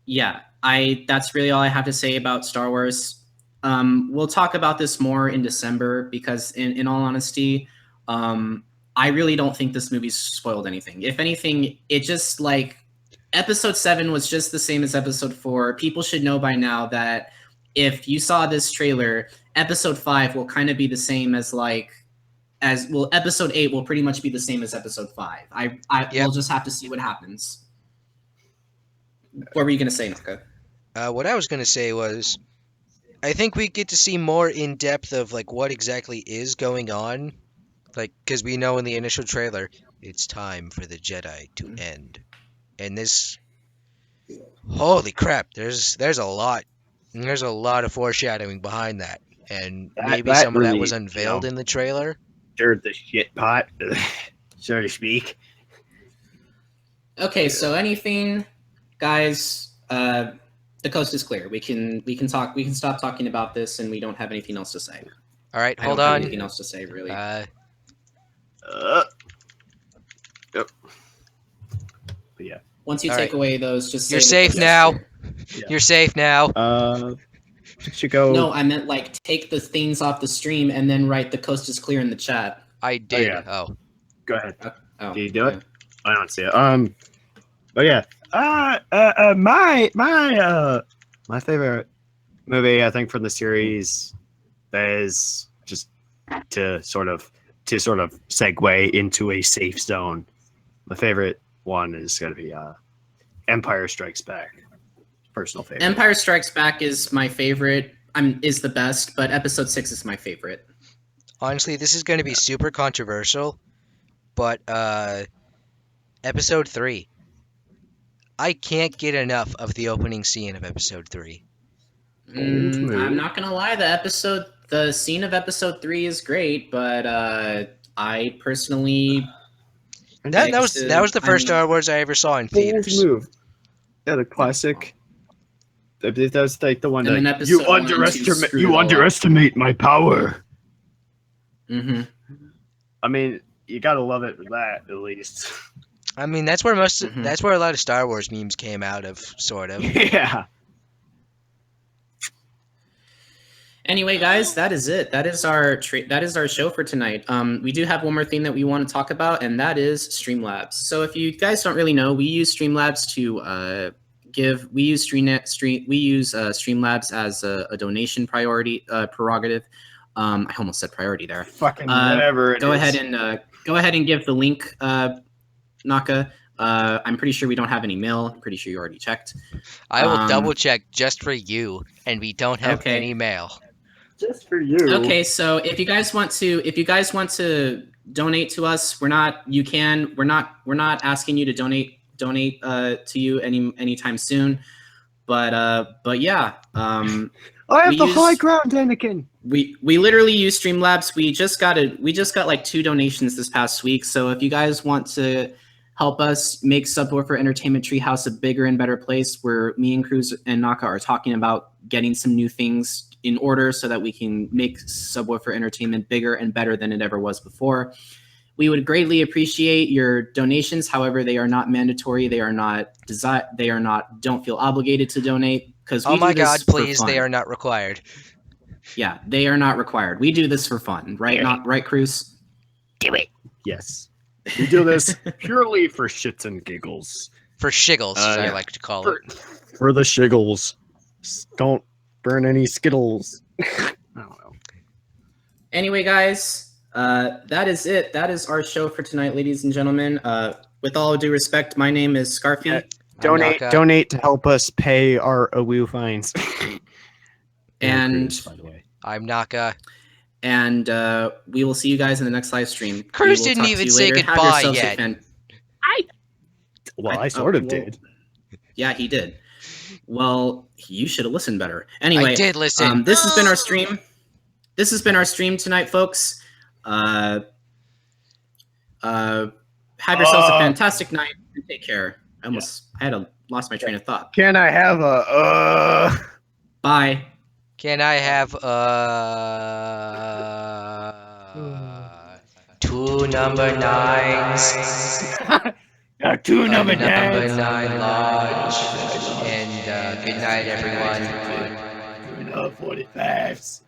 yeah, that's really all I have to say about Star Wars. We'll talk about this more in December because, in all honesty, I really don't think this movie spoiled anything. If anything, it just Episode 7 was just the same as Episode 4. People should know by now that if you saw this trailer, Episode 5 will kind of be the same as Episode 8 will pretty much be the same as Episode 5. We'll just have to see what happens. What were you going to say, Naka? What I was going to say was, I think we get to see more in depth of what exactly is going on, because we know in the initial trailer, it's time for the Jedi to end, and this, holy crap, there's a lot of foreshadowing behind that, and maybe some of that was unveiled in the trailer. Stirred the shit pot, so to speak. Okay, so anything, guys? The coast is clear. We can talk. We can stop talking about this, and we don't have anything else to say. All right, hold I don't on. have anything else to say, really. Yep. But yeah. Once you take away those, just say you're safe now. Yeah. You're safe now. Should go. No, I meant take the things off the stream and then write "the coast is clear" in the chat. I did. Go ahead. Oh, do you do it? I don't see it. But yeah. My favorite movie, I think, from the series is, just to sort of segue into a safe zone. My favorite one is going to be Empire Strikes Back. Personal favorite. Empire Strikes Back is my favorite. Is the best, but Episode 6 is my favorite. Honestly, this is going to be super controversial, but Episode 3. I can't get enough of the opening scene of Episode 3. I'm not gonna lie, the scene of Episode 3 is great, but I personally that was the first Star Wars I ever saw in theaters. Move. Yeah, the classic. That's the one that you underestimate my power. Mm-hmm. I mean, you gotta love it for that, at least. I mean, that's where that's where a lot of Star Wars memes came out of, sort of. Yeah. Anyway, guys, that is it. That is our show for tonight. We do have one more thing that we want to talk about, and that is Streamlabs. So, if you guys don't really know, we use Streamlabs to Streamlabs as a donation prerogative. I almost said priority there. Fucking whatever. Go ahead and give the link, Naka. I'm pretty sure we don't have any mail. I'm pretty sure you already checked. I will double check just for you, and we don't have any mail. Just for you. Okay, so if you guys want to donate to us, we're not asking you to donate to you anytime soon. But yeah. I have the high ground, Anakin. We literally use Streamlabs. We just got like 2 donations this past week. So if you guys want to help us make Subwuffer Entertainment Treehouse a bigger and better place, where me and Krüz and Naka are talking about getting some new things in order so that we can make Subwoofer Entertainment bigger and better than it ever was before, we would greatly appreciate your donations. However, they are not mandatory. They are not don't feel obligated to donate, because oh my god, please, they are not required. Yeah, they are not required. We do this for fun, right? Right, Krüz? Do it. Yes. We do this purely for shits and giggles. For shiggles, as I like to call it. For the shiggles. Don't burn any Skittles. I don't know. Anyway, guys, that is it. That is our show for tonight, ladies and gentlemen. With all due respect, my name is Scarfy. Donate to help us pay our AWU fines. And Krüz, by the way. I'm Naka. And we will see you guys in the next live stream. Krüz didn't even say goodbye yet. I sort of did. Yeah, he did. Well, you should have listened better. Anyway, I did listen. This has been our stream. This has been our stream tonight, folks. Have yourselves a fantastic night and take care. I lost my train of thought. Can I have a Bye. Can I have 2 number 9s? 2 number 9s. Number 9 large. And good night, everyone. 45s.